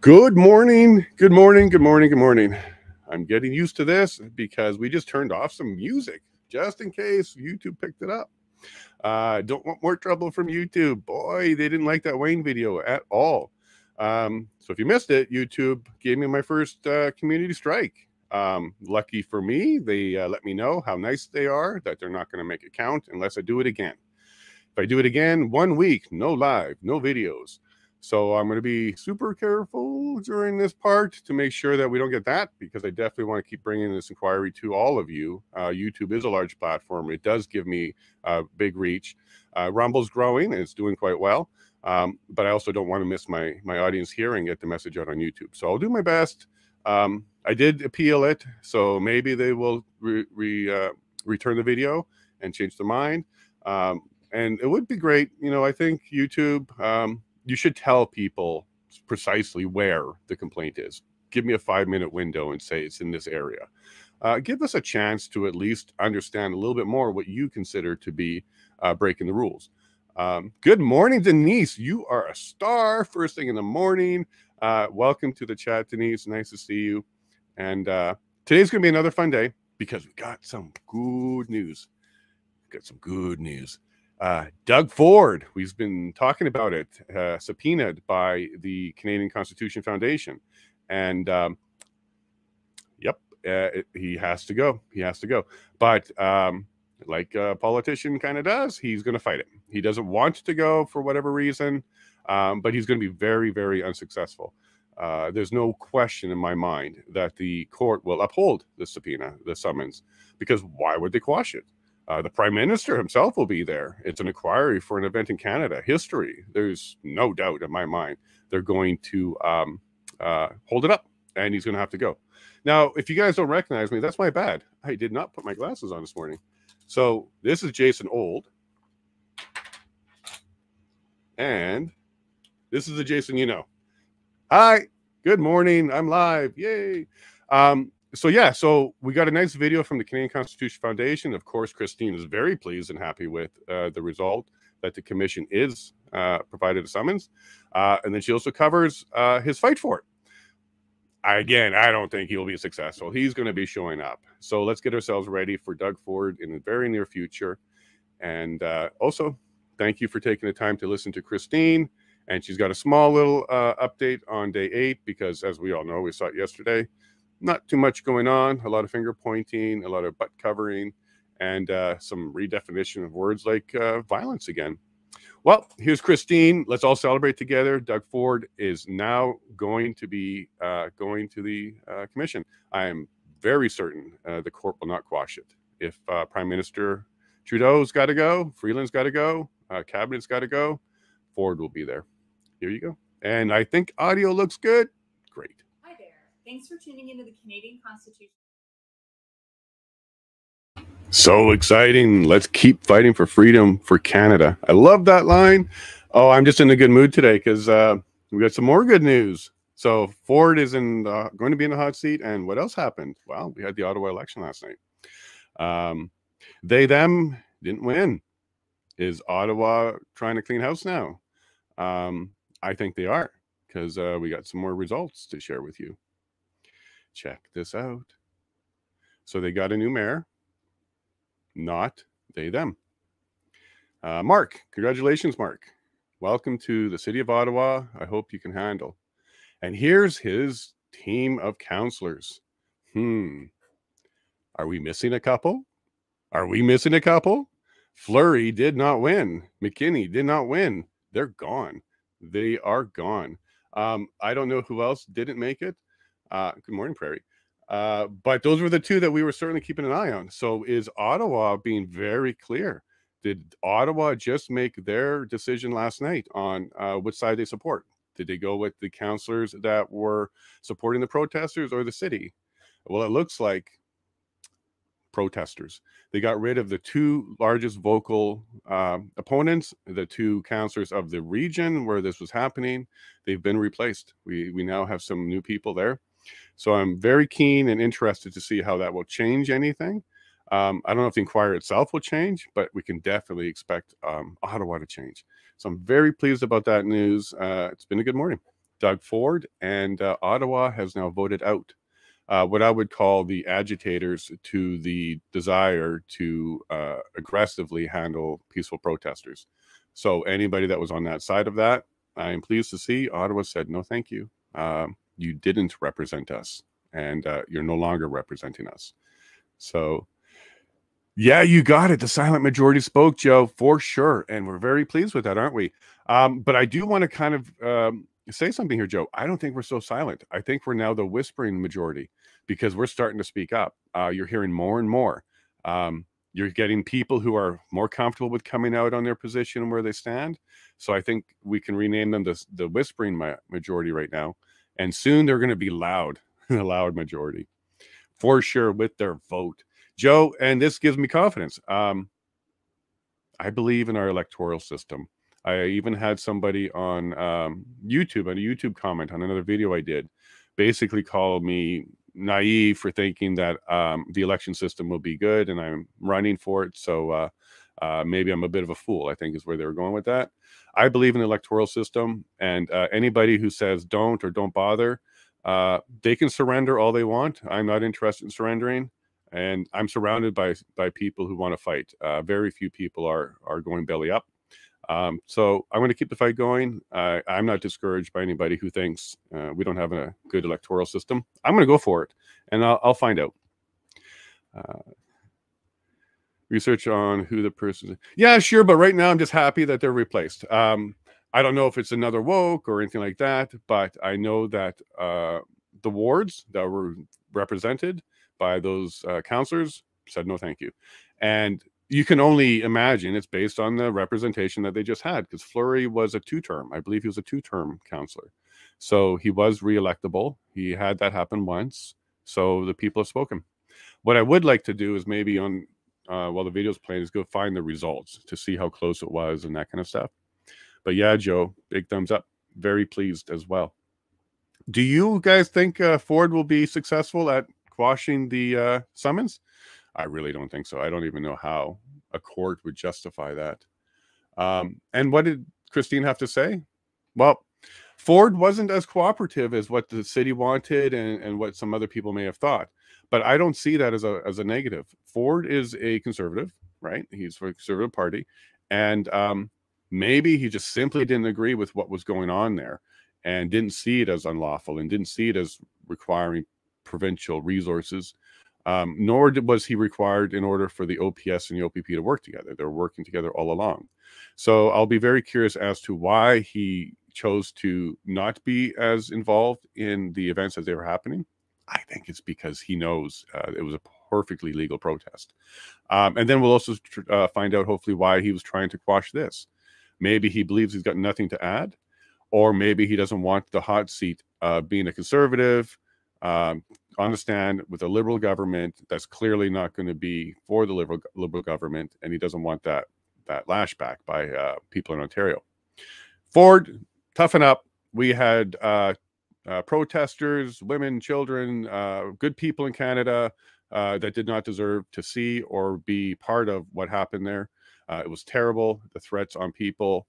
Good morning. Good morning. Good morning. Good morning. I'm getting used to this because we just turned off some music just in case YouTube picked it up. Don't want more trouble from YouTube. Boy, they didn't like that Wayne video at all. So if you missed it, YouTube gave me my first community strike. Lucky for me, they let me know how nice they are, that they're not going to make it count unless I do it again. If I do it again, 1 week, no live, no videos. So I'm going to be super careful during this part to make sure that we don't get that, because I definitely want to keep bringing this inquiry to all of you. YouTube is a large platform. It does give me big reach. Rumble's growing and it's doing quite well. But I also don't want to miss my audience here and get the message out on YouTube. So I'll do my best. I did appeal it, so maybe they will return the video and change their mind. And it would be great. You know, I think YouTube, you should tell people precisely where the complaint is. Give me a 5-minute window and say it's in this area. Give us a chance to at least understand a little bit more what you consider to be breaking the rules. Good morning, Denise. You are a star first thing in the morning. Welcome to the chat, Denise. Nice to see you. And today's going to be another fun day because we got some good news. Doug Ford, we've been talking about it, subpoenaed by the Canadian Constitution Foundation. And he has to go. He has to go. But like a politician kind of does, he's going to fight it. He doesn't want to go for whatever reason, but he's going to be very, very unsuccessful. There's no question in my mind that the court will uphold the subpoena, the summons, because why would they quash it? The Prime Minister himself will be there. It's an inquiry for an event in Canada. History. There's no doubt in my mind they're going to hold it up, and he's going to have to go. Now, if you guys don't recognize me, that's my bad. I did not put my glasses on this morning. So this is Jason Old. And this is the Jason you know. Hi. Good morning. I'm live. Yay. So we got a nice video from the Canadian Constitution Foundation. Of course, Christine is very pleased and happy with the result that the commission is provided a summons. And then she also covers his fight for it. Again, I don't think he'll be successful. He's going to be showing up. So let's get ourselves ready for Doug Ford in the very near future. And also, thank you for taking the time to listen to Christine. And she's got a small little update on day 8, because as we all know, we saw it yesterday. Not too much going on, a lot of finger pointing, a lot of butt covering, and some redefinition of words like violence again. Well, here's Christine. Let's all celebrate together. Doug Ford is now going to be going to the commission. I am very certain the court will not quash it. If Prime Minister Trudeau's got to go, Freeland's got to go, Cabinet's got to go, Ford will be there. Here you go. And I think audio looks good. Great. Hi there. Thanks for tuning into the Canadian Constitution. So exciting. Let's keep fighting for freedom for Canada. I love that line. Oh, I'm just in a good mood today because we got some more good news. So Ford is going to be in the hot seat. And what else happened? Well, we had the Ottawa election last night. They, them didn't win. Is Ottawa trying to clean house now? I think they are, because we got some more results to share with you. Check this out. So they got a new mayor. Not they, them. Mark, congratulations, Mark. Welcome to the city of Ottawa. I hope you can handle. And here's his team of councillors. Are we missing a couple? Are we missing a couple? Fleury did not win. McKinney did not win. They're gone. They are gone. I don't know who else didn't make it. Good morning, Prairie. But those were the two that we were certainly keeping an eye on. So is Ottawa being very clear? Did Ottawa just make their decision last night on which side they support? Did they go with the councillors that were supporting the protesters or the city? Well, it looks like protesters. They got rid of the two largest vocal opponents, the two councillors of the region where this was happening. They've been replaced. We now have some new people there. So I'm very keen and interested to see how that will change anything. I don't know if the inquiry itself will change, but we can definitely expect Ottawa to change. So I'm very pleased about that news. It's been a good morning. Doug Ford, and Ottawa has now voted out what I would call the agitators to the desire to aggressively handle peaceful protesters. So anybody that was on that side of that, I am pleased to see Ottawa said, no, thank you. You didn't represent us, and you're no longer representing us. So yeah, you got it. The silent majority spoke, Joe, for sure. And we're very pleased with that, aren't we? But I do want to kind of say something here, Joe. I don't think we're so silent. I think we're now the whispering majority because we're starting to speak up. You're hearing more and more. You're getting people who are more comfortable with coming out on their position and where they stand. So I think we can rename them the whispering majority right now. And soon they're going to be loud, the loud majority, for sure, with their vote. Joe, and this gives me confidence. I believe in our electoral system. I even had somebody on YouTube, on a YouTube comment on another video I did, basically call me naive for thinking that the election system will be good and I'm running for it. So maybe I'm a bit of a fool, I think is where they were going with that. I believe in the electoral system, and anybody who says don't or don't bother, they can surrender all they want. I'm not interested in surrendering. And I'm surrounded by people who want to fight. Very few people are going belly up. So I'm going to keep the fight going. I'm not discouraged by anybody who thinks we don't have a good electoral system. I'm going to go for it, and I'll find out. Research on who the person is. Yeah, sure, but right now I'm just happy that they're replaced. I don't know if it's another woke or anything like that, but I know that the wards that were represented by those counselors said no thank you. And you can only imagine it's based on the representation that they just had, because Fleury was a two-term. I believe he was a two-term counselor. So he was re-electable. He had that happen once. So the people have spoken. What I would like to do is maybe on, while the video's playing, is go find the results to see how close it was and that kind of stuff. But yeah, Joe, big thumbs up. Very pleased as well. Do you guys think Ford will be successful at quashing the summons? I really don't think so. I don't even know how a court would justify that. And what did Christine have to say? Well, Ford wasn't as cooperative as what the city wanted and what some other people may have thought. But I don't see that as a negative. Ford is a conservative, right? He's for the Conservative Party. And maybe he just simply didn't agree with what was going on there and didn't see it as unlawful and didn't see it as requiring provincial resources, nor was he required in order for the OPS and the OPP to work together. They're working together all along. So I'll be very curious as to why he chose to not be as involved in the events as they were happening. I think it's because he knows it was a perfectly legal protest. And then we'll also find out, hopefully, why he was trying to quash this. Maybe he believes he's got nothing to add, or maybe he doesn't want the hot seat being a conservative, on the stand with a liberal government that's clearly not going to be for the liberal government, and he doesn't want that lashback by people in Ontario. Ford, toughen up. We had protesters, women, children, good people in Canada that did not deserve to see or be part of what happened there. It was terrible. The threats on people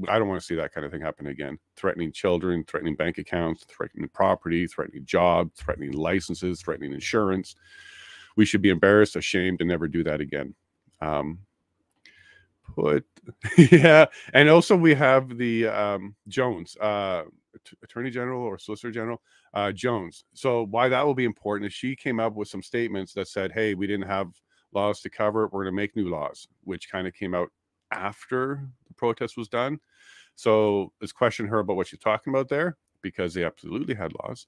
I don't want to see that kind of thing happen again. Threatening children, threatening bank accounts, threatening property, threatening jobs, threatening licenses, threatening insurance. We should be embarrassed, ashamed, and never do that again. Yeah. And also we have the Jones, Attorney General or Solicitor General, Jones. So why that will be important is she came up with some statements that said, hey, we didn't have laws to cover it. We're going to make new laws, which kind of came out after the protest was done. So let's question her about what she's talking about there, because they absolutely had laws.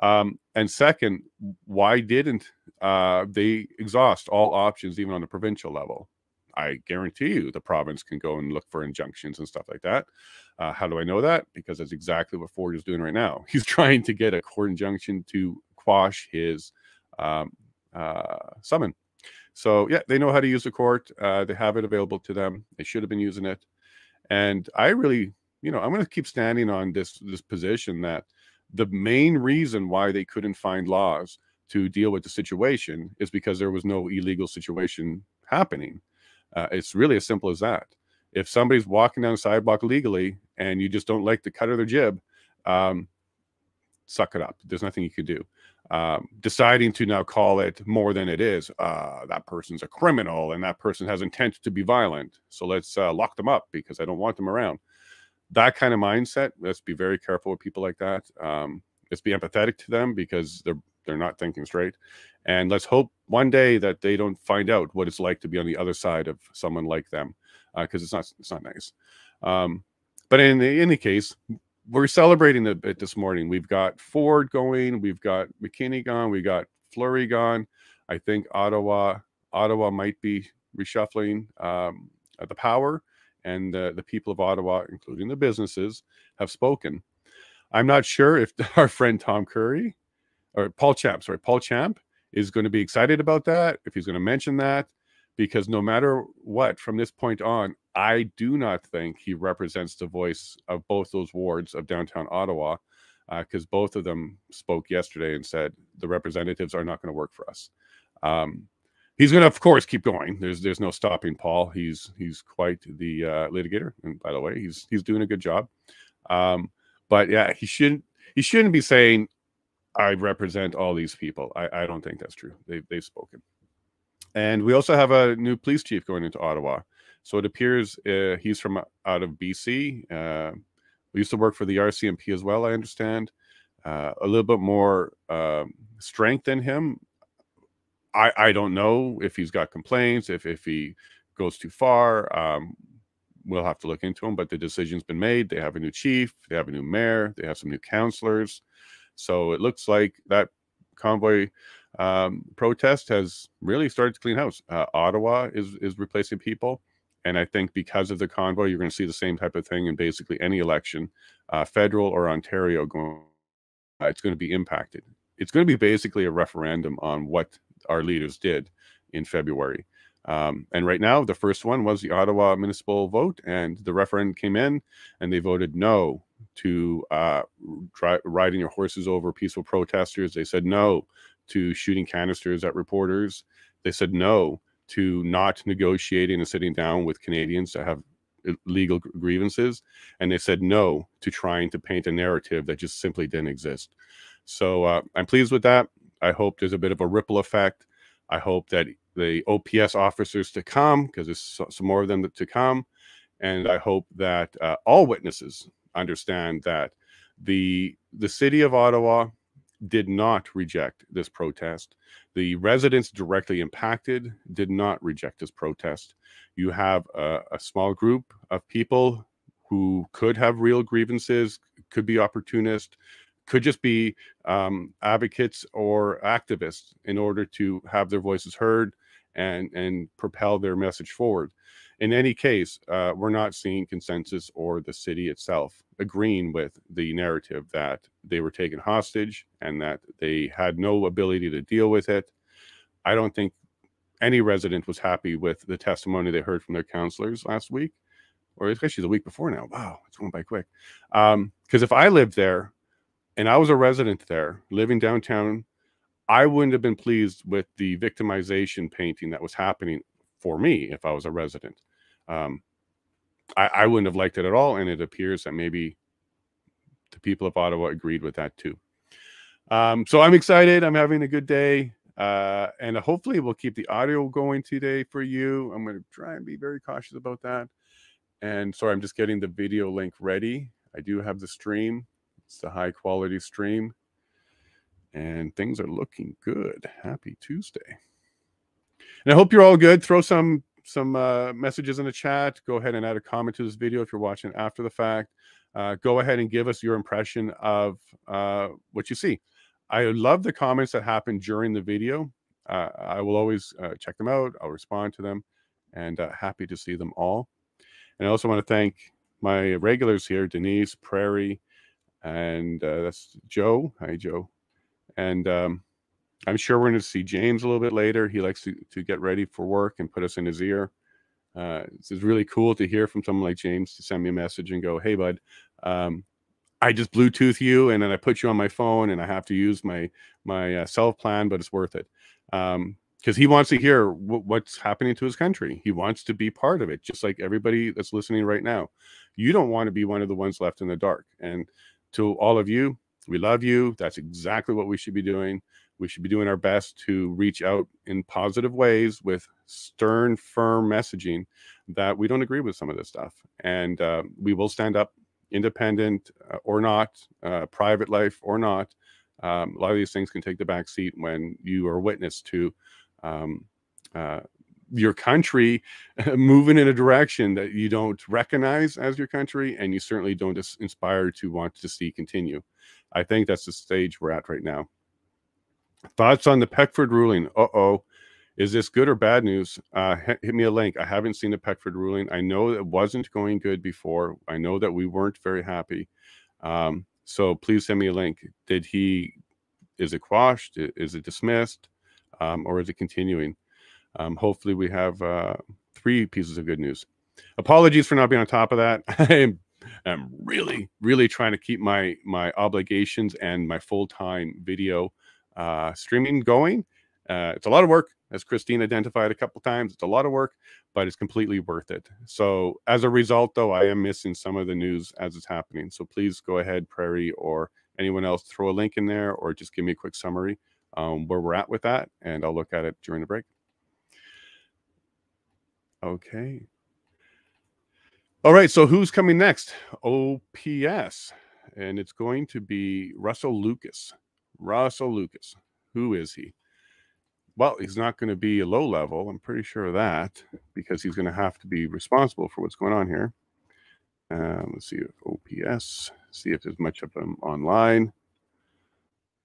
And second, why didn't they exhaust all options, even on the provincial level? I guarantee you the province can go and look for injunctions and stuff like that. How do I know that? Because that's exactly what Ford is doing right now. He's trying to get a court injunction to quash his summon. So yeah, they know how to use the court. They have it available to them. They should have been using it. And I really, I'm going to keep standing on this position that the main reason why they couldn't find laws to deal with the situation is because there was no illegal situation happening. It's really as simple as that. If somebody's walking down the sidewalk legally and you just don't like the cut of their jib, suck it up. There's nothing you can do. Deciding to now call it more than it is, that person's a criminal and that person has intent to be violent, so let's lock them up because I don't want them around. That kind of mindset, let's be very careful with people like that. Let's be empathetic to them because they're not thinking straight. And let's hope one day that they don't find out what it's like to be on the other side of someone like them, because it's not nice. But in any case, we're celebrating a bit this morning. We've got Ford going, we've got McKinney gone, we got Fleury gone. I think Ottawa might be reshuffling the power, and the people of Ottawa, including the businesses, have spoken. I'm not sure if our friend Paul Champ is going to be excited about that, if he's going to mention that, because no matter what, from this point on, I do not think he represents the voice of both those wards of downtown Ottawa, because both of them spoke yesterday and said the representatives are not going to work for us. He's going to, of course, keep going. There's no stopping Paul. He's quite the litigator, and by the way, he's doing a good job. But yeah, he shouldn't be saying I represent all these people. I don't think that's true. They've spoken. And we also have a new police chief going into Ottawa. So it appears he's from out of BC. We used to work for the RCMP as well, I understand. A little bit more strength in him. I don't know if he's got complaints, if he goes too far. We'll have to look into him, but the decision's been made. They have a new chief, they have a new mayor, they have some new councillors. So it looks like that convoy protest has really started to clean house. Ottawa is replacing people. And I think because of the convoy, you're going to see the same type of thing in basically any election, federal or Ontario going. It's going to be impacted. It's going to be basically a referendum on what our leaders did in February. And right now, the first one was the Ottawa municipal vote, and the referendum came in, and they voted no to riding your horses over peaceful protesters. They said no to shooting canisters at reporters. They said no to not negotiating and sitting down with Canadians to have legal grievances. And they said no to trying to paint a narrative that just simply didn't exist. So I'm pleased with that. I hope there's a bit of a ripple effect. I hope that the OPS officers to come, because there's some more of them to come. And I hope that all witnesses understand that the city of Ottawa did not reject this protest. The residents directly impacted did not reject this protest. You have a small group of people who could have real grievances, could be opportunists, could just be advocates or activists in order to have their voices heard and propel their message forward. In any case, we're not seeing consensus or the city itself agreeing with the narrative that they were taken hostage and that they had no ability to deal with it. I don't think any resident was happy with the testimony they heard from their councillors last week, or especially the week before now. Wow, it's going by quick. Because if I lived there and I was a resident there living downtown, I wouldn't have been pleased with the victimization painting that was happening for me if I was a resident. I wouldn't have liked it at all, and it appears that maybe the people of Ottawa agreed with that too. So I'm excited. I'm having a good day, and hopefully we'll keep the audio going today for you. I'm going to try and be very cautious about that. And sorry, I'm just getting the video link ready. I do have the stream. It's a high quality stream, and things are looking good. Happy Tuesday. And I hope you're all good. Throw some messages in the chat. Go ahead and add a comment to this video if you're watching after the fact. Go ahead and give us your impression of what you see. I love the comments that happen during the video. I will always check them out. I'll respond to them, and happy to see them all. And I also want to thank my regulars here, Denise, Prairie, and that's Joe. Hi, Joe. And I'm sure we're going to see James a little bit later. He likes to get ready for work and put us in his ear. It's really cool to hear from someone like James to send me a message and go, hey, bud, I just Bluetooth you, and then I put you on my phone, and I have to use my self plan, but it's worth it. because he wants to hear what's happening to his country. He wants to be part of it, just like everybody that's listening right now. You don't want to be one of the ones left in the dark. And to all of you, we love you. That's exactly what we should be doing. We should be doing our best to reach out in positive ways with stern, firm messaging that we don't agree with some of this stuff. And we will stand up, independent or not, private life or not. A lot of these things can take the back seat when you are witness to your country moving in a direction that you don't recognize as your country, and you certainly don't inspire to want to see continue. I think that's the stage we're at right now. Thoughts on the Peckford ruling? Is this good or bad news? Hit me a link. I haven't seen the Peckford ruling. I know it wasn't going good before. I know that we weren't very happy. So please send me a link. Is it quashed? Is it dismissed? Or is it continuing? Hopefully we have 3 pieces of good news. Apologies for not being on top of that. I'm really, really trying to keep my obligations and my full-time video streaming going. It's a lot of work, as Christine identified a couple times. It's a lot of work, but it's completely worth it. So as a result, though, I am missing some of the news as it's happening. So please go ahead, Prairie, or anyone else, throw a link in there, or just give me a quick summary where we're at with that, and I'll look at it during the break. Okay. All right, so who's coming next? OPS, and it's going to be Russell Lucas. Russell Lucas. Who is he? Well, he's not going to be a low level. I'm pretty sure of that, because he's going to have to be responsible for what's going on here. Let's see if OPS, see if there's much of them online.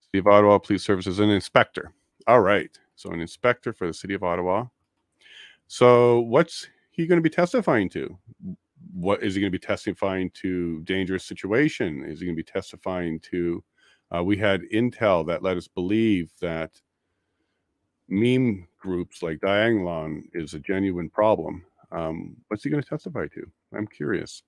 City of Ottawa Police Service as an inspector. All right, so an inspector for the City of Ottawa. So what's he going to be testifying to? What is he going to be testifying to? Dangerous situation? Is he going to be testifying to? We had intel that let us believe that meme groups like Diagolon is a genuine problem. What's he going to testify to? I'm curious.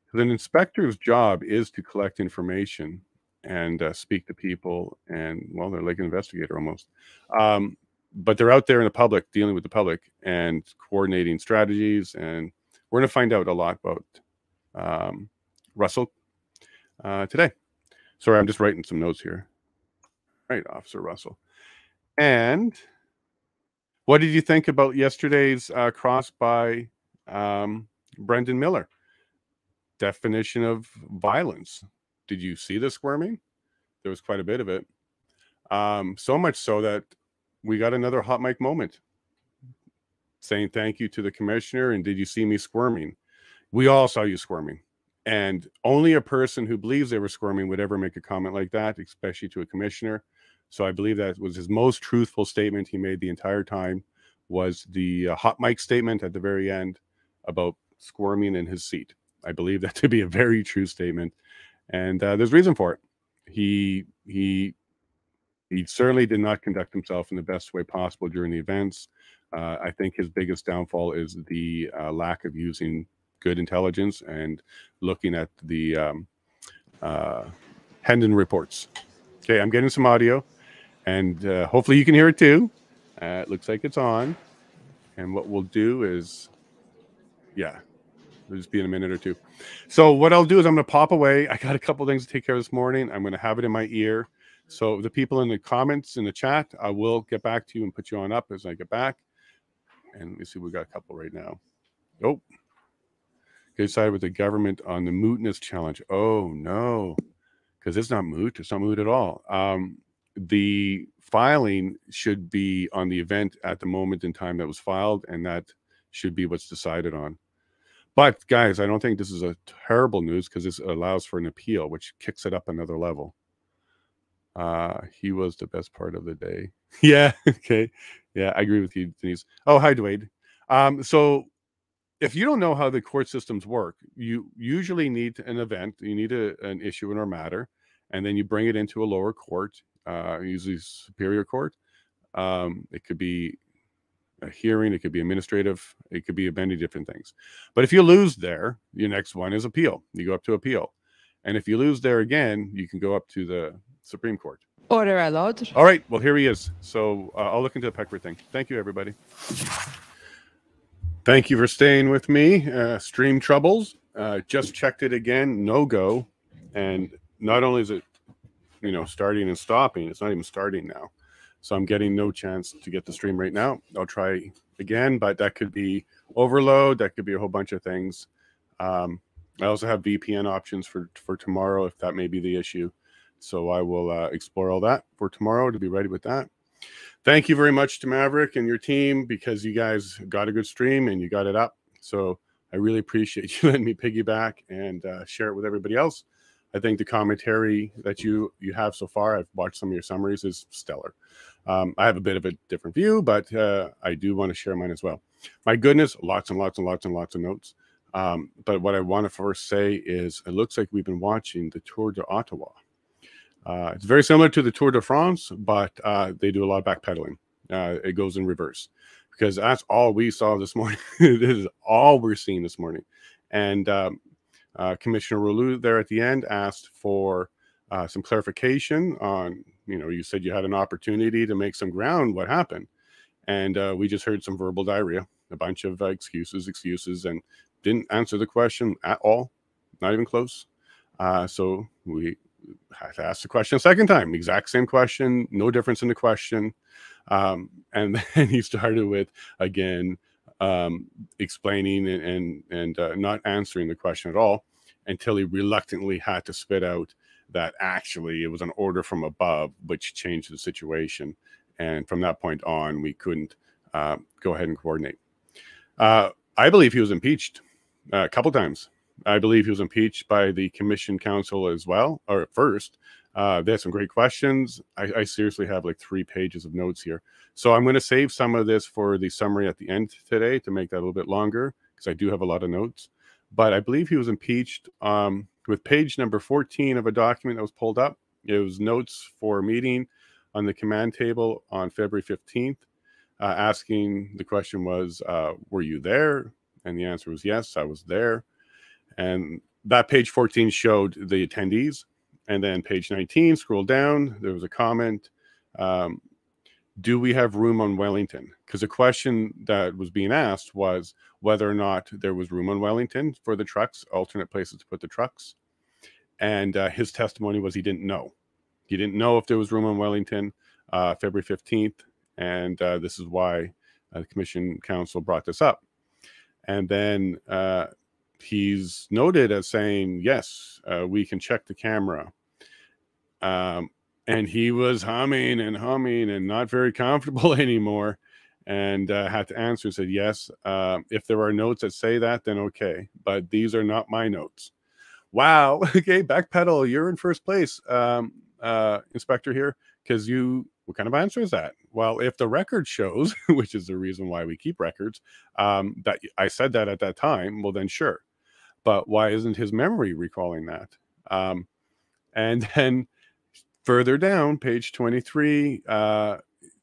Because an inspector's job is to collect information and speak to people, and, well, they're like an investigator almost. But they're out there in the public, dealing with the public and coordinating strategies. And we're going to find out a lot about Russell today. Sorry, I'm just writing some notes here. Right, Officer Russell. And what did you think about yesterday's cross by Brendan Miller? Definition of violence. Did you see the squirming? There was quite a bit of it. So much so that we got another hot mic moment saying thank you to the commissioner. And did you see me squirming? We all saw you squirming. And only a person who believes they were squirming would ever make a comment like that, especially to a commissioner. So I believe that was his most truthful statement he made the entire time, was the hot mic statement at the very end about squirming in his seat. I believe that to be a very true statement. And there's reason for it. He certainly did not conduct himself in the best way possible during the events. I think his biggest downfall is the lack of using good intelligence and looking at the Hendon reports. Okay, I'm getting some audio, and hopefully you can hear it too. It looks like it's on. And what we'll do is, yeah, it'll just be in a minute or two. So what I'll do is I'm going to pop away. I got a couple things to take care of this morning. I'm going to have it in my ear. So the people in the comments in the chat, I will get back to you and put you on up as I get back. And let me see, we got a couple right now. Oh, get sided with the government on the mootness challenge. Oh no, because it's not moot. It's not moot at all. The filing should be on the event at the moment in time that was filed, and that should be what's decided on. But guys, I don't think this is a terrible news, because this allows for an appeal, which kicks it up another level. He was the best part of the day. Yeah, okay. Yeah, I agree with you, Denise. Oh, hi, Dwayne. So if you don't know how the court systems work, you usually need an event. You need an issue or matter, and then you bring it into a lower court, usually superior court. It could be a hearing, it could be administrative, it could be many different things. But if you lose there, your next one is appeal. You go up to appeal. And if you lose there again, you can go up to the Supreme Court. Order à l'ordre. All right. Well, here he is. So I'll look into the Peckford thing. Thank you, everybody. Thank you for staying with me. Stream troubles. Just checked it again. No go. And not only is it, starting and stopping, it's not even starting now. So I'm getting no chance to get the stream right now. I'll try again, but that could be overload. That could be a whole bunch of things. I also have VPN options for tomorrow if that may be the issue. So I will explore all that for tomorrow to be ready with that. Thank you very much to Maverick and your team, because you guys got a good stream and you got it up. So I really appreciate you letting me piggyback and share it with everybody else. I think the commentary that you have so far, I've watched some of your summaries, is stellar. I have a bit of a different view, but I do want to share mine as well. My goodness, lots and lots and lots and lots of notes. But what I want to first say is it looks like we've been watching the Tour de Ottawa. It's very similar to the Tour de France, but they do a lot of backpedaling. It goes in reverse, because that's all we saw this morning. This is all we're seeing this morning. And Commissioner Rouleau there at the end asked for some clarification on, you said you had an opportunity to make some ground. What happened? And we just heard some verbal diarrhea, a bunch of excuses, and didn't answer the question at all, not even close. So we had to ask the question a second time, exact same question, no difference in the question. And then he started with, again, explaining and not answering the question at all, until he reluctantly had to spit out that actually it was an order from above, which changed the situation. And from that point on, we couldn't go ahead and coordinate. I believe he was impeached a couple times. I believe he was impeached by the Commission Council as well, or first. They had some great questions. I seriously have like 3 pages of notes here. So I'm going to save some of this for the summary at the end today to make that a little bit longer, because I do have a lot of notes. But I believe he was impeached with page number 14 of a document that was pulled up. It was notes for a meeting on the command table on February 15th. Asking, the question was, were you there? And the answer was yes, I was there. And that page 14 showed the attendees. And then page 19, scroll down, there was a comment. Do we have room on Wellington? Because the question that was being asked was whether or not there was room on Wellington for the trucks, alternate places to put the trucks. And his testimony was he didn't know. He didn't know if there was room on Wellington, February 15th. And this is why the Commission Council brought this up. And then he's noted as saying, yes, we can check the camera. And he was humming and not very comfortable anymore, and had to answer, said, yes, if there are notes that say that, then okay, but these are not my notes. Wow. Okay, backpedal, you're in first place, Inspector here, because what kind of answer is that? Well, if the record shows, which is the reason why we keep records, that I said that at that time, well then sure. But why isn't his memory recalling that? And then further down, page 23,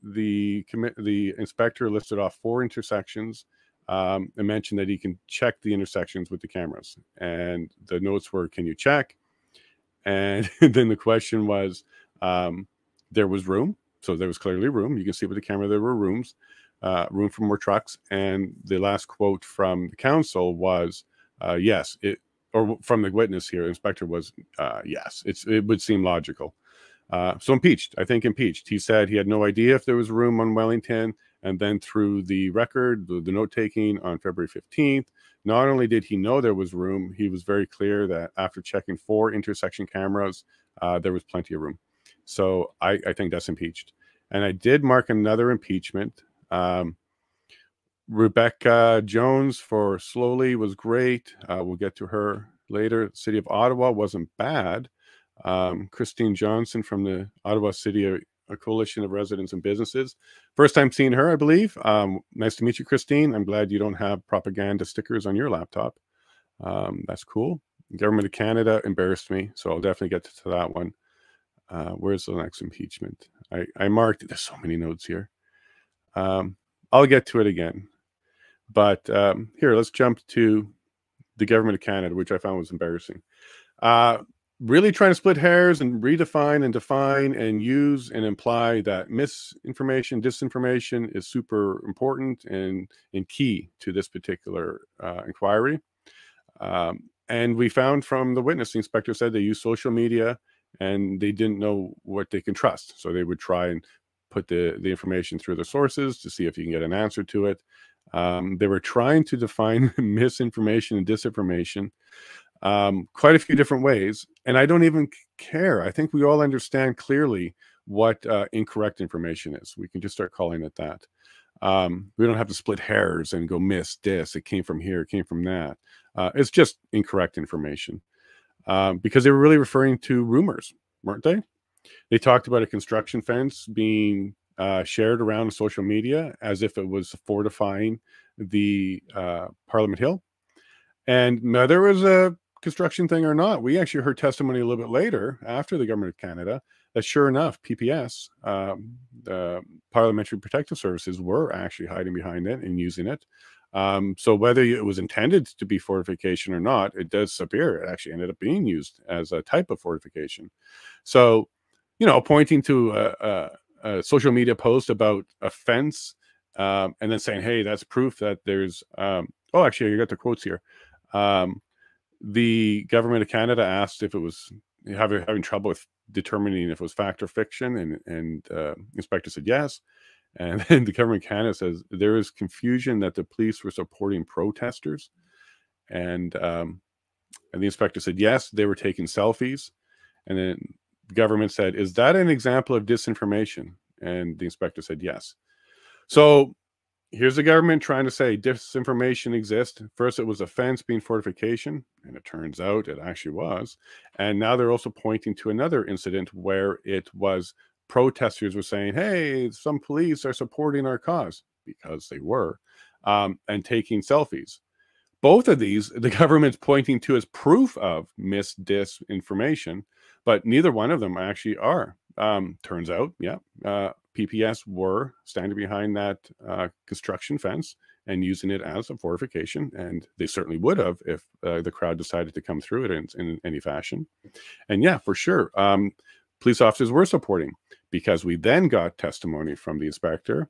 the inspector listed off 4 intersections and mentioned that he can check the intersections with the cameras. And the notes were, can you check? And then the question was, there was room. So there was clearly room. You can see with the camera there were room for more trucks. And the last quote from the council was, yes, or from the witness here, inspector was, yes, it would seem logical. So impeached, I think impeached. He said he had no idea if there was room on Wellington. And then through the record, the note-taking on February 15th, not only did he know there was room, he was very clear that after checking 4 intersection cameras, there was plenty of room. So I think that's impeached. And I did mark another impeachment. Rebecca Jones for slowly was great. We'll get to her later. City of Ottawa wasn't bad. Christine Johnson from the Ottawa City Coalition of Residents and Businesses. First time seeing her, I believe. Nice to meet you, Christine. I'm glad you don't have propaganda stickers on your laptop. That's cool. Government of Canada embarrassed me, so I'll definitely get to that one. Where's the next impeachment? I marked, there's so many notes here. I'll get to it again. But here, let's jump to the Government of Canada, which I found was embarrassing. really trying to split hairs and redefine and define and use and imply that misinformation, disinformation is super important and key to this particular inquiry. And we found from the witness, the inspector said they used social media and they didn't know what they can trust. So they would try and put the information through the sources to see if you can get an answer to it. They were trying to define misinformation and disinformation quite a few different ways. And I don't even care. I think we all understand clearly what incorrect information is. We can just start calling it that. We don't have to split hairs and go dis. It came from here, it came from that. It's just incorrect information because they were really referring to rumors, weren't they? They talked about a construction fence being shared around social media as if it was fortifying the Parliament Hill. And whether it was a construction thing or not, we actually heard testimony a little bit later after the Government of Canada that sure enough, PPS, the Parliamentary Protective Services, were actually hiding behind it and using it. So whether it was intended to be fortification or not, it does appear it actually ended up being used as a type of fortification. So, you know, pointing to a social media post about a fence and then saying, hey, that's proof that there's, oh, actually, you got the quotes here. The Government of Canada asked if it was having trouble with determining if it was fact or fiction, and inspector said yes. And then the Government of Canada says there is confusion that the police were supporting protesters, and the inspector said yes, they were taking selfies. And then the government said, is that an example of disinformation? And the inspector said yes. So here's the government trying to say disinformation exists. First, it was a fence being fortification, and it turns out it actually was. And now they're also pointing to another incident where it was protesters were saying, hey, some police are supporting our cause, because they were, and taking selfies. Both of these, the government's pointing to as proof of disinformation, but neither one of them actually are. Turns out, yeah, PPS were standing behind that construction fence and using it as a fortification, and they certainly would have if the crowd decided to come through it in any fashion. And yeah, for sure, police officers were supporting, because we then got testimony from the inspector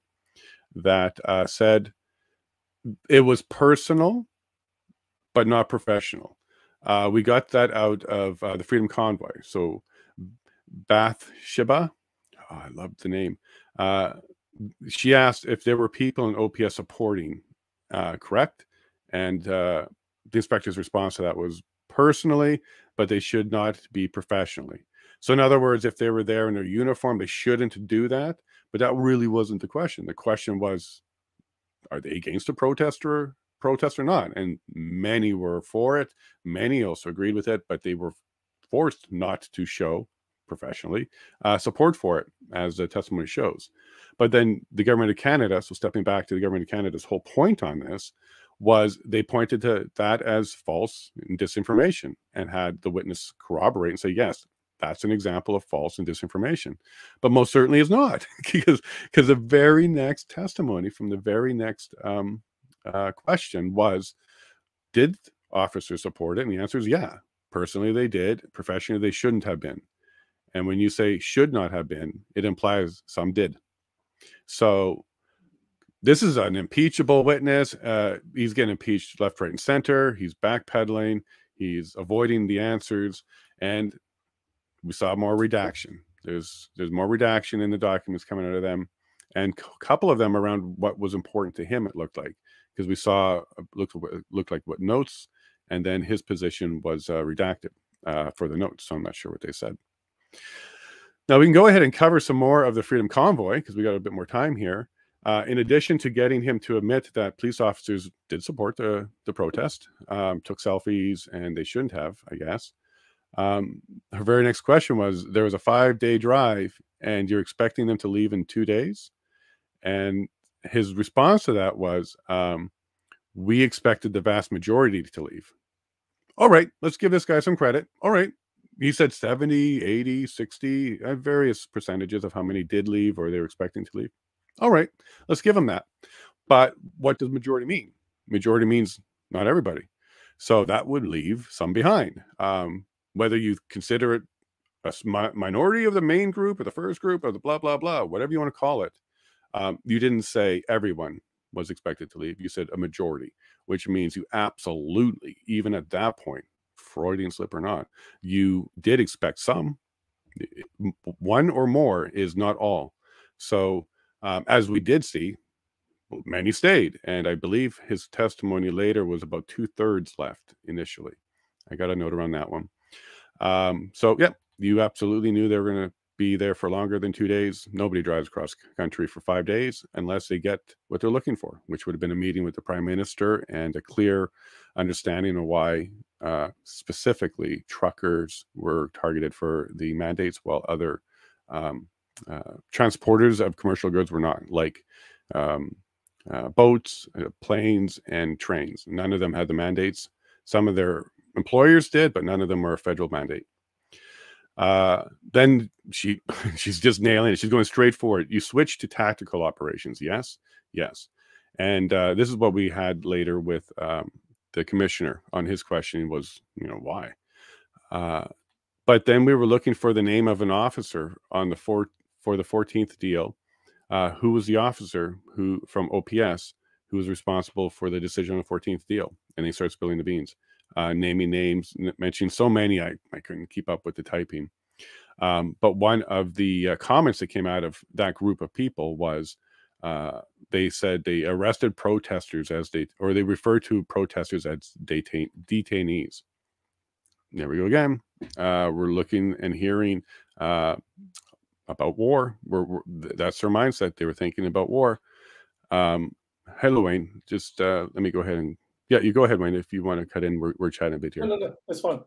that said it was personal but not professional. We got that out of the Freedom Convoy. So Bathsheba, oh, I love the name. She asked if there were people in OPS supporting, correct? And the inspector's response to that was personally, but they should not be professionally. So in other words, if they were there in their uniform, they shouldn't do that. But that really wasn't the question. The question was, are they against a protest or not? And many were for it. Many also agreed with it, but they were forced not to show professionally support for it, as the testimony shows. But then the Government of Canada, so stepping back to the Government of Canada's whole point on this, was they pointed to that as false and disinformation, and had the witness corroborate and say, yes, that's an example of false and disinformation. But most certainly is not, because the very next testimony from the very next question was, did officers support it? And the answer is yeah. Personally, they did. Professionally, they shouldn't have been. And when you say should not have been, it implies some did. So this is an impeachable witness. He's getting impeached left, right, and center. He's backpedaling. He's avoiding the answers. And we saw more redaction. There's more redaction in the documents coming out of them. And a couple of them around what was important to him, it looked like. Because we saw, looked like what notes, and then his position was redacted for the notes. So I'm not sure what they said. Now we can go ahead and cover some more of the Freedom Convoy, because we got a bit more time here. In addition to getting him to admit that police officers did support the protest, took selfies, and they shouldn't have, I guess. Her very next question was, there was a 5-day drive and you're expecting them to leave in 2 days? And his response to that was, we expected the vast majority to leave. All right, let's give this guy some credit. All right. He said 70, 80, 60, various percentages of how many did leave or they were expecting to leave. All right, let's give him that. But what does majority mean? Majority means not everybody. So that would leave some behind. whether you consider it a minority of the main group or the first group or the blah, blah, blah, whatever you want to call it, you didn't say everyone was expected to leave. You said a majority, which means you absolutely, even at that point, Freudian slip or not, you did expect some. One or more is not all. So as we did see, many stayed. And I believe his testimony later was about 2/3 left initially. I got a note around that one. So, yeah, you absolutely knew they were going to be there for longer than 2 days. Nobody drives cross country for 5 days unless they get what they're looking for, which would have been a meeting with the prime minister and a clear understanding of why specifically truckers were targeted for the mandates, while other transporters of commercial goods were not, like boats, planes, and trains. None of them had the mandates. Some of their employers did, but none of them were a federal mandate. Then she's just nailing it. She's going straight for it. You switch to tactical operations. Yes. And this is what we had later with the commissioner on his question was, why? But then we were looking for the name of an officer on for the 14th deal. Who was the officer from OPS who was responsible for the decision on the 14th deal? And he starts spilling the beans. Naming names, mentioning so many, I couldn't keep up with the typing. But one of the comments that came out of that group of people was they said they arrested protesters they referred to protesters as detainees. There we go again. We're looking and hearing about war. That's their mindset. They were thinking about war. Hello, Wayne. Just let me go ahead and you go ahead, Wayne, if you want to cut in. We're chatting a bit here. No, that's fine.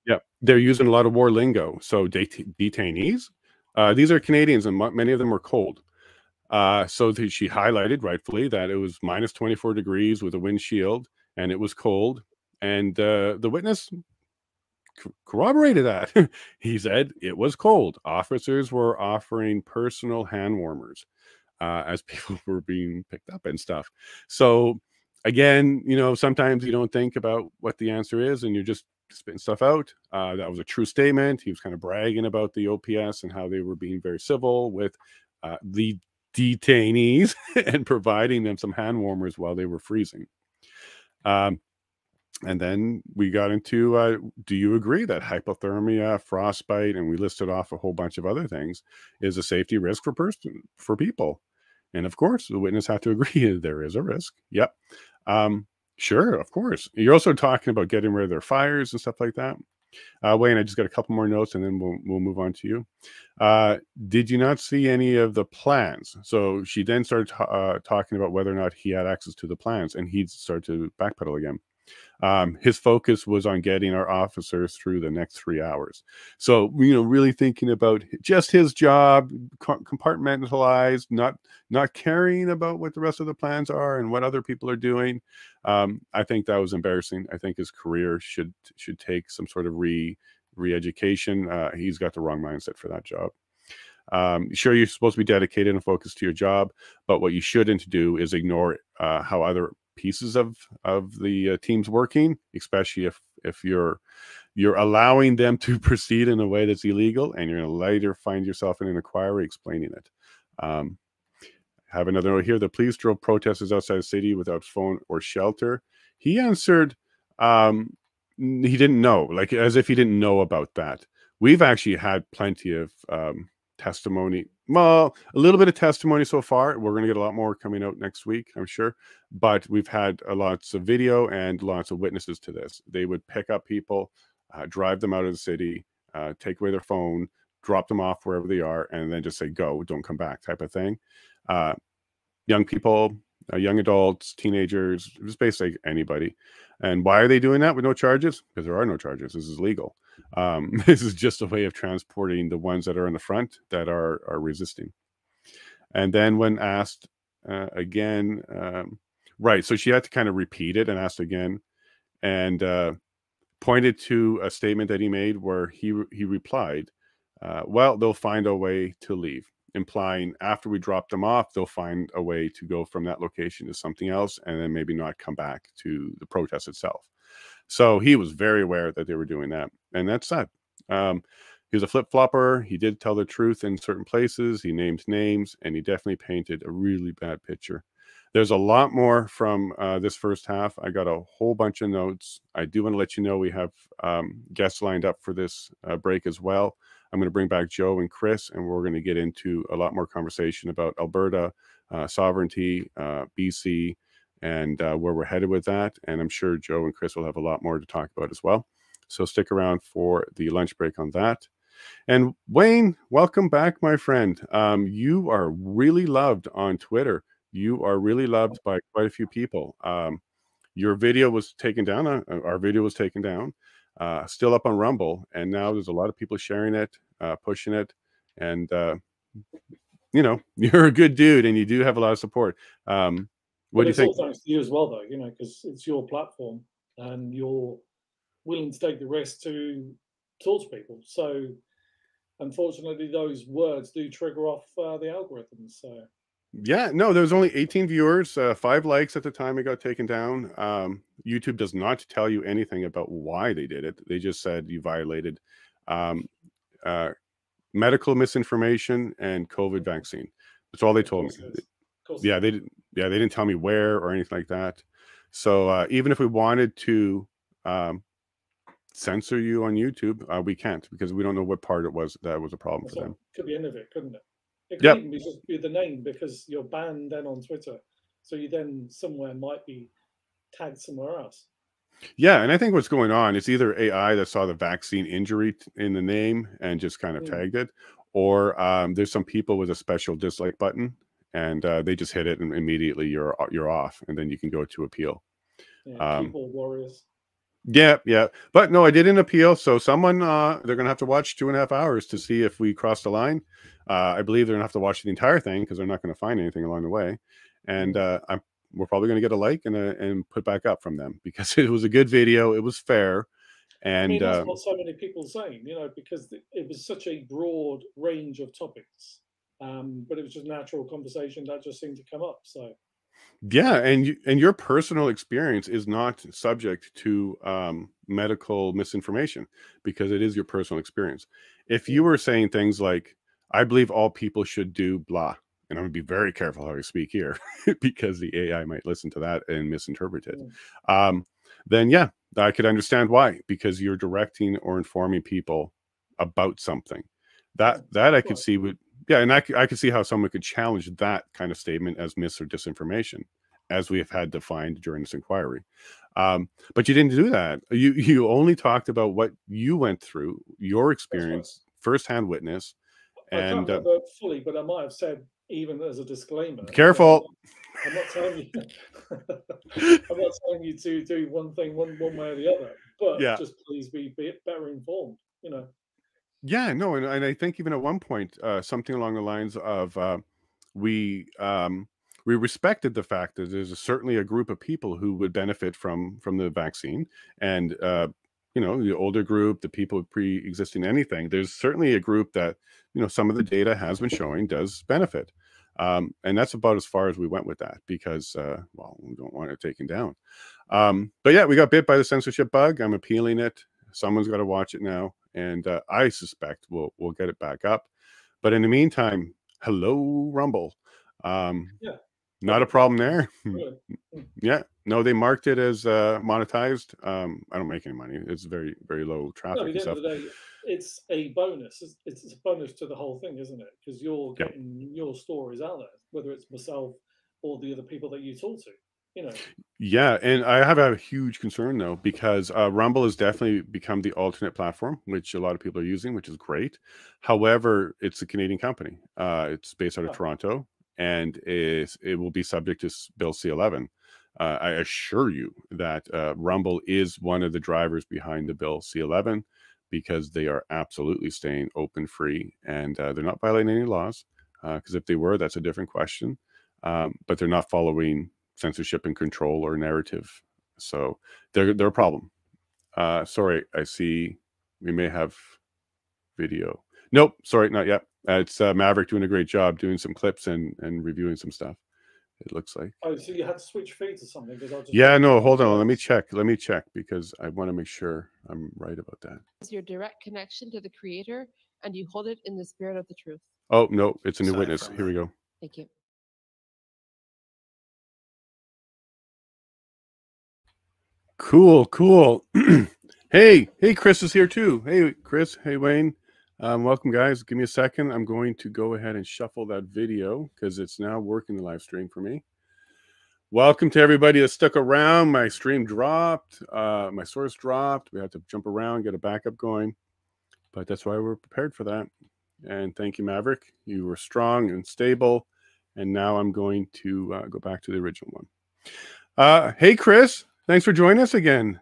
Yeah, they're using a lot of war lingo. So detainees, these are Canadians, and many of them were cold. So she highlighted rightfully that it was minus 24 degrees with a windshield, and it was cold. And the witness corroborated that. He said it was cold. Officers were offering personal hand warmers as people were being picked up and stuff. So again, sometimes you don't think about what the answer is and you're just spitting stuff out. That was a true statement. He was kind of bragging about the OPS and how they were being very civil with the detainees and providing them some hand warmers while they were freezing. And then we got into, do you agree that hypothermia, frostbite, and we listed off a whole bunch of other things, is a safety risk for people? And of course, the witness had to agree there is a risk. Yep. Sure, of course. You're also talking about getting rid of their fires and stuff like that. Wayne, I just got a couple more notes and then we'll move on to you. Did you not see any of the plans? So she then started talking about whether or not he had access to the plans, and he started to backpedal again. His focus was on getting our officers through the next 3 hours. So, really thinking about just his job, compartmentalized, not caring about what the rest of the plans are and what other people are doing. I think that was embarrassing. I think his career should take some sort of re-education. He's got the wrong mindset for that job. Sure, you're supposed to be dedicated and focused to your job, but what you shouldn't do is ignore how other pieces of the team's working, especially if you're allowing them to proceed in a way that's illegal, and you're going to later find yourself in an inquiry explaining it. Have another note here. The police drove protesters outside the city without phone or shelter. He answered he didn't know, like as if he didn't know about that. We've actually had plenty of testimony. Well, a little bit of testimony so far. We're going to get a lot more coming out next week, I'm sure. But we've had lots of video and lots of witnesses to this. They would pick up people, drive them out of the city, take away their phone, drop them off wherever they are, and then just say, go, don't come back type of thing. Young people, young adults, teenagers, just basically anybody. And why are they doing that with no charges? Because there are no charges. This is legal. This is just a way of transporting the ones that are in the front that are resisting. And then when asked again, right, so she had to kind of repeat it and asked again, and pointed to a statement that he made where he replied, well, they'll find a way to leave, implying after we drop them off, they'll find a way to go from that location to something else and then maybe not come back to the protest itself. So he was very aware that they were doing that. And that's sad. He was a flip-flopper. He did tell the truth in certain places. He named names, and he definitely painted a really bad picture. There's a lot more from this first half. I got a whole bunch of notes. I do want to let you know we have guests lined up for this break as well. I'm going to bring back Joe and Chris, and we're going to get into a lot more conversation about Alberta, sovereignty, BC, and where we're headed with that. And I'm sure Joe and Chris will have a lot more to talk about as well. So stick around for the lunch break on that. And Wayne, welcome back, my friend. You are really loved on Twitter. You are really loved by quite a few people. Your video was taken down. Our video was taken down. Still up on Rumble, and now there's a lot of people sharing it, pushing it, and you know, you're a good dude, and you do have a lot of support. What do you think? It's all thanks to you as well, though. You know, because it's your platform, and you're willing to take the risk to talk to people. So, unfortunately, those words do trigger off the algorithms. So. Yeah, no, there was only 18 viewers, 5 likes at the time it got taken down. YouTube does not tell you anything about why they did it. They just said you violated medical misinformation and COVID vaccine. That's all they told me. Yeah, they didn't tell me where or anything like that. So even if we wanted to censor you on YouTube, we can't, because we don't know what part it was that was a problem for them. Could be any of it, couldn't it? It could even be just be the name, because you're banned then on Twitter. So you then somewhere might be tagged somewhere else. Yeah, and I think what's going on is either AI that saw the vaccine injury in the name and just kind of tagged it, or there's some people with a special dislike button, and they just hit it, and immediately you're off, and then you can go to appeal. Yeah, keyboard warriors. Yeah. But no, I did an appeal. So someone, they're going to have to watch 2.5 hours to see if we crossed the line. I believe they're going to have to watch the entire thing, because they're not going to find anything along the way. And we're probably going to get a like and put back up from them, because it was a good video. It was fair. And I mean, that's what so many people are saying, you know, because it was such a broad range of topics. But it was just natural conversation that just seemed to come up. So. Yeah, and your personal experience is not subject to medical misinformation, because it is your personal experience. If you were saying things like, I believe all people should do blah, and I'm going to be very careful how I speak here, because the AI might listen to that and misinterpret it, then yeah, I could understand why, because you're directing or informing people about something. That I could see would... Yeah, and I could see how someone could challenge that kind of statement as mis or disinformation, as we have had defined during this inquiry. But you didn't do that. You only talked about what you went through, your experience, firsthand witness. I can't remember fully, but I might have said, even as a disclaimer, careful. I'm not telling you. I'm not telling you to do one thing one way or the other, but just please be better informed. You know. Yeah, no, and I think even at one point, something along the lines of we respected the fact that there's certainly a group of people who would benefit from the vaccine, and you know, the older group, the people with pre-existing anything. There's certainly a group that, you know, some of the data has been showing does benefit, and that's about as far as we went with that, because well, we don't want it taken down. But yeah, we got bit by the censorship bug. I'm appealing it. Someone's got to watch it now. And I suspect we'll get it back up. But in the meantime, hello, Rumble. Not a problem there. Yeah, no, they marked it as monetized. I don't make any money. It's very, very low traffic. No, at the end of the day, it's a bonus. It's a bonus to the whole thing, isn't it? Because you're getting your stories out there, whether it's myself or the other people that you talk to. You know. Yeah, and I have a huge concern though, because Rumble has definitely become the alternate platform, which a lot of people are using, which is great. However, it's a Canadian company. It's based out of Toronto, and it will be subject to Bill C-11. I assure you that Rumble is one of the drivers behind the Bill C-11, because they are absolutely staying open, free, and they're not violating any laws. Because if they were, that's a different question. But they're not following censorship and control or narrative, so they're a problem. Sorry, I see we may have video. Nope, sorry, not yet. It's Maverick doing a great job doing some clips and reviewing some stuff. it looks like. Oh, so you had to switch feeds or something? Because I just Yeah, no, hold on. Let me check. Let me check because I want to make sure I'm right about that. Is your direct connection to the Creator, and you hold it in the spirit of the truth. Oh, no, it's a new witness. Here we go. Thank you. Cool, cool. Hey, Chris is here too. Hey, Chris. Hey, Wayne. Welcome, guys. Give me a second. I'm going to go ahead and shuffle that video because it's now working the live stream for me. Welcome to everybody that stuck around. My stream dropped. My source dropped. We had to jump around, get a backup going. But that's why we're prepared for that. And thank you, Maverick. You were strong and stable. And now I'm going to go back to the original one. Hey, Chris. Thanks for joining us again.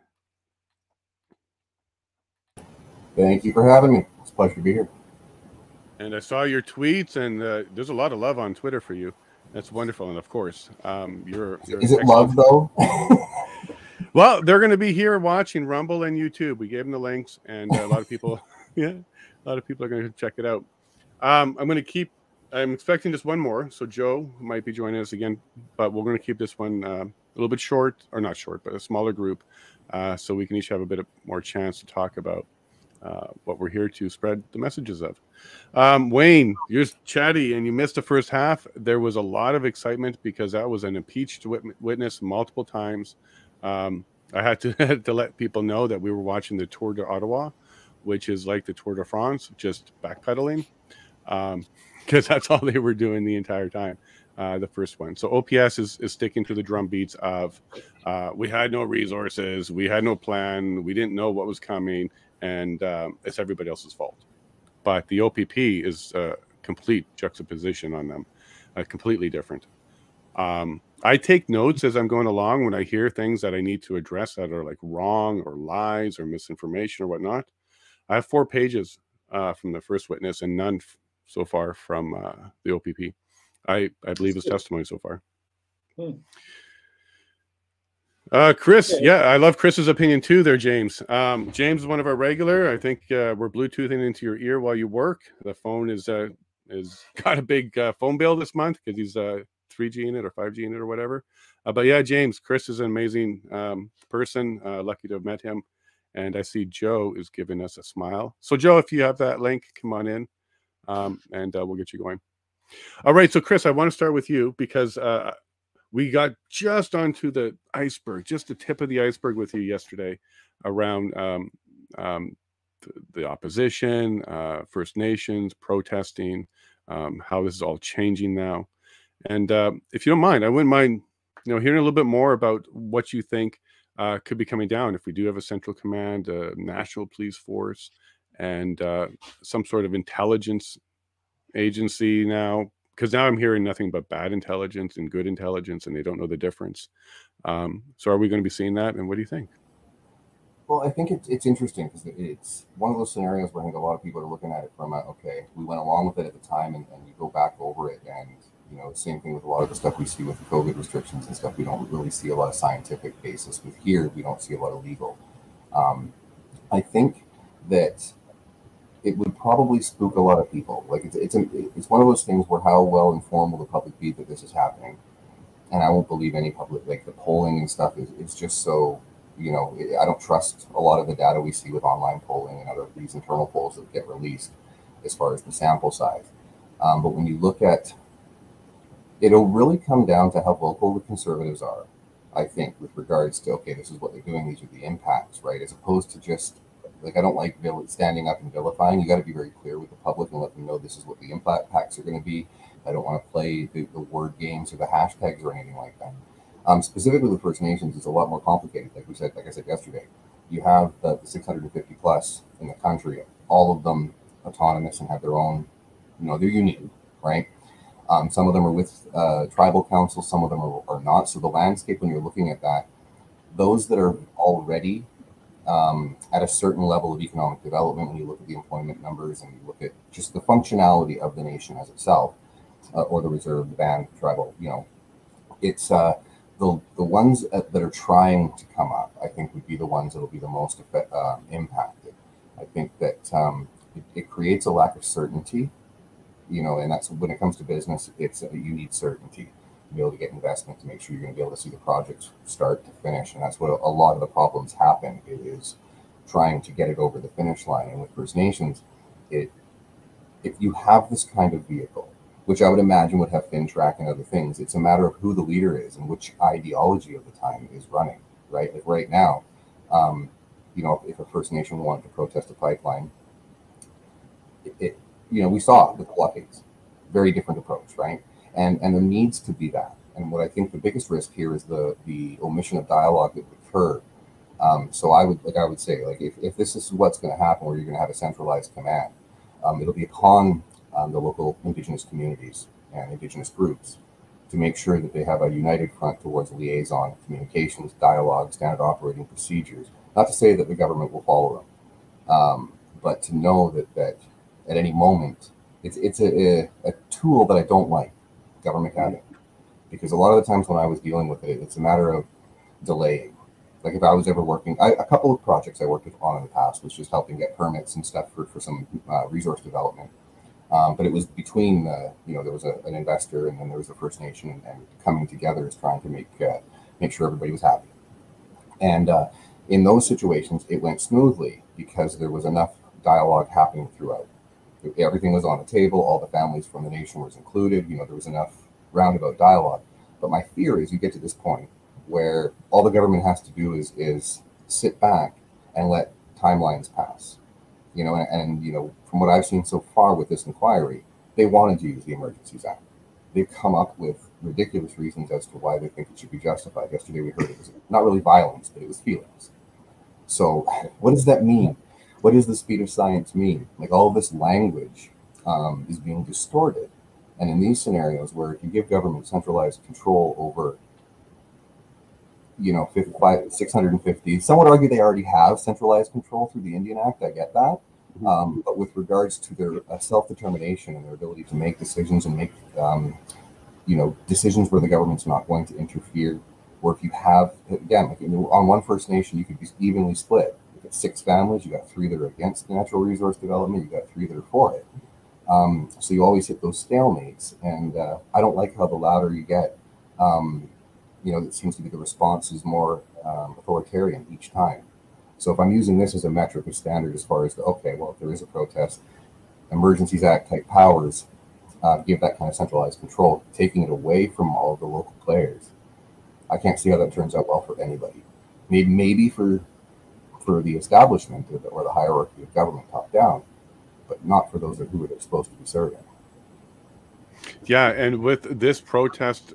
Thank you for having me. It's a pleasure to be here. And I saw your tweets, and there's a lot of love on Twitter for you. That's wonderful. And of course, you're is it love though? Well, they're going to be here watching Rumble and YouTube. We gave them the links, and a lot of people, yeah, a lot of people are going to check it out. I'm expecting just one more. So Joe might be joining us again, but we're going to keep this one a little bit short, or not short, but a smaller group, so we can each have a bit more chance to talk about what we're here to spread the messages of. Wayne, you're chatty and you missed the first half. There was a lot of excitement because that was an impeached witness multiple times. I had to let people know that we were watching the Tour de Ottawa, which is like the Tour de France, just backpedaling, because that's all they were doing the entire time, the first one. So OPS is sticking to the drum beats of we had no resources, we had no plan, we didn't know what was coming, and it's everybody else's fault. But the OPP is a complete juxtaposition on them, completely different. I take notes as I'm going along when I hear things that I need to address that are like wrong or lies or misinformation or whatnot. I have 4 pages from the first witness and none so far from the OPP. I believe his testimony so far. Chris, yeah, I love Chris's opinion too there, James. James is one of our regular. I think we're Bluetoothing into your ear while you work. The phone is got a big phone bill this month because he's 3G in it or 5G in it or whatever. But yeah, James, Chris is an amazing person. Lucky to have met him. And I see Joe is giving us a smile. So Joe, if you have that link, come on in and we'll get you going. All right. So Chris, I want to start with you because we got just onto the iceberg, just the tip of the iceberg with you yesterday around the opposition, First Nations, protesting, how this is all changing now. And if you don't mind, I wouldn't mind, hearing a little bit more about what you think could be coming down if we do have a central command, a national police force, and some sort of intelligence agency now. Because now I'm hearing nothing but bad intelligence and good intelligence, and they don't know the difference. So are we going to be seeing that? And what do you think? Well, I think it's interesting because it's one of those scenarios where I think a lot of people are looking at it from okay, we went along with it at the time, and you go back over it, and same thing with a lot of the stuff we see with the COVID restrictions and stuff. We don't really see a lot of scientific basis. With here, we don't see a lot of legal. I think that it would probably spook a lot of people. Like it's one of those things where how well informed will the public be that this is happening? And I won't believe any public, like the polling and stuff is just so, I don't trust a lot of the data we see with online polling and other these internal polls that get released as far as the sample size. But when you look at, it'll really come down to how vocal the conservatives are, I think, with regards to, okay, this is what they're doing, these are the impacts, right? As opposed to just, like, I don't like standing up and vilifying. You got to be very clear with the public and let them know this is what the impacts are going to be. I don't want to play the word games or the hashtags or anything like that. Specifically with First Nations, it's a lot more complicated. Like I said yesterday, you have the 650 plus in the country, all of them autonomous and have their own, they're unique, right? Some of them are with tribal councils, some of them are not. So the landscape, when you're looking at that, those that are already at a certain level of economic development, when you look at the employment numbers and you look at just the functionality of the nation as itself, or the reserve, the band, tribal, it's the ones that are trying to come up, I think would be the ones that will be the most impacted. I think that it creates a lack of certainty, and that's when it comes to business, you need certainty. to be able to get investment, to make sure you're going to be able to see the projects start to finish. And that's what a lot of the problems happen. It is trying to get it over the finish line. And with First Nations, if you have this kind of vehicle, which I would imagine would have FinTrack and other things, it's a matter of who the leader is and which ideology of the time is running, right? Like right now, you know, if a First Nation wanted to protest a pipeline, you know, we saw with the blockades, very different approach, right? And there needs to be that. And what I think the biggest risk here is the omission of dialogue that would occur. So I would say, like, if this is what's going to happen, where you're going to have a centralized command, it'll be upon the local Indigenous communities and Indigenous groups to make sure that they have a united front towards liaison, communications, dialogue, standard operating procedures. Not to say that the government will follow them, but to know that at any moment, it's a tool that I don't like, government having, because a lot of the times when I was dealing with it, it's a matter of delaying. Like if I was ever working, a couple of projects I worked on in the past was just helping get permits and stuff for some resource development. But it was between, you know, there was an investor and then there was a First Nation, and coming together is trying to make sure everybody was happy. And in those situations, it went smoothly because there was enough dialogue happening throughout. Everything was on the table. All the families from the nation was included. You know, there was enough roundabout dialogue. But my fear is you get to this point where all the government has to do is sit back and let timelines pass. You know, and you know, from what I've seen so far with this inquiry, they wanted to use the Emergencies Act. They've come up with ridiculous reasons as to why they think it should be justified. Yesterday we heard it was not really violence, but it was feelings. So what does that mean? What does the speed of science mean? Like, all of this language is being distorted. And in these scenarios where if you give government centralized control over, you know, 650, some would argue they already have centralized control through the Indian Act. I get that. But with regards to their self-determination and their ability to make decisions and make, you know, decisions where the government's not going to interfere, or if you have, again, like on one First Nation, you could be evenly split. You got 6 families, you got 3 that are against natural resource development, you got 3 that are for it. So you always hit those stalemates. And I don't like how the louder you get, you know, it seems to be the response is more authoritarian each time. So if I'm using this as a metric of standard as far as okay, well, if there is a protest, Emergencies Act type powers give that kind of centralized control, taking it away from all of the local players. I can't see how that turns out well for anybody. Maybe for the establishment or the hierarchy of government top down, but not for those who are supposed to be serving. Yeah, and with this protest,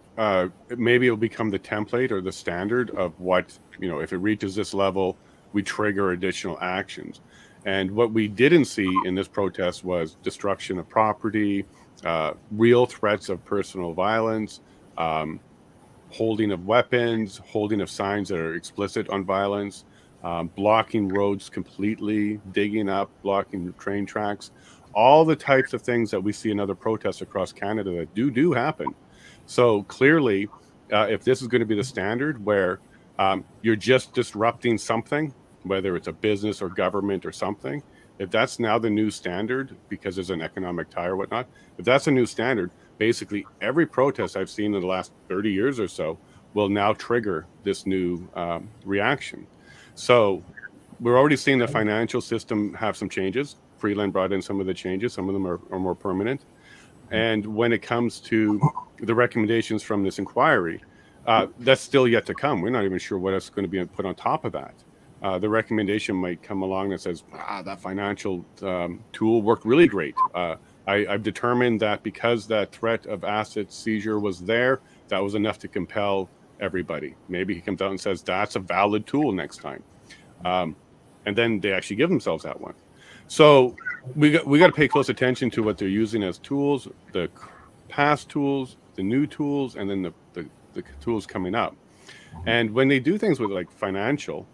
maybe it'll become the template or the standard of what, you know, if it reaches this level, we trigger additional actions. And what we didn't see in this protest was destruction of property, real threats of personal violence, holding of weapons, holding of signs that are explicit on violence, blocking roads completely, digging up, blocking train tracks, all the types of things that we see in other protests across Canada that do happen. So clearly, if this is going to be the standard where you're just disrupting something, whether it's a business or government or something, if that's now the new standard because there's an economic tie or whatnot, if that's a new standard, basically every protest I've seen in the last 30 years or so will now trigger this new reaction. So we're already seeing the financial system have some changes. Freeland brought in some of the changes. Some of them are more permanent. And when it comes to the recommendations from this inquiry, that's still yet to come. We're not even sure what else is going to be put on top of that. The recommendation might come along that says, that financial tool worked really great. I've determined that because that threat of asset seizure was there, that was enough to compel everybody. Maybe he comes out and says, that's a valid tool next time. And then they actually give themselves that one. So we got to pay close attention to what they're using as tools, the past tools, the new tools, and then the tools coming up. And when they do things with like financial,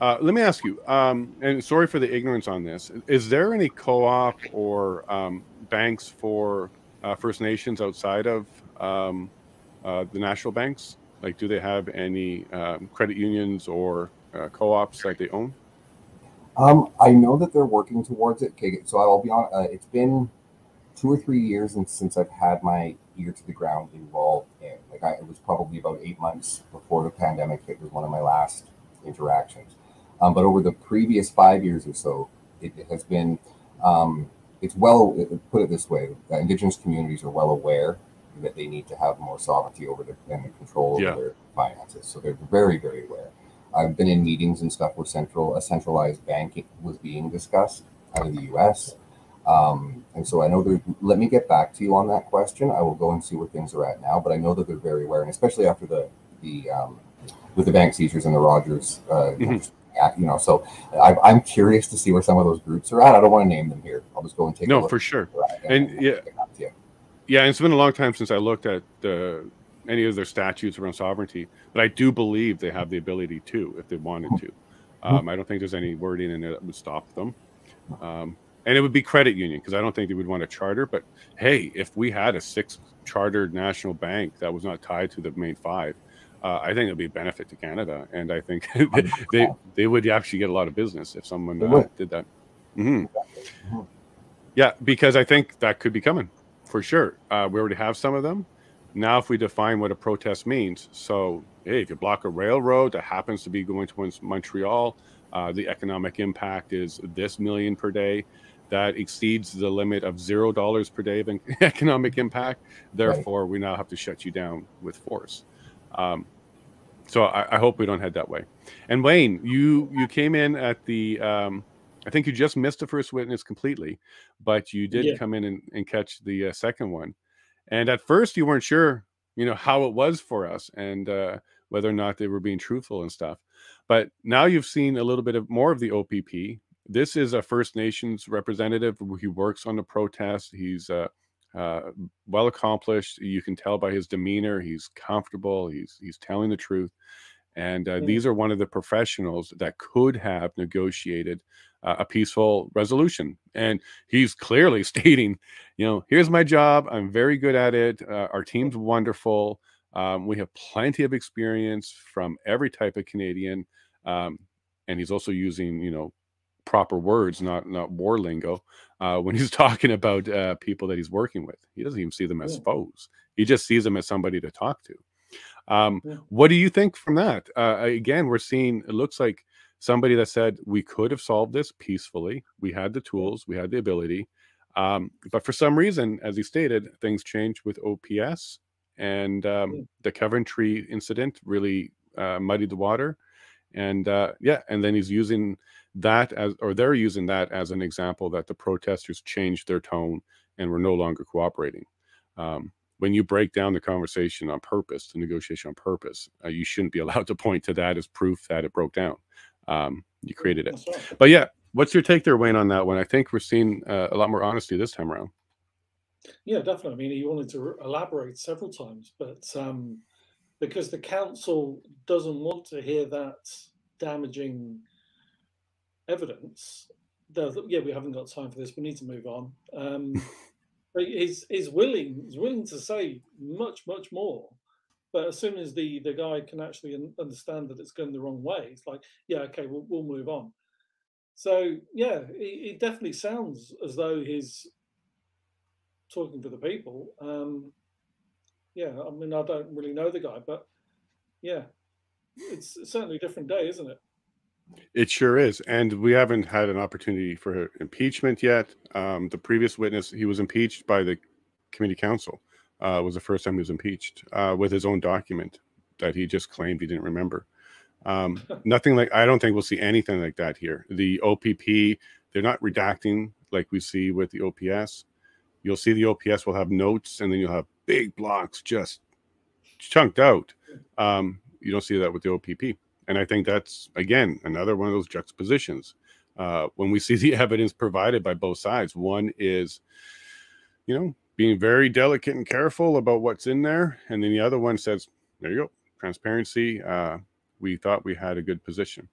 let me ask you, and sorry for the ignorance on this, is there any co-op or banks for First Nations outside of the national banks? Like, do they have any credit unions or co-ops that they own? I know that they're working towards it. Okay, so I'll be honest. It's been 2 or 3 years since I've had my ear to the ground involved in. It was probably about 8 months before the pandemic hit was one of my last interactions. But over the previous 5 years or so, it has been, put it this way, Indigenous communities are well aware that they need to have more sovereignty over and the control over their finances. So they're very, very aware. I've been in meetings and stuff where a centralized bank was being discussed out of the U.S. And so I know let me get back to you on that question. I will go and see where things are at now, but I know that they're very aware, and especially after with the bank seizures and the Rogers, so I'm curious to see where some of those groups are at. I don't want to name them here. I'll just go and take a look. No, for sure. And it's been a long time since I looked at any of their statutes around sovereignty, but I do believe they have the ability to, if they wanted to. I don't think there's any wording in there that would stop them. And it would be credit union, because I don't think they would want a charter. But hey, if we had a 6th chartered national bank that was not tied to the main 5, I think it would be a benefit to Canada. And I think they would actually get a lot of business if someone did that. Yeah, because I think that could be coming for sure. We already have some of them. Now, if we define what a protest means, so hey, if you block a railroad that happens to be going towards Montreal, the economic impact is this million per day. That exceeds the limit of $0 per day of economic impact. Therefore, we now have to shut you down with force. So I hope we don't head that way. And Wayne, you came in at the, I think you just missed the first witness completely, but you did come in and catch the second one. And at first you weren't sure, how it was for us and whether or not they were being truthful and stuff. But now you've seen a little bit more of the OPP. This is a First Nations representative who works on the protest. He's well accomplished. You can tell by his demeanor. He's comfortable. He's telling the truth. And these are one of the professionals that could have negotiated a peaceful resolution. And he's clearly stating, here's my job. I'm very good at it. Our team's wonderful. We have plenty of experience from every type of Canadian. And he's also using, proper words, not war lingo, when he's talking about people that he's working with. He doesn't even see them as foes. He just sees them as somebody to talk to. What do you think from that? Again, we're seeing, it looks like somebody that said we could have solved this peacefully. We had the tools, we had the ability. But for some reason, as he stated, things changed with OPS, and the Coventry incident really muddied the water. And and then he's using that they're using that as an example that the protesters changed their tone and were no longer cooperating. When you break down the conversation on purpose, the negotiation on purpose, you shouldn't be allowed to point to that as proof that it broke down. You created it. But yeah, what's your take there, Wayne, on that one? I think we're seeing a lot more honesty this time around. Yeah, definitely. I mean, he wanted to elaborate several times, but because the council doesn't want to hear that damaging evidence, we haven't got time for this. We need to move on. But he's willing to say much more. But as soon as the guy can actually understand that it's going the wrong way, it's like, okay, we'll move on. So it definitely sounds as though he's talking for the people. I mean, I don't really know the guy, but it's certainly a different day, isn't it? It sure is. And we haven't had an opportunity for impeachment yet. The previous witness, he was impeached by the committee council. Was the first time he was impeached with his own document that he just claimed he didn't remember. Nothing like, I don't think we'll see anything like that here. The OPP, they're not redacting like we see with the OPS. You'll see the OPS will have notes, and then you'll have big blocks just chunked out. You don't see that with the OPP. And I think that's, again, another one of those juxtapositions. When we see the evidence provided by both sides, one is, being very delicate and careful about what's in there. And then the other one says, there you go, transparency. We thought we had a good position.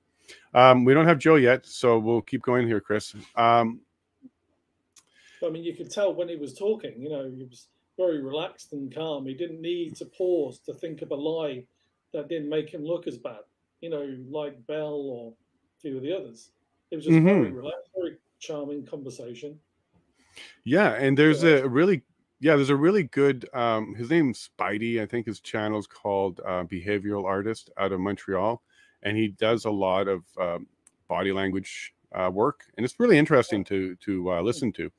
We don't have Joe yet, so we'll keep going here, Chris. I mean, you could tell when he was talking, he was very relaxed and calm. He didn't need to pause to think of a lie that didn't make him look as bad, like Bell or a few of the others. It was just very relaxed, very charming conversation. Yeah, and there's a really good his name's Spidey, I think his channel's called Behavioral Artist out of Montreal, and he does a lot of body language work, and it's really interesting to listen to.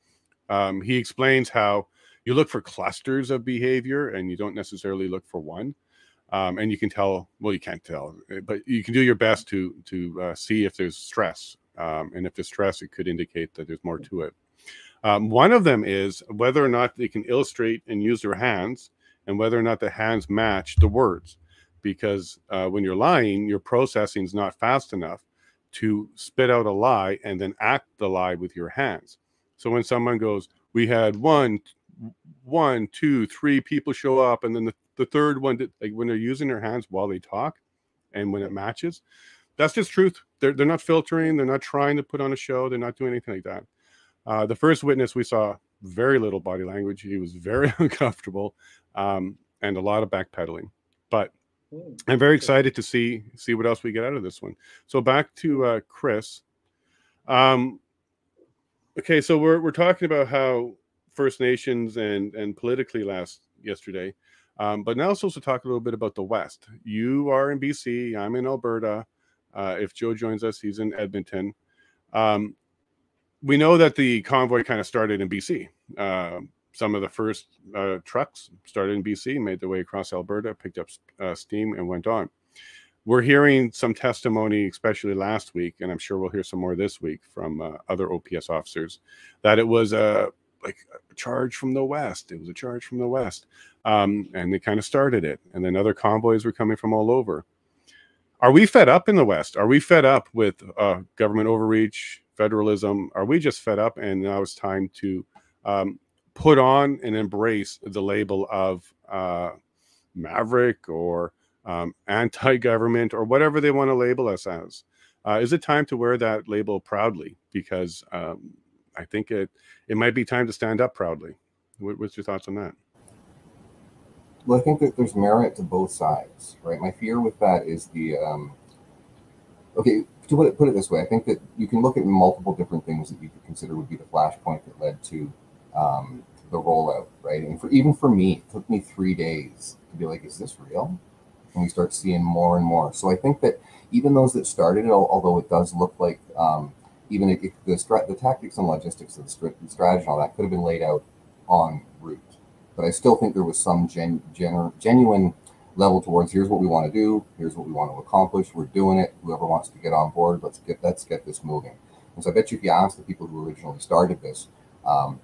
He explains how you look for clusters of behavior and you don't necessarily look for one. And you can tell, well, you can't tell, but you can do your best to see if there's stress. And if there's stress, it could indicate that there's more to it. One of them is whether or not they can illustrate and use their hands, and whether or not the hands match the words. Because when you're lying, your processing is not fast enough to spit out a lie and then act the lie with your hands. So when someone goes, we had one, two, three people show up, and then the third one, like when they're using their hands while they talk, and when it matches, that's just truth. They're not filtering. They're not trying to put on a show. They're not doing anything like that. The first witness, we saw very little body language. He was very uncomfortable, and a lot of backpedaling. But I'm very excited to see what else we get out of this one. So back to Chris. Okay, so we're talking about how First Nations and politically yesterday, but now let's also talk a little bit about the West. You are in BC. I'm in Alberta. If Joe joins us, he's in Edmonton. We know that the convoy kind of started in BC. Some of the first trucks started in BC, made their way across Alberta, picked up steam, and went on. We're hearing some testimony, especially last week, and I'm sure we'll hear some more this week from other OPS officers, that it was like a charge from the West. It was a charge from the West. And they kind of started it. And then other convoys were coming from all over. Are we fed up in the West? Are we fed up with government overreach, federalism? Are we just fed up and now it's time to put on and embrace the label of maverick or anti-government or whatever they want to label us as? Is it time to wear that label proudly? Because I think it might be time to stand up proudly. What's your thoughts on that? Well, I think that there's merit to both sides, right? My fear with that is the okay, to put it this way, I think that you can look at multiple different things that you could consider would be the flashpoint that led to the rollout, right? And even for me, it took me 3 days to be like, is this real? And we start seeing more and more. So I think that even those that started it, although it does look like even the tactics and logistics of the strategy and all that could have been laid out en route. But I still think there was some genuine level towards here's what we want to do, here's what we want to accomplish, we're doing it, whoever wants to get on board, let's get this moving. And so I bet you if you ask the people who originally started this,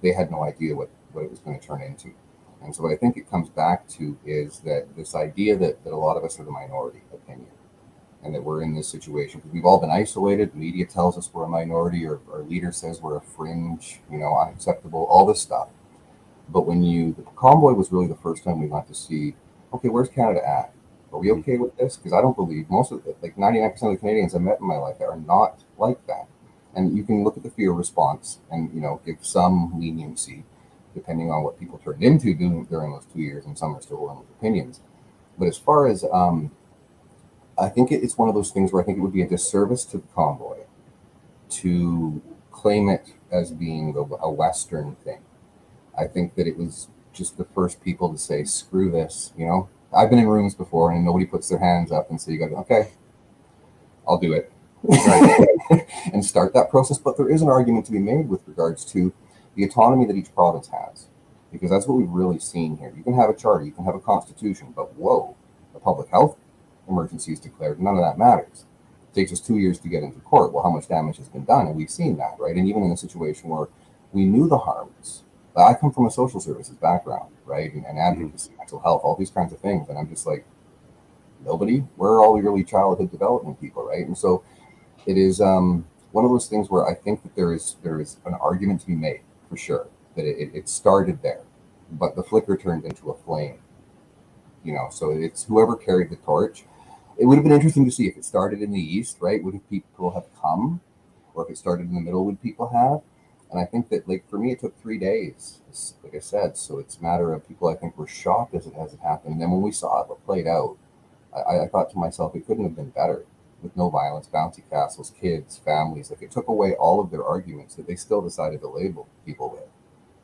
they had no idea what it was going to turn into. And so what I think it comes back to is that this idea that a lot of us are the minority opinion and that we're in this situation because we've all been isolated. The media tells us we're a minority, or our leader says we're a fringe, unacceptable, all this stuff. But the convoy was really the first time we got to see, okay, where's Canada at? Are we okay with this? Because I don't believe most of it, like 99% of the Canadians I've met in my life are not like that. And you can look at the fear response and, give some leniency depending on what people turned into during those 2 years, and some are still on with opinions. But as far as, I think it's one of those things where I think it would be a disservice to the convoy to claim it as being a Western thing. I think that it was just the first people to say, screw this, I've been in rooms before and nobody puts their hands up and so you go, okay, I'll do it. Right. And start that process. But there is an argument to be made with regards to the autonomy that each province has, because that's what we've really seen here. You can have a charter, you can have a constitution, but whoa, a public health emergency is declared. None of that matters. It takes us 2 years to get into court. Well, how much damage has been done? And we've seen that, right? And even in a situation where we knew the harms. I come from a social services background, right? And advocacy, mental health, all these kinds of things. And I'm just like, nobody? Where are all the early childhood development people, right? And so it is one of those things where I think that there is an argument to be made, for sure, that it started there, but the flicker turned into a flame, so it's whoever carried the torch. It would have been interesting to see if it started in the east, right? Would people have come? Or if it started in the middle, would people have? And I think that, like, for me, it took 3 days, like I said. So it's a matter of people, I think, were shocked as it happened. And then when we saw it, what played out, I thought to myself, it couldn't have been better. With no violence, bouncy castles, kids, families. Like, it took away all of their arguments that they still decided to label people with.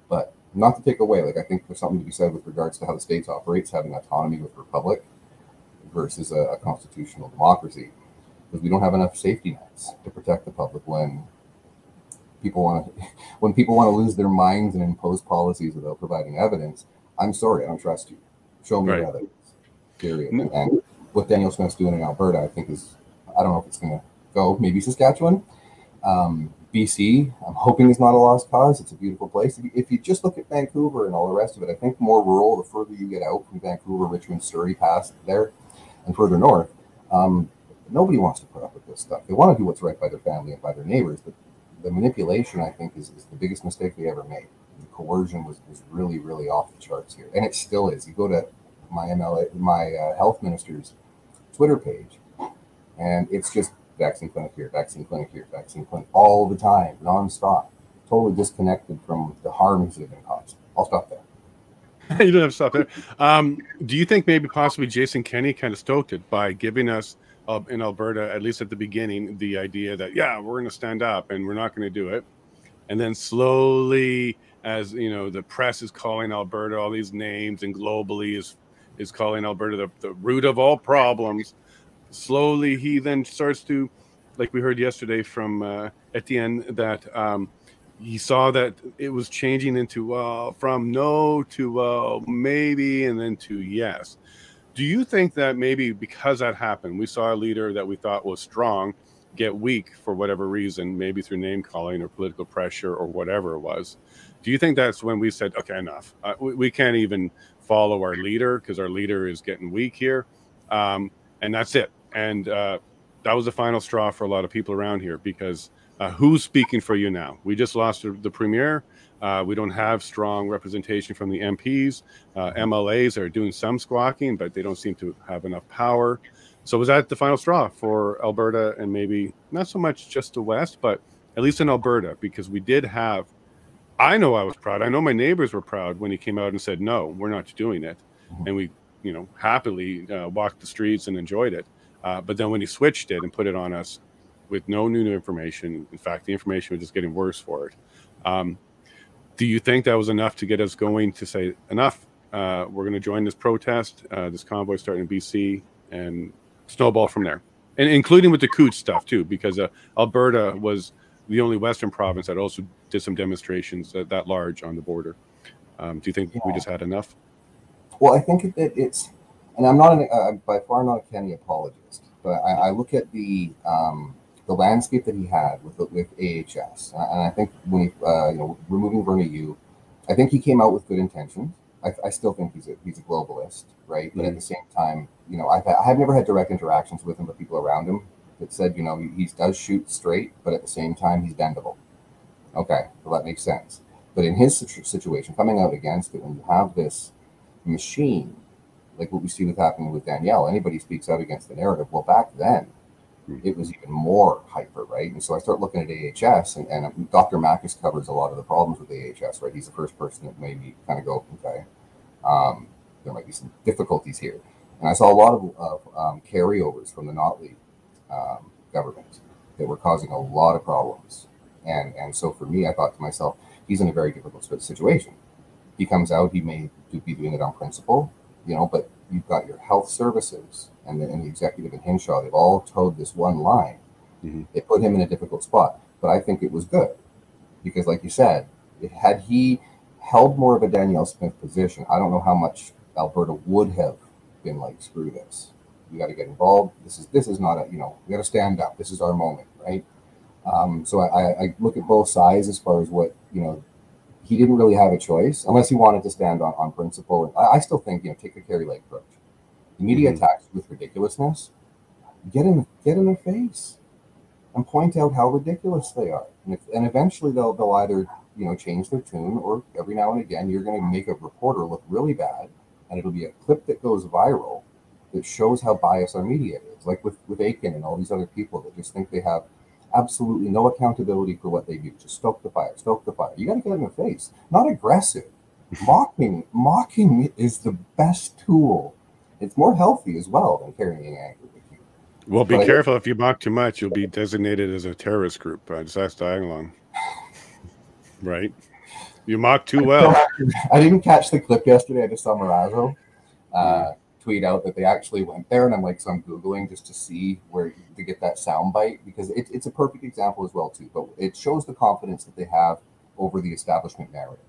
But not to take away, like, I think there's something to be said with regards to how the states operates, having autonomy with republic versus a constitutional democracy, because we don't have enough safety nets to protect the public when people want to lose their minds and impose policies without providing evidence. I'm sorry, I don't trust you. Show me Right. your evidence. Period. And what Danielle Smith's doing in Alberta, I think I don't know if it's going to go. Maybe Saskatchewan, BC. I'm hoping it's not a lost cause. It's a beautiful place. If you just look at Vancouver and all the rest of it, I think more rural the further you get out from Vancouver, Richmond, Surrey, past there, and further north. Nobody wants to put up with this stuff. They want to do what's right by their family and by their neighbors, but the manipulation, I think, is the biggest mistake they ever made. The coercion was really, really off the charts here, and it still is. You go to my health minister's Twitter page, and it's just vaccine clinic here, vaccine clinic here, vaccine clinic all the time, nonstop, totally disconnected from the harms that have been caused. I'll stop there. You don't have to stop there. Do you think maybe possibly Jason Kenney kind of stoked it by giving us in Alberta, at least at the beginning, the idea that, yeah, we're going to stand up and we're not going to do it. And then slowly, as you know, the press is calling Alberta all these names, and globally is calling Alberta the root of all problems. Slowly, he then starts to, like we heard yesterday from Etienne, that he saw that it was changing into from no to maybe, and then to yes. Do you think that maybe because that happened, we saw a leader that we thought was strong get weak for whatever reason, maybe through name calling or political pressure or whatever it was? Do you think that's when we said, okay, enough? We can't even follow our leader because our leader is getting weak here. And that's it. And that was the final straw for a lot of people around here, because who's speaking for you now? We just lost the premier. We don't have strong representation from the MPs. MLAs are doing some squawking, but they don't seem to have enough power. So was that the final straw for Alberta, and maybe not so much just the West, but at least in Alberta, because we did have, I know I was proud. I know my neighbors were proud when he came out and said, no, we're not doing it. And we, happily walked the streets and enjoyed it. But then when he switched it and put it on us with no new information, in fact, the information was just getting worse for it. Do you think that was enough to get us going to say, enough, we're going to join this protest, this convoy starting in BC, and snowball from there? And including with the Coots stuff too, because Alberta was the only Western province that also did some demonstrations that large on the border. Do you think we just had enough? Well, I think it's, and I'm not by far not a Kenney apologist, but I look at the landscape that he had with AHS, and I think when he, removing Verna Yu, I think he came out with good intentions. I still think he's a globalist, right? But at the same time, I've never had direct interactions with him, but people around him that said, he does shoot straight, but at the same time he's bendable. Okay, well, that makes sense. But in his situation, coming out against it, when you have this machine, like what we see with happening with Danielle, anybody speaks out against the narrative. Well, back then, it was even more hyper, right? And so I start looking at AHS, and Dr. Makis covers a lot of the problems with AHS, right? He's the first person that made me kind of go, okay, there might be some difficulties here. And I saw a lot of carryovers from the Notley government that were causing a lot of problems. And so for me, I thought to myself, he's in a very difficult situation. He comes out, he may be doing it on principle, but you've got your health services and the executive in Hinshaw, they've all towed this one line. They put him in a difficult spot. But I think it was good because, like you said, had he held more of a Danielle Smith position, I don't know how much Alberta would have been like, screw this. We got to get involved. This is not we got to stand up. This is our moment, right? So I look at both sides as far as what, he didn't really have a choice unless he wanted to stand on principle. And I still think, take the Carrie Lake approach. The media attacks with ridiculousness. Get in their face and point out how ridiculous they are. And eventually they'll either, change their tune, or every now and again you're going to make a reporter look really bad, and it'll be a clip that goes viral that shows how biased our media is. Like with Aiken and all these other people that just think they have absolutely no accountability for what they do. Just stoke the fire, stoke the fire. You got to get in the face, not aggressive. Mocking is the best tool. It's more healthy as well than carrying anger with you. Well, be careful. If you mock too much, you'll be designated as a terrorist group. Just ask Diagolong. Right? You mock too well. I didn't catch the clip yesterday. I just saw Marazzo tweet out that they actually went there, and I'm like, so I'm Googling just to see where to get that sound bite, because it's a perfect example as well too. But it shows the confidence that they have over the establishment narrative,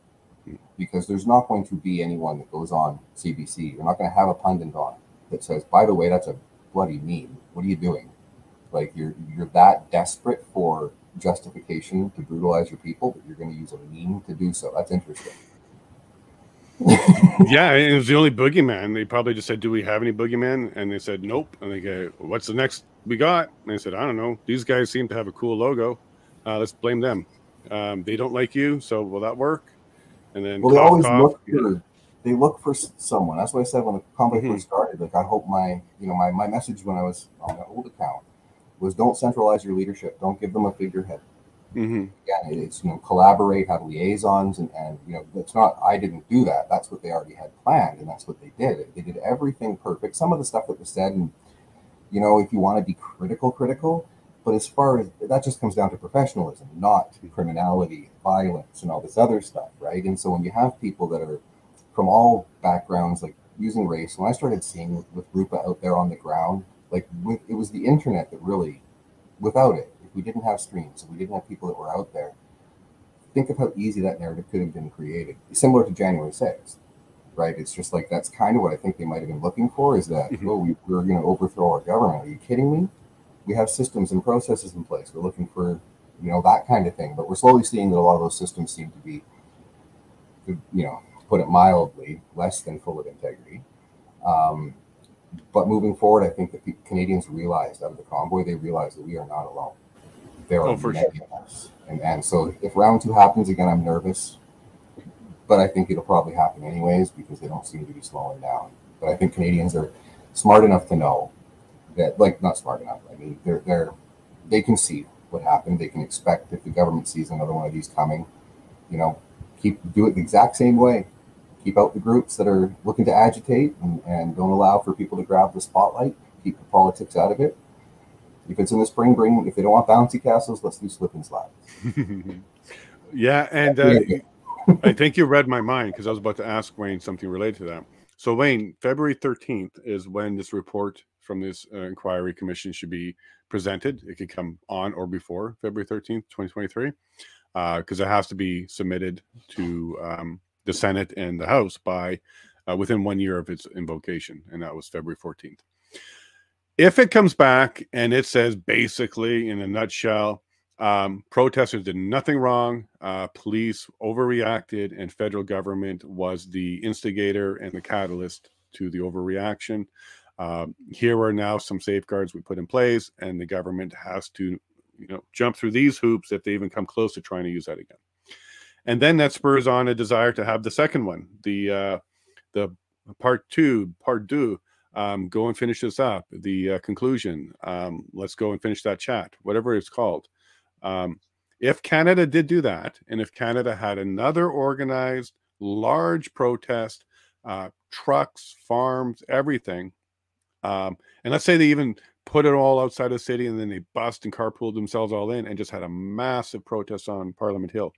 because there's not going to be anyone that goes on CBC. You're not going to have a pundit on that says, by the way, that's a bloody meme. What are you doing? Like, you're that desperate for justification to brutalize your people that you're going to use a meme to do so. That's interesting. Yeah, it was the only boogeyman. They probably just said, do we have any boogeyman? And they said, nope. And they go, what's the next we got? And they said, I don't know. These guys seem to have a cool logo. Let's blame them. They don't like you, so will that work? And then well, they always look for someone. That's what I said when the conflict first started. Like, I hope my message when I was on the old account was, don't centralize your leadership. Don't give them a figurehead. Again, it's, collaborate, have liaisons, and it's not, I didn't do that. That's what they already had planned, and that's what they did. They did everything perfect. Some of the stuff that was said, and if you want to be critical, but as far as that just comes down to professionalism, not criminality, violence, and all this other stuff, right? And so when you have people that are from all backgrounds, like using race, when I started seeing with Rupa out there on the ground, like it was the internet that really, without it, if we didn't have streams, if we didn't have people that were out there, think of how easy that narrative could have been created. Similar to January 6th, right? It's just like, that's kind of what I think they might have been looking for, is that, we're going to overthrow our government. Are you kidding me? We have systems and processes in place. We're looking for, that kind of thing. But we're slowly seeing that a lot of those systems seem to be, to put it mildly, less than full of integrity. But moving forward, I think that the Canadians realized, out of the convoy, they realized that we are not alone. There are many of us. And so if round 2 happens again, I'm nervous. But I think it'll probably happen anyways, because they don't seem to be slowing down. But I think Canadians are smart enough to know that, like, not smart enough. I mean, they can see what happened. They can expect, if the government sees another one of these coming, do it the exact same way. Keep out the groups that are looking to agitate, and don't allow for people to grab the spotlight. Keep the politics out of it. If it's in the spring, if they don't want bouncy castles, let's do slip and slides. Yeah, and I think you read my mind, because I was about to ask Wayne something related to that. So, Wayne, February 13th is when this report from this inquiry commission should be presented. It could come on or before February 13th, 2023, because it has to be submitted to the Senate and the House by within 1 year of its invocation, and that was February 14th. If it comes back and it says, basically, in a nutshell, protesters did nothing wrong, police overreacted, and federal government was the instigator and the catalyst to the overreaction. Here are now some safeguards we put in place, and the government has to, jump through these hoops if they even come close to trying to use that again. And then that spurs on a desire to have the second one, the part two, go and finish this up, the conclusion. Let's go and finish that chat, whatever it's called. If Canada did do that, and if Canada had another organized large protest, trucks, farms, everything, and let's say they even put it all outside the city, and then they bust and carpooled themselves all in and just had a massive protest on Parliament Hill,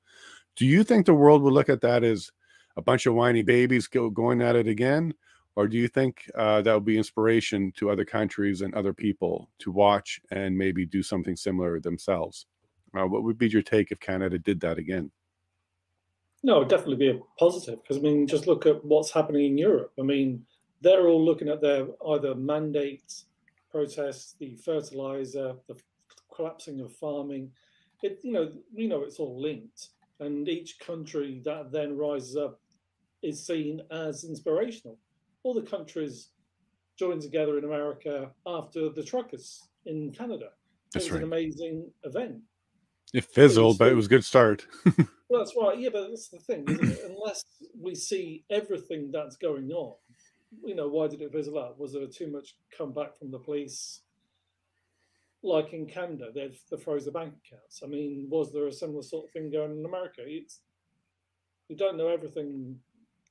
do you think the world would look at that as a bunch of whiny babies going at it again? Or do you think that would be inspiration to other countries and other people to watch and maybe do something similar themselves? What would be your take if Canada did that again? No, it would definitely be a positive, because, just look at what's happening in Europe. They're all looking at their either mandates, protests, the fertilizer, the collapsing of farming. We know it's all linked. And each country that then rises up is seen as inspirational. All the countries joined together in America after the truckers in Canada. It was an amazing event. It fizzled, but it was a good start. Well, that's right. Yeah, but that's the thing, isn't it? Unless we see everything that's going on, why did it fizzle out? Was there too much comeback from the police? Like in Canada, they froze the bank accounts. Was there a similar sort of thing going in America? You don't know everything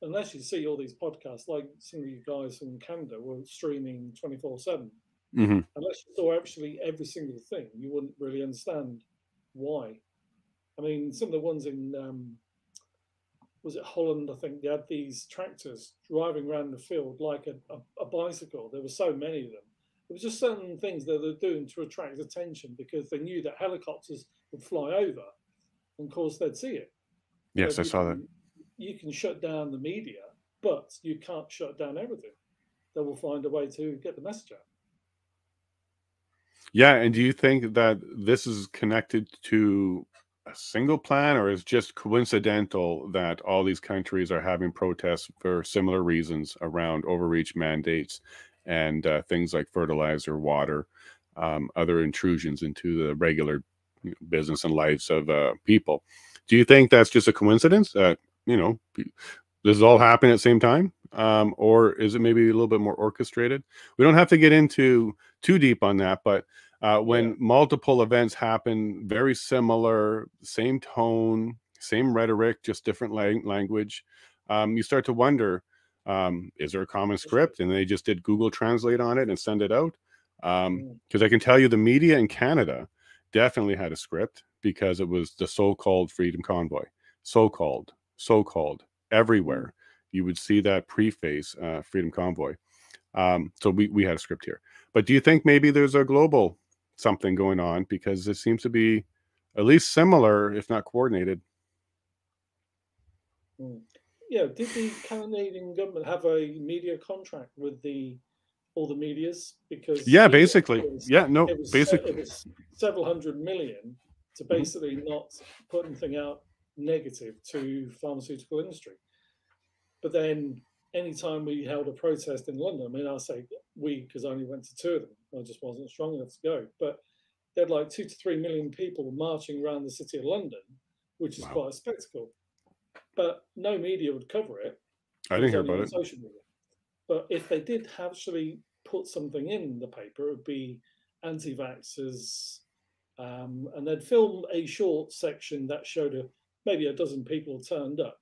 unless you see all these podcasts, like some of you guys from Canada were streaming 24/7. Unless you saw actually every single thing, you wouldn't really understand why. Some of the ones in was it Holland? I think they had these tractors driving around the field like a bicycle. There were so many of them. It was just certain things that they're doing to attract attention because they knew that helicopters would fly over, and of course they'd see it. Yes, But I saw that. you can shut down the media, but you can't shut down everything. They will find a way to get the message out. Yeah, and do you think that this is connected to a single plan, or is just coincidental that all these countries are having protests for similar reasons around overreach mandates and things like fertilizer, water, other intrusions into the regular business and lives of people? Do you think that's just a coincidence that, this is all happening at the same time? Or is it maybe a little bit more orchestrated? We don't have to get into too deep on that, but when multiple events happen, very similar, same tone, same rhetoric, just different language, you start to wonder, is there a common script? And they just did Google Translate on it and send it out. Because I can tell you the media in Canada definitely had a script, because it was the so-called Freedom Convoy. So-called everywhere. You would see that preface, Freedom Convoy. So we had a script here. But do you think maybe there's a global something going on, because it seems to be at least similar, if not coordinated? Yeah, did the Canadian government have a media contract with all the medias? Because basically, it basically, was several hundred million to basically not put anything out negative to pharmaceutical industry. But then anytime we held a protest in London, I mean, I'll say we, because I only went to 2 of them, I just wasn't strong enough to go. But they had like 2 to 3 million people marching around the city of London, which is quite a spectacle. But no media would cover it. I didn't hear about it. Social media. But if they did actually put something in the paper, it would be anti-vaxxers, and they'd film a short section that showed maybe a dozen people turned up.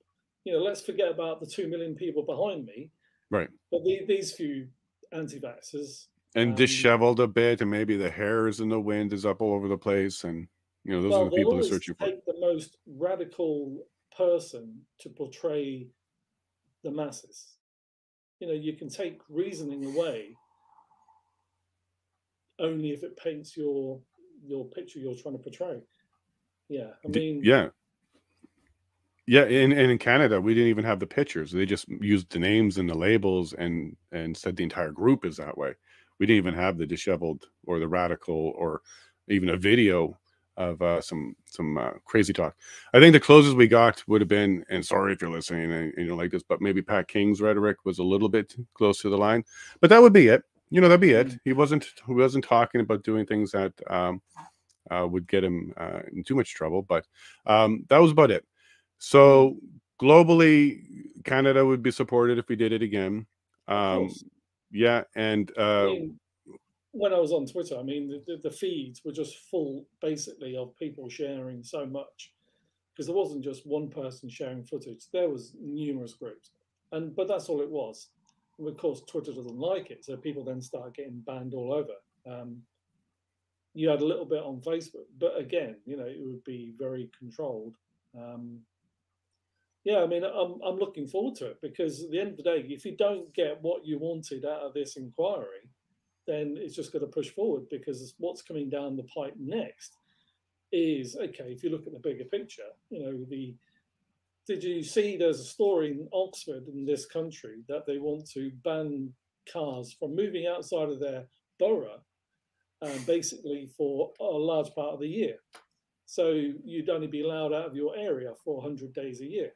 Let's forget about the 2 million people behind me. Right. But these few anti-vaxxers. And disheveled a bit, and maybe the hair is in the wind, is up all over the place. And, those are the people they're searching for. Take the most radical person to portray the masses. You can take reasoning away only if it paints your picture you're trying to portray. Yeah, I mean... Yeah, and in Canada, we didn't even have the pictures. They just used the names and the labels and said the entire group is that way. We didn't even have the disheveled or the radical or even a video of some crazy talk. I think the closest we got would have been, and sorry if you're listening and you don't like this, but maybe Pat King's rhetoric was a little bit close to the line. But that would be it. That'd be it. He wasn't talking about doing things that would get him in too much trouble. But that was about it. So globally, Canada would be supported if we did it again. Yeah, and when I was on Twitter, I mean, the feeds were just full, basically, of people sharing so much, because there wasn't just one person sharing footage. There was numerous groups, but that's all it was. And of course, Twitter doesn't like it, so people then start getting banned all over. You had a little bit on Facebook, but again, it would be very controlled. Yeah, I mean, I'm looking forward to it, because at the end of the day, if you don't get what you wanted out of this inquiry, then it's just going to push forward, because what's coming down the pipe next is, okay, if you look at the bigger picture, did you see there's a story in Oxford in this country that they want to ban cars from moving outside of their borough, basically for a large part of the year. So you'd only be allowed out of your area for 100 days a year.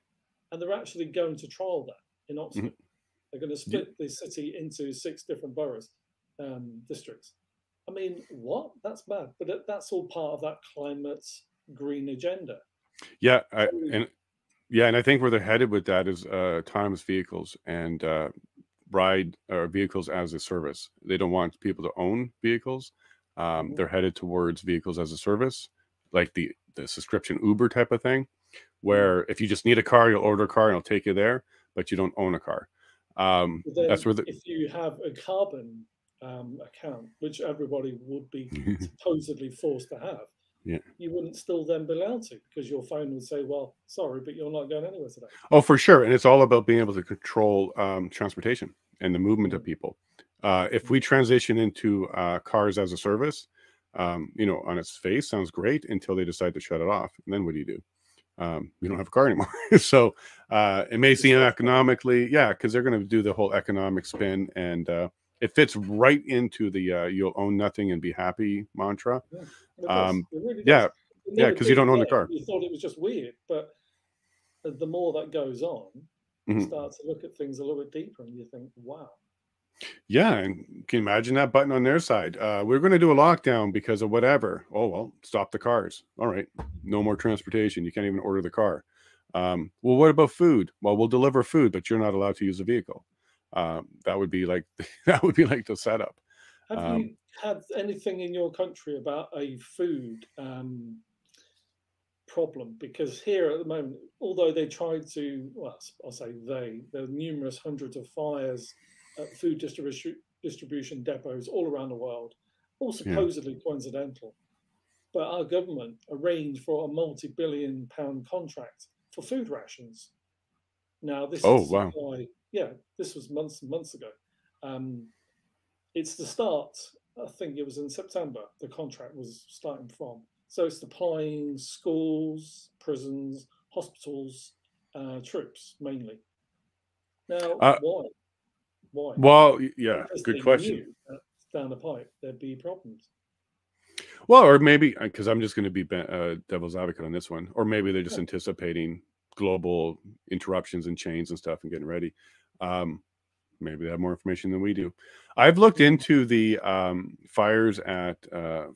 And they're actually going to trial that in Oxford. They're going to split the city into 6 different boroughs, districts. I mean, what? That's mad. But that's all part of that climate green agenda. Yeah, and I think where they're headed with that is autonomous vehicles and ride vehicles as a service. They don't want people to own vehicles. They're headed towards vehicles as a service, like the subscription Uber type of thing, where if you just need a car, you'll order a car and it'll take you there, but you don't own a car. That's where if you have a carbon account, which everybody would be supposedly forced to have, Yeah. you wouldn't still then be allowed to, because your phone would say, well, sorry, but you're not going anywhere today. Oh, for sure. And it's all about being able to control transportation and the movement of people. If we transition into cars as a service, you know, on its face sounds great until they decide to shut it off. And then what do? You don't have a car anymore. So it may seem economically, yeah, because they're going to do the whole economic spin, and it fits right into the you'll own nothing and be happy mantra. Yeah, it really does. Yeah, yeah, because you don't own the car. You thought it was just weird, but the more that goes on, you start to look at things a little bit deeper, and you think, wow. Yeah, and can you imagine that button on their side? We're going to do a lockdown because of whatever. Oh, well, stop the cars. All right, no more transportation. You can't even order the car. Well, what about food? Well, we'll deliver food, but you're not allowed to use a vehicle. That would be like the setup. Have you had anything in your country about a food problem? Because here at the moment, although they tried to, well, I'll say there are numerous hundreds of fires at food distribution depots all around the world, all supposedly coincidental. But our government arranged for a multi-billion-pound contract for food rations. Now, this is supply, this was months and months ago. It's the start, I think it was in September, the contract was starting from. So it's supplying schools, prisons, hospitals, troops mainly. Now, why? Why? Well, yeah, because good question. Down the pipe, there'd be problems. Well, or maybe because I'm just going to be devil's advocate on this one, or maybe they're just anticipating global interruptions and chains and stuff and getting ready. Maybe they have more information than we do. I've looked into the fires at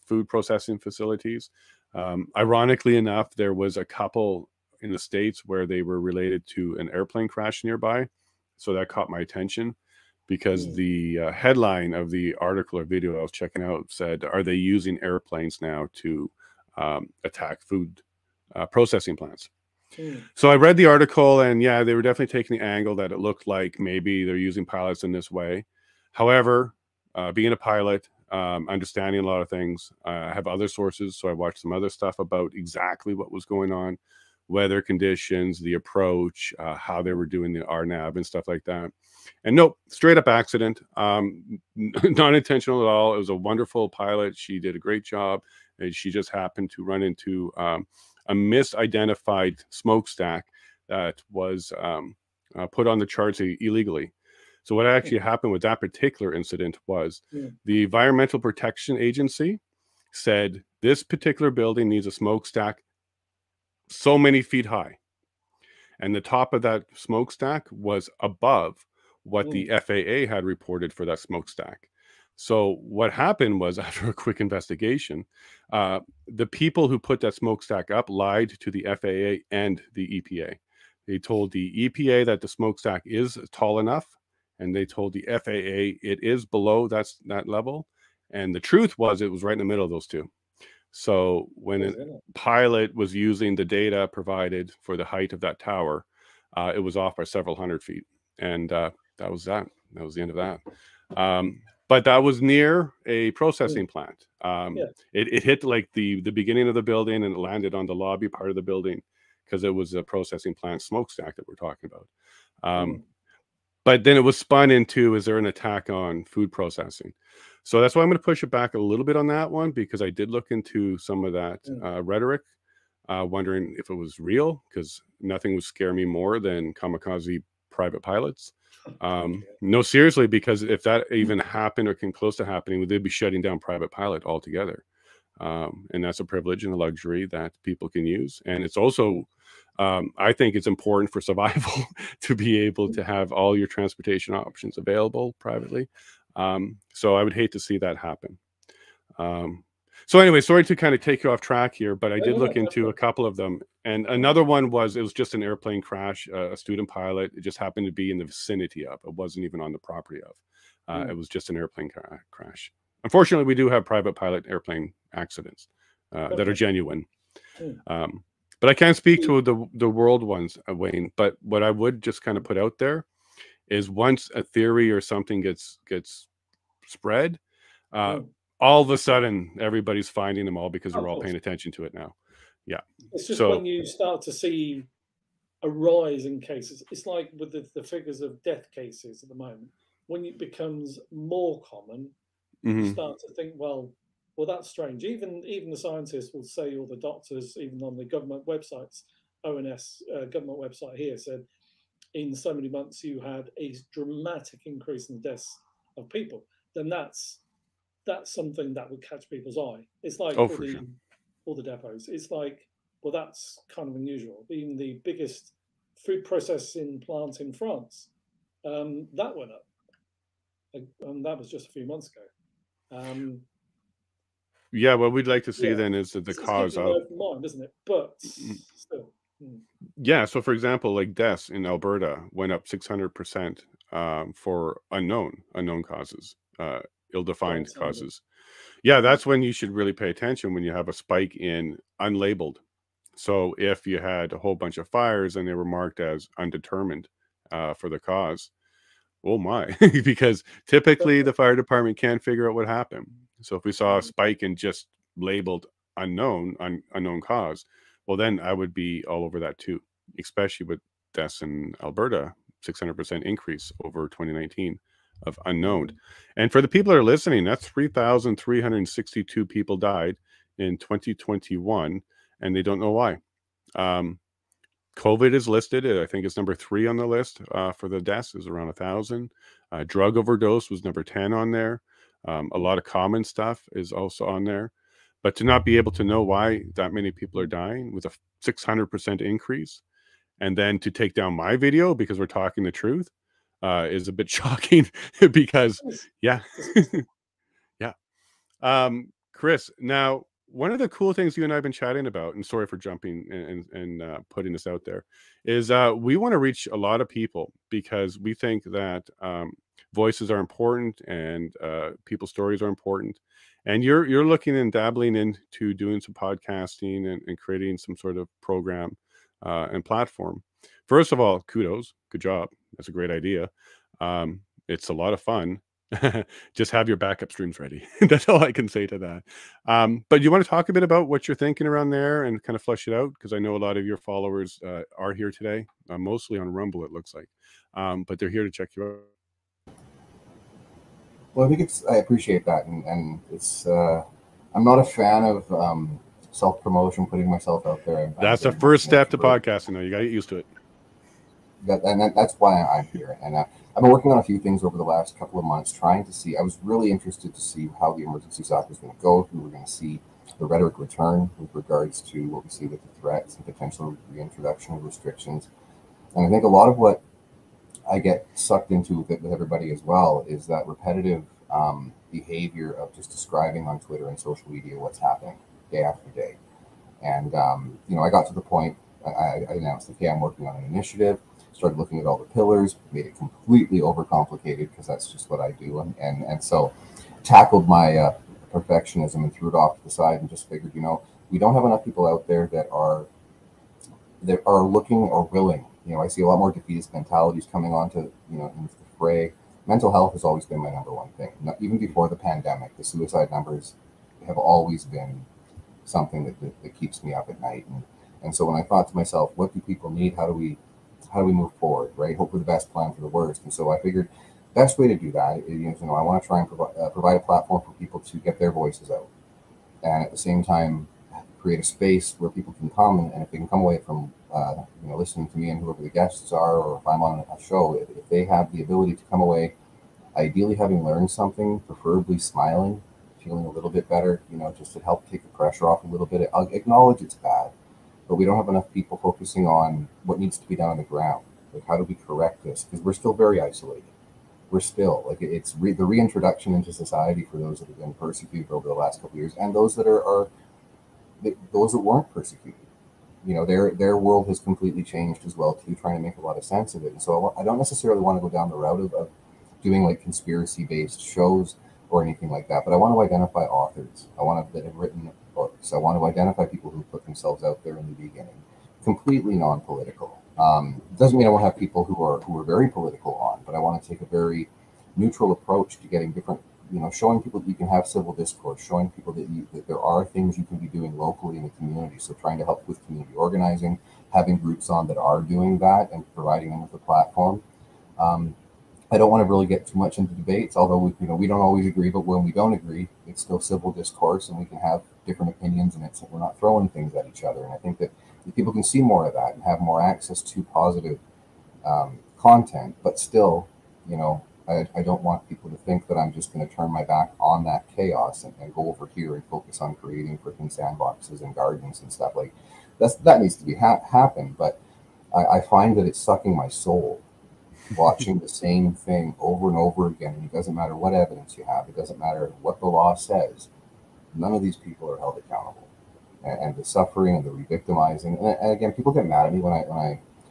food processing facilities. Ironically enough, there was a couple in the States where they were related to an airplane crash nearby. So that caught my attention because the headline of the article or video I was checking out said, are they using airplanes now to attack food processing plants? So I read the article, and yeah, they were definitely taking the angle that it looked like maybe they're using pilots in this way. However, being a pilot, understanding a lot of things, I have other sources. So I watched some other stuff about exactly what was going on, weather conditions, the approach, how they were doing the RNAV and stuff like that. And nope, straight up accident, not intentional at all. It was a wonderful pilot. She did a great job. And she just happened to run into a misidentified smokestack that was put on the charts illegally. So what actually happened with that particular incident was the Environmental Protection Agency said this particular building needs a smokestack so many feet high. And the top of that smokestack was above what the FAA had reported for that smokestack. So what happened was, after a quick investigation, the people who put that smokestack up lied to the FAA and the EPA. They told the EPA that the smokestack is tall enough, and they told the FAA it is below that level. And the truth was, it was right in the middle of those two. So when a pilot was using the data provided for the height of that tower, it was off by several hundred feet. And that was that. That was the end of that. But that was near a processing plant. It hit like the beginning of the building, and it landed on the lobby part of the building because it was a processing plant smokestack that we're talking about. But then it was spun into, is there an attack on food processing? So that's why I'm going to push it back a little bit on that one, because I did look into some of that rhetoric, wondering if it was real, because nothing would scare me more than kamikaze private pilots. No, seriously, because if that even happened or came close to happening, they'd be shutting down private pilot altogether. And that's a privilege and a luxury that people can use. And it's also, I think it's important for survival to be able to have all your transportation options available privately. So I would hate to see that happen. So anyway, sorry to kind of take you off track here, but I did look into a couple of them. And another one was, it was just an airplane crash, a student pilot. It just happened to be in the vicinity of, it wasn't even on the property of. It was just an airplane crash. Unfortunately, we do have private pilot airplane accidents that are genuine. But I can't speak to the world ones, Wayne. But what I would just kind of put out there is, once a theory or something gets spread, all of a sudden everybody's finding them all because Of they're all course. paying attention to it now. Yeah. It's just So when you start to see a rise in cases, it's like with the figures of death cases at the moment. When it becomes more common, you mhm. start to think, well, that's strange. Even the scientists will say, or the doctors, even on the government websites, ONS government website here said, in so many months you had a dramatic increase in the deaths of people. Then that's something that would catch people's eye. It's like Oh, all for sure. the depots. It's like, well, that's kind of unusual. Even the biggest food processing plant in France, that went up, and that was just a few months ago. Yeah, what we'd like to see Yeah, then is that the it's cause keeping of an open mind, isn't it? But mm, still, yeah. So for example, like deaths in Alberta went up 600% for unknown causes, ill-defined outstanding. causes. Yeah, that's when you should really pay attention, when you have a spike in unlabeled. So if you had a whole bunch of fires and they were marked as undetermined for the cause, oh my, because typically the fire department can't figure out what happened. So if we saw a spike in just labeled unknown cause, well, then I would be all over that too, especially with deaths in Alberta, 600% increase over 2019 of unknown. And for the people that are listening, that's 3,362 people died in 2021, and they don't know why. COVID is listed. I think it's number 3 on the list for the deaths, is around 1,000. Drug overdose was number 10 on there. A lot of common stuff is also on there. But to not be able to know why that many people are dying with a 600% increase, and then to take down my video because we're talking the truth is a bit shocking because, yeah. Yeah. Chris, now one of the cool things you and I have been chatting about, and sorry for jumping and putting this out there, is we want to reach a lot of people because we think that voices are important and people's stories are important. And you're looking and dabbling into doing some podcasting and creating some sort of program and platform. First of all, kudos, good job. That's a great idea. It's a lot of fun. Just have your backup streams ready. That's all I can say to that. But you want to talk a bit about what you're thinking around there and kind of flesh it out? Because I know a lot of your followers are here today, mostly on Rumble, it looks like. But they're here to check you out. Well, I think I appreciate that. And it's, I'm not a fan of self-promotion, putting myself out there. That's the first step to podcasting, though. You got to get used to it. That's why I'm here. And I've been working on a few things over the last couple of months, trying to see. I was really interested to see how the Emergencies Act was going to go, if we were going to see the rhetoric return with regards to what we see with the threats and potential reintroduction of restrictions. And I think a lot of what I get sucked into with everybody as well is that repetitive behavior of just describing on Twitter and social media what's happening day after day. And, I got to the point, I announced, okay, I'm working on an initiative, started looking at all the pillars, made it completely overcomplicated because that's just what I do. And so tackled my perfectionism and threw it off to the side and just figured, we don't have enough people out there that are looking or willing. I see a lot more defeatist mentalities coming onto, into the fray. Mental health has always been my number one thing. Even before the pandemic, the suicide numbers have always been something that keeps me up at night. And so when I thought to myself, what do people need? How do we move forward, right? Hope for the best, plan for the worst. And so I figured best way to do that is, I want to try and provide a platform for people to get their voices out. And at the same time, create a space where people can come, and if they can come away from, listening to me and whoever the guests are, or if I'm on a show, if they have the ability to come away, ideally having learned something, preferably smiling, feeling a little bit better, just to help take the pressure off a little bit. I'll acknowledge it's bad, but we don't have enough people focusing on what needs to be done on the ground. Like, how do we correct this? Because we're still very isolated. We're still, it's the reintroduction into society for those that have been persecuted over the last couple of years, and those that those that weren't persecuted. Their world has completely changed as well too, trying to make a lot of sense of it. And so I don't necessarily want to go down the route of doing like conspiracy-based shows or anything like that, but I want to identify authors. I want that have written books. I want to identify people who put themselves out there in the beginning, completely non-political. Doesn't mean I won't have people who are very political on, but I want to take a very neutral approach to getting different showing people that you can have civil discourse, showing people that there are things you can be doing locally in the community. So trying to help with community organizing, having groups on that are doing that and providing them with a platform. I don't want to really get too much into debates, although we don't always agree, but when we don't agree, it's still civil discourse and we can have different opinions and we're not throwing things at each other. And I think that if people can see more of that and have more access to positive content, but still, I don't want people to think that I'm just going to turn my back on that chaos and go over here and focus on creating freaking sandboxes and gardens and stuff like that needs to be happen. But I find that it's sucking my soul watching the same thing over and over again. And it doesn't matter what evidence you have. It doesn't matter what the law says. None of these people are held accountable. And the suffering and the re-victimizing. And again, people get mad at me when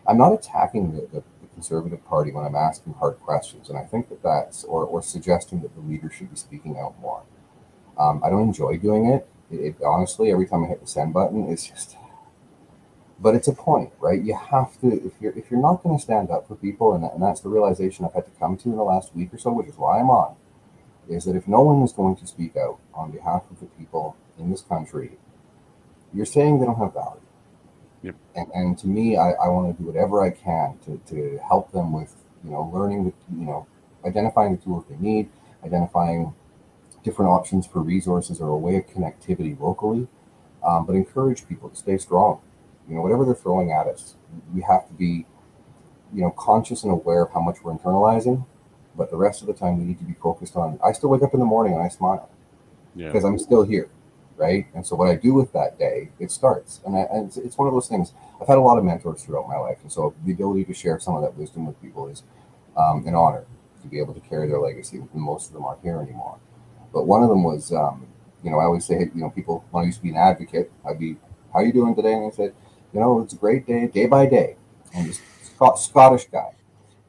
I'm not attacking the Conservative Party when I'm asking hard questions. And I think that's, or suggesting that the leader should be speaking out more. I don't enjoy doing it. It honestly, every time I hit the send button, it's just, but it's a point, right? You have to, if you're not going to stand up for people, and that's the realization I've had to come to in the last week or so, which is why I'm on, is that if no one is going to speak out on behalf of the people in this country, you're saying they don't have value. Yep. And to me, I want to do whatever I can to help them with, learning, identifying the tools they need, identifying different options for resources or a way of connectivity locally, but encourage people to stay strong. Whatever they're throwing at us, we have to be, conscious and aware of how much we're internalizing, but the rest of the time we need to be focused on, I still wake up in the morning and I smile because I'm still here. Right. And so what I do with that day, it starts. And it's one of those things. I've had a lot of mentors throughout my life. And so the ability to share some of that wisdom with people is an honor to be able to carry their legacy. And most of them aren't here anymore. But one of them was, I always say, people, when I used to be an advocate, I'd be, how are you doing today? And I said, it's a great day by day. And this Scottish guy,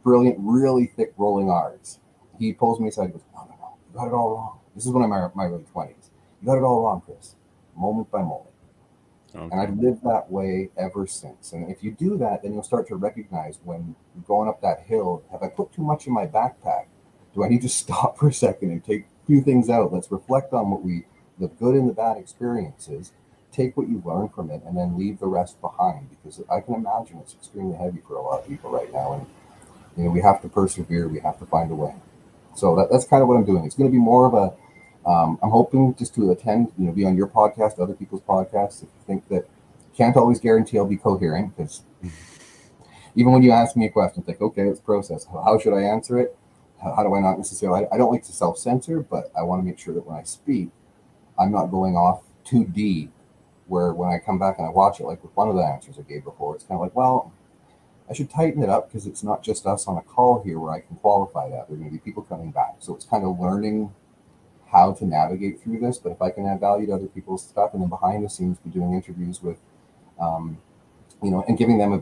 brilliant, really thick rolling R's. He pulls me aside and goes, no, you got it all wrong. This is when I'm in my early 20s. You got it all wrong, Chris, moment by moment. Okay. And I've lived that way ever since. And if you do that, then you'll start to recognize when you're going up that hill, have I put too much in my backpack? Do I need to stop for a second and take a few things out? Let's reflect on the good and the bad experiences, take what you learn from it, and then leave the rest behind. Because I can imagine it's extremely heavy for a lot of people right now. And, we have to persevere. We have to find a way. So that's kind of what I'm doing. It's going to be more of a, I'm hoping just to attend, be on your podcast, other people's podcasts. If you think that, can't always guarantee I'll be coherent, because even when you ask me a question, it's like, okay, let's process. How should I answer it? How do I not necessarily, I don't like to self-censor, but I want to make sure that when I speak, I'm not going off too deep, where when I come back and I watch it, like with one of the answers I gave before, it's kind of like, well, I should tighten it up because it's not just us on a call here where I can qualify that. There are going to be people coming back. So it's kind of learning how to navigate through this, but if I can add value to other people's stuff, and then behind the scenes be doing interviews with, and giving them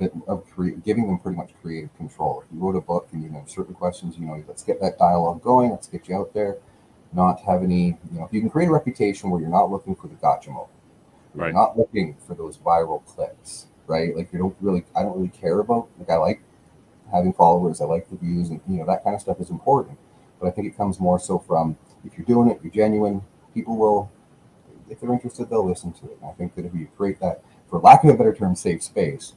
giving them pretty much creative control. If you wrote a book and you have certain questions, let's get that dialogue going, let's get you out there, not have any, if you can create a reputation where you're not looking for the gotcha moment, you're not looking for those viral clicks, right? Like I don't really care about, I like having followers, I like the views, and that kind of stuff is important, but I think it comes more so from, if you're doing it, you're genuine, people will, if they're interested, they'll listen to it. And I think that if you create that, for lack of a better term, safe space,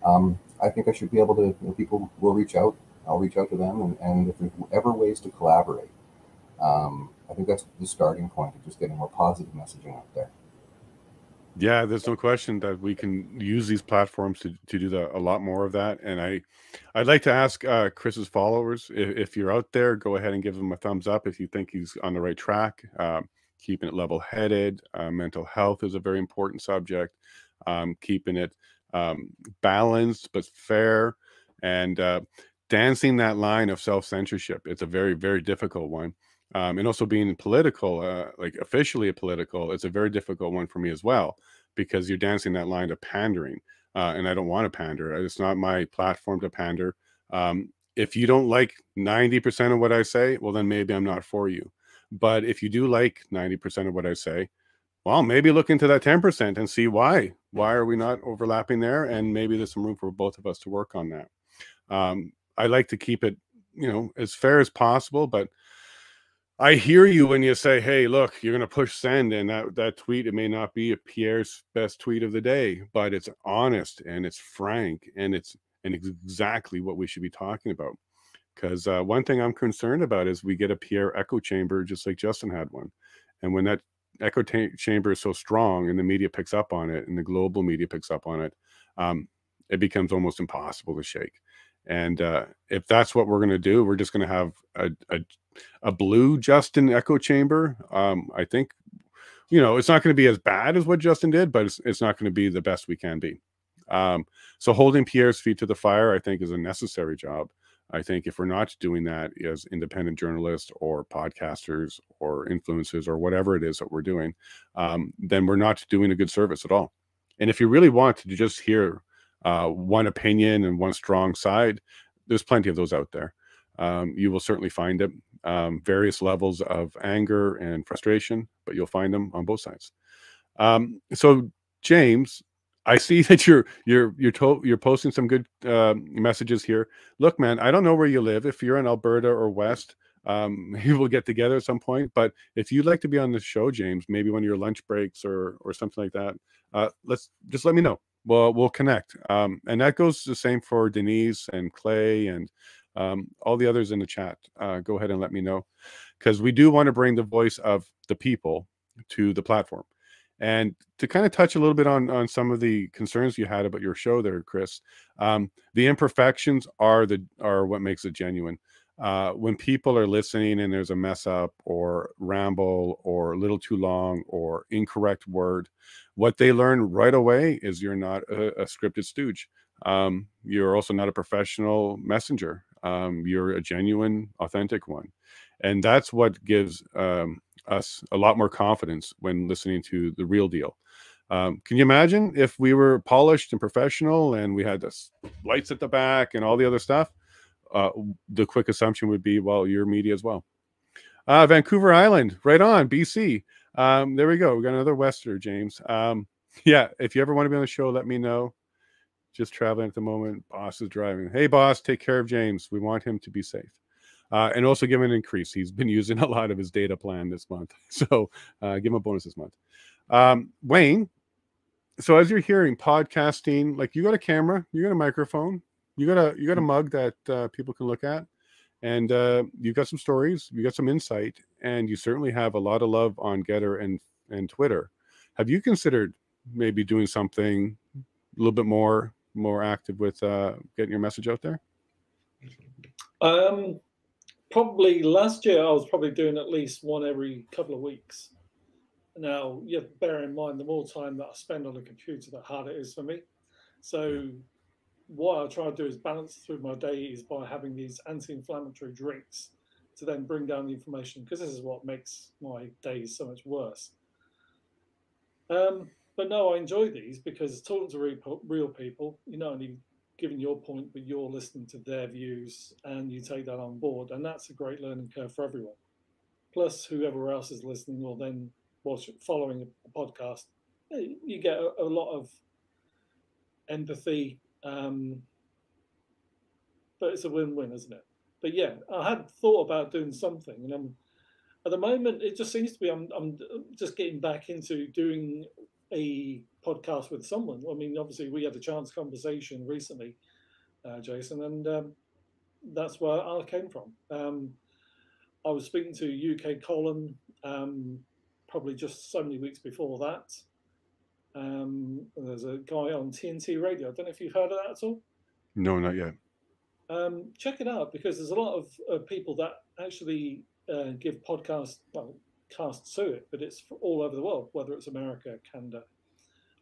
I think I should be able to, people will reach out, I'll reach out to them, and if there's ever ways to collaborate, I think that's the starting point of just getting more positive messaging out there. Yeah, there's no question that we can use these platforms to do a lot more of that. And I'd like to ask Chris's followers, if you're out there, go ahead and give him a thumbs up if you think he's on the right track. Keeping it level-headed. Mental health is a very important subject. Keeping it balanced but fair, and dancing that line of self-censorship. It's a very, very difficult one. And also being political, like officially political, it's a very difficult one for me as well, because you're dancing that line of pandering. And I don't want to pander. It's not my platform to pander. If you don't like 90% of what I say, well, then maybe I'm not for you. But if you do like 90% of what I say, well, maybe look into that 10% and see why. Why are we not overlapping there? And maybe there's some room for both of us to work on that. I like to keep it, as fair as possible, but I hear you when you say, "Hey, look, you're going to push send," and that tweet, it may not be a Pierre's best tweet of the day, but it's honest and it's frank and it's exactly what we should be talking about. Because one thing I'm concerned about is we get a Pierre echo chamber just like Justin had one, and when that echo chamber is so strong and the media picks up on it and the global media picks up on it, it becomes almost impossible to shake. And if that's what we're going to do, we're just going to have a blue Justin echo chamber. I think, it's not going to be as bad as what Justin did, but it's not going to be the best we can be. So holding Pierre's feet to the fire, I think, is a necessary job. I think if we're not doing that as independent journalists or podcasters or influencers or whatever it is that we're doing, then we're not doing a good service at all. And if you really want to just hear one opinion and one strong side, there's plenty of those out there. You will certainly find it. Various levels of anger and frustration, but you'll find them on both sides. So James, I see that you're posting some good messages here. Look, man, I don't know where you live. If you're in Alberta or West, maybe we'll get together at some point. But if you'd like to be on the show, James, maybe one of your lunch breaks or something like that, just let me know. We'll connect. And that goes the same for Denise and Clay and all the others in the chat. Go ahead and let me know, because we do want to bring the voice of the people to the platform. And to kind of touch a little bit on some of the concerns you had about your show there, Chris, the imperfections are what makes it genuine. When people are listening and there's a mess up or ramble or a little too long or incorrect word, what they learn right away is you're not a scripted stooge. You're also not a professional messenger. You're a genuine, authentic one. And that's what gives us a lot more confidence when listening to the real deal. Can you imagine if we were polished and professional and we had the lights at the back and all the other stuff? The quick assumption would be, well, you're media as well. Vancouver Island, right on, BC. There we go. We got another Wester, James. Yeah, if you ever want to be on the show, let me know. Just traveling at the moment. Boss is driving. Hey, boss, take care of James. We want him to be safe. And also give him an increase. He's been using a lot of his data plan this month. So give him a bonus this month. Wayne, so as you're hearing podcasting, like you got a camera, you got a microphone, you got a mug that people can look at, and you've got some stories, you got some insight, and you certainly have a lot of love on Getter and Twitter. Have you considered maybe doing something a little bit more active with getting your message out there? Probably last year I was probably doing at least one every couple of weeks. Now, you have to bear in mind the more time that I spend on the computer, the harder it is for me. So what I try to do is balance through my day is by having these anti-inflammatory drinks to then bring down the inflammation, because this is what makes my days so much worse. But no, I enjoy these because talking to real people, you're not only giving your point, but you're listening to their views and you take that on board. And that's a great learning curve for everyone. Plus, whoever else is listening or then following a podcast, you get a lot of empathy. But it's a win-win, isn't it? But yeah, I had thought about doing something, and at the moment it just seems to be I'm just getting back into doing a podcast with someone. I mean, obviously we had a chance conversation recently, Jason, and that's where I came from. I was speaking to UK Colin probably just so many weeks before that. There's a guy on TNT Radio. I don't know if you've heard of that at all. No, not yet. Check it out, because there's a lot of people that actually give podcasts, casts to it, but it's all over the world, whether it's America, Canada,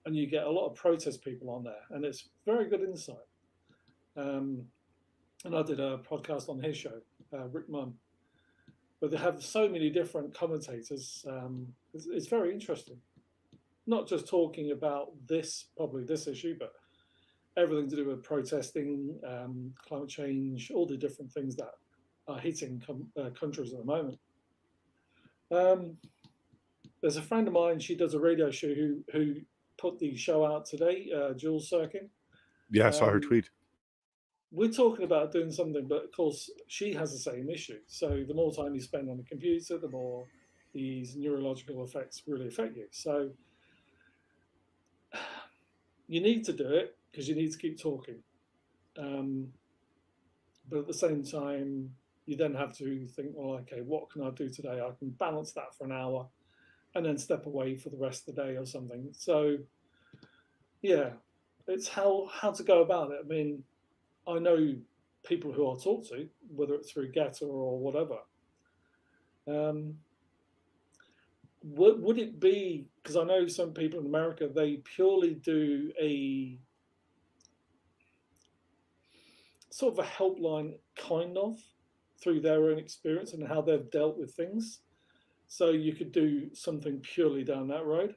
and you get a lot of protest people on there, and it's very good insight. And I did a podcast on his show, Rick Munn, but they have so many different commentators. It's very interesting, not just talking about this issue, but everything to do with protesting, climate change, all the different things that are hitting countries at the moment. There's a friend of mine, she does a radio show who put the show out today, Jules Sirkin. Yeah, I saw her tweet. we're talking about doing something, but of course she has the same issue. So the more time you spend on the computer, the more these neurological effects really affect you. So you need to do it because you need to keep talking. But at the same time, you then have to think, well, okay, what can I do today? I can balance that for an hour and then step away for the rest of the day or something. So yeah, it's how to go about it. I mean, I know people who I talk to, whether it's through Getter or whatever. Would it be, because I know some people in America, they purely do a sort of a helpline, kind of, through their own experience and how they've dealt with things. So you could do something purely down that road.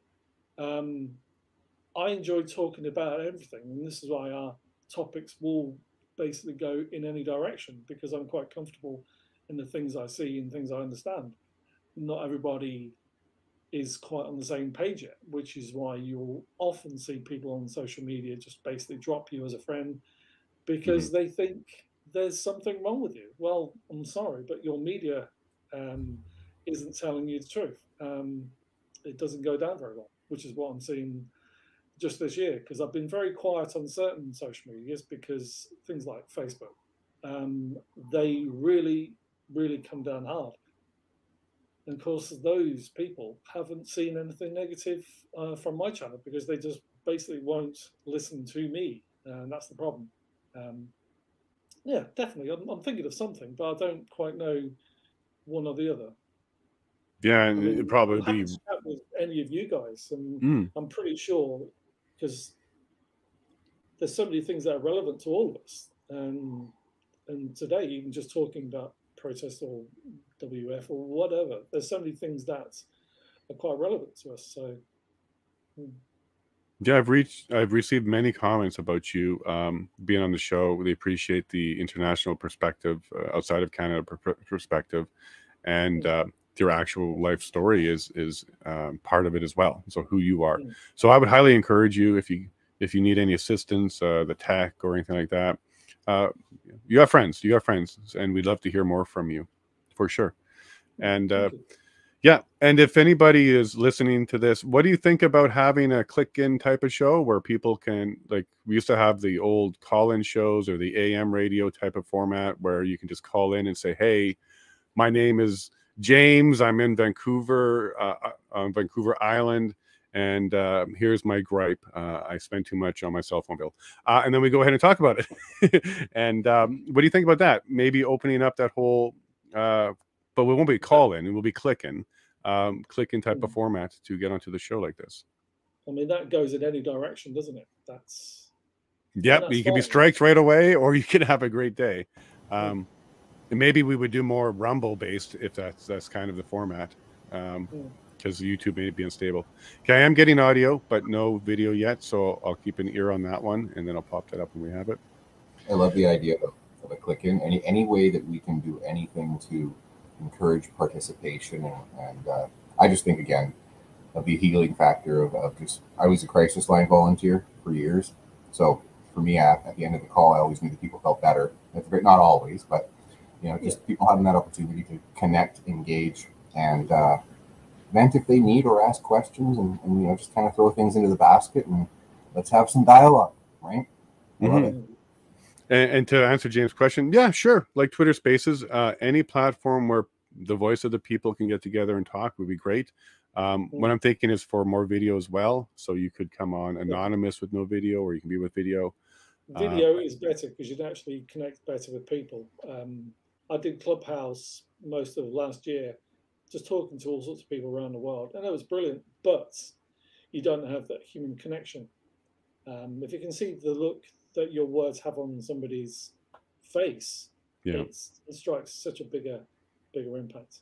I enjoy talking about everything, and this is why our topics will basically go in any direction, because I'm quite comfortable in the things I see and things I understand. Not everybody is quite on the same page yet, which is why you'll often see people on social media just basically drop you as a friend because they think there's something wrong with you. Well, I'm sorry, but your media isn't telling you the truth. It doesn't go down very well, which is what I'm seeing just this year, because I've been very quiet on certain social medias because things like Facebook, they really, really come down hard. And of course, those people haven't seen anything negative from my channel because they just basically won't listen to me. And that's the problem. Yeah, definitely. I'm thinking of something, but I don't quite know one or the other. Yeah, and it'd probably I'm happy be to chat with any of you guys, and I'm pretty sure, because there's so many things that are relevant to all of us. And today, even just talking about protest or WF or whatever, there's so many things that are quite relevant to us. So yeah, I've received many comments about you being on the show. They appreciate the international perspective, outside of Canada perspective, and your actual life story is part of it as well. So who you are. So I would highly encourage you, if you need any assistance, the tech or anything like that. You have friends, and we'd love to hear more from you, for sure. And yeah, and if anybody is listening to this, what do you think about having a click-in type of show where people can, like, we used to have the old call-in shows or the AM radio type of format where you can just call in and say, hey, my name is James, I'm in Vancouver, on Vancouver Island, and here's my gripe. I spend too much on my cell phone bill. And then we go ahead and talk about it. And what do you think about that? Maybe opening up that whole, but we won't be call-in, it will be click-in type of format to get onto the show like this. I mean, that goes in any direction, doesn't it? Yep, you can be striked right away, or you can have a great day. And maybe we would do more Rumble-based if that's kind of the format, because YouTube may be unstable. Okay, I am getting audio, but no video yet, so I'll keep an ear on that one, and then I'll pop that up when we have it. I love the idea of a click-in. Any way that we can do anything to encourage participation, and I just think, again, of the healing factor of just, I was a crisis line volunteer for years, so for me at the end of the call, I always knew that people felt better. Not always, but just people having that opportunity to connect, engage, and vent if they need, or ask questions, and just kind of throw things into the basket and let's have some dialogue, right? I love it. And to answer James' question, yeah, sure. Like Twitter Spaces, any platform where the voice of the people can get together and talk would be great. What I'm thinking is for more video as well. So you could come on anonymous with no video, or you can be with video. Video is better because you'd actually connect better with people. I did Clubhouse most of last year, just talking to all sorts of people around the world, and that was brilliant. But you don't have that human connection. If you can see the look that your words have on somebody's face, it strikes such a bigger impact.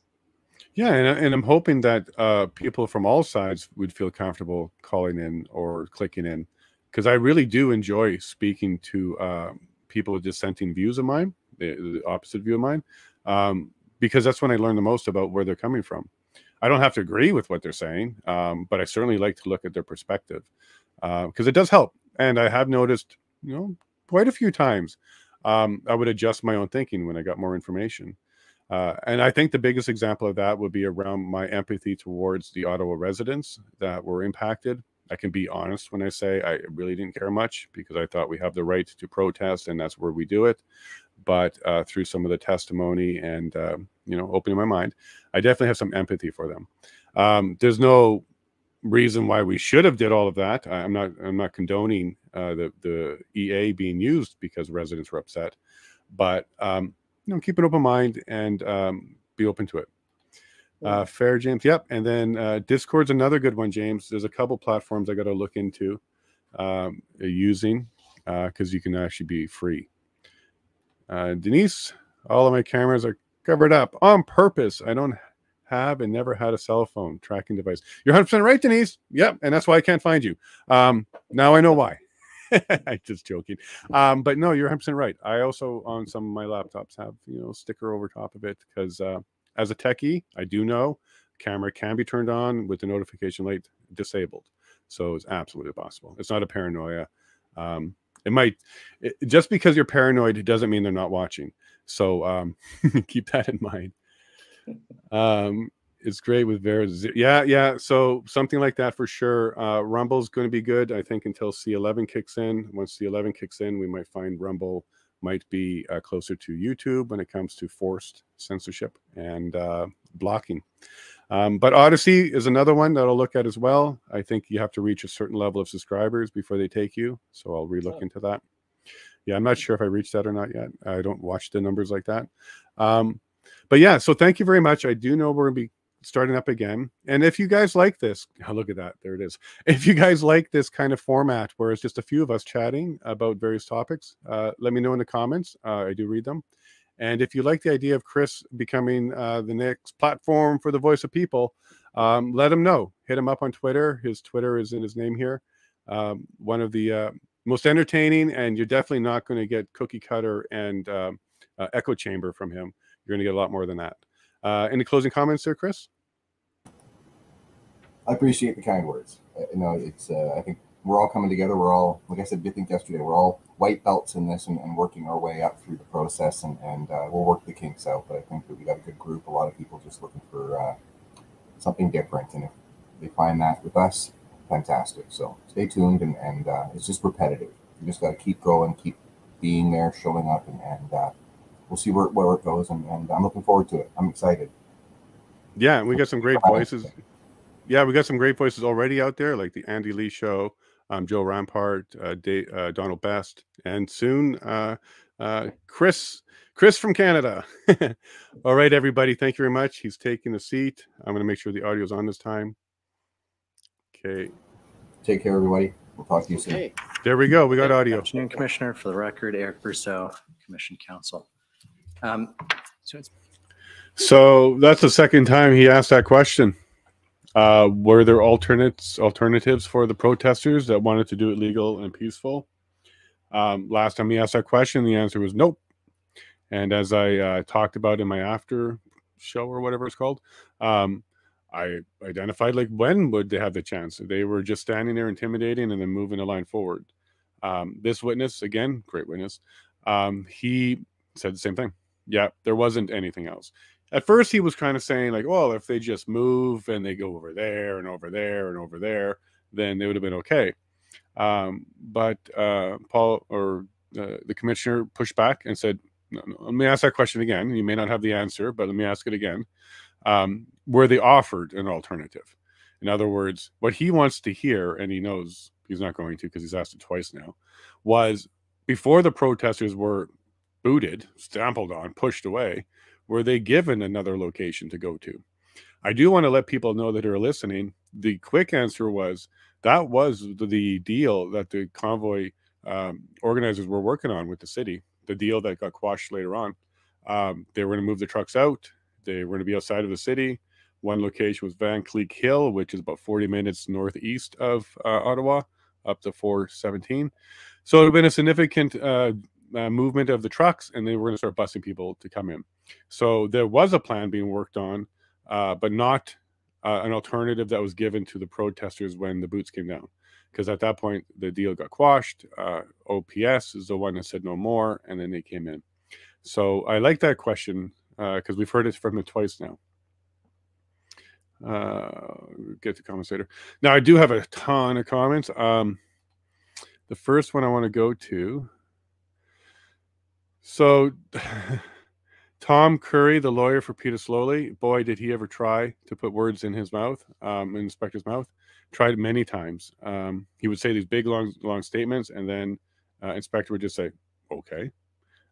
Yeah, and I'm hoping that people from all sides would feel comfortable calling in or clicking in, because I really do enjoy speaking to people with dissenting views of mine, the opposite view of mine, because that's when I learn the most about where they're coming from. I don't have to agree with what they're saying, but I certainly like to look at their perspective, because it does help. And I have noticed, quite a few times, I would adjust my own thinking when I got more information. And I think the biggest example of that would be around my empathy towards the Ottawa residents that were impacted. I can be honest when I say I really didn't care much because I thought we have the right to protest and that's where we do it. But through some of the testimony and, you know, opening my mind, I definitely have some empathy for them. There's no reason why we should have did all of that. I'm not condoning the EA being used because residents were upset, but you know, keep an open mind and be open to it. Fair, James. Yep. And then Discord's another good one, James. There's a couple platforms I got to look into using because you can actually be free. Denise, all of my cameras are covered up on purpose. I don't have and never had a cell phone tracking device. You're 100% right, Denise. Yep. And that's why I can't find you. Now I know why. I'm just joking. But no, you're 100% right. I also, on some of my laptops, have, you know, sticker over top of it because as a techie, I do know camera can be turned on with the notification light disabled. So it's absolutely possible. It's not a paranoia. Just because you're paranoid, it doesn't mean they're not watching. So keep that in mind. It's great with Vera's. Yeah. So something like that for sure. Rumble's going to be good, I think, until C11 kicks in. Once C11 kicks in, we might find Rumble might be closer to YouTube when it comes to forced censorship and blocking. But Odyssey is another one that I'll look at as well. I think you have to reach a certain level of subscribers before they take you. So I'll relook into that. Yeah, I'm not sure if I reached that or not yet. I don't watch the numbers like that. But yeah, so thank you very much. I do know we're going to be starting up again. And if you guys like this, oh, look at that. There it is. If you guys like this kind of format where it's just a few of us chatting about various topics, let me know in the comments. I do read them. And if you like the idea of Chris becoming the next platform for the voice of people, let him know. Hit him up on Twitter. His Twitter is in his name here. One of the most entertaining, and you're definitely not going to get cookie cutter and echo chamber from him. You're going to get a lot more than that. Any closing comments there, Chris? I appreciate the kind words. You know, it's I think we're all coming together. We're all, like I said, I think yesterday, we're all white belts in this and working our way up through the process, and we'll work the kinks out. But I think that we got a good group. A lot of people just looking for something different, and if they find that with us, fantastic. So stay tuned, and it's just repetitive. You just got to keep going, keep being there, showing up, and we'll see where it goes. And I'm looking forward to it. I'm excited. Yeah, we got some great voices. Yeah, we got some great voices already out there, like the Andy Lee Show, Joe Rampart, Donald Best, and soon Chris from Canada. All right, everybody, thank you very much. He's taking a seat. I'm going to make sure the audio's on this time. Okay. Take care, everybody. We'll talk to you soon. Okay. There we go. We got audio. Good afternoon, Commissioner. For the record, Eric Brousseau, Commission Counsel. So that's the second time he asked that question. Were there alternatives for the protesters that wanted to do it legal and peaceful? Last time he asked that question, the answer was nope. And as I talked about in my after show or whatever it's called, I identified like when would they have the chance? They were just standing there intimidating and then moving the line forward. This witness, again, great witness, he said the same thing. Yeah, there wasn't anything else. At first, he was kind of saying like, well, if they just move and they go over there and over there and over there, then they would have been okay. But Paul or the commissioner pushed back and said, no, let me ask that question again. You may not have the answer, but let me ask it again. Were they offered an alternative? In other words, what he wants to hear, and he knows he's not going to because he's asked it twice now, was before the protesters were booted, stampled on, pushed away, were they given another location to go to? I do want to let people know that are listening. The quick answer was that was the deal that the convoy organizers were working on with the city, the deal that got quashed later on. They were going to move the trucks out. They were going to be outside of the city. One location was Van Cleek Hill, which is about 40 minutes northeast of Ottawa, up to 417. So it would have been a significant movement of the trucks, and they were going to start busing people to come in. So there was a plan being worked on, but not an alternative that was given to the protesters when the boots came down. because at that point the deal got quashed. OPS is the one that said no more, and then they came in. So I like that question because we've heard it from them twice now. Get the comments later. Now I do have a ton of comments. The first one I want to go to. So Tom Curry, the lawyer for Peter Slowly, boy, did he ever try to put words in his mouth, in the inspector's mouth. Tried many times. He would say these big, long statements, and then inspector would just say, okay.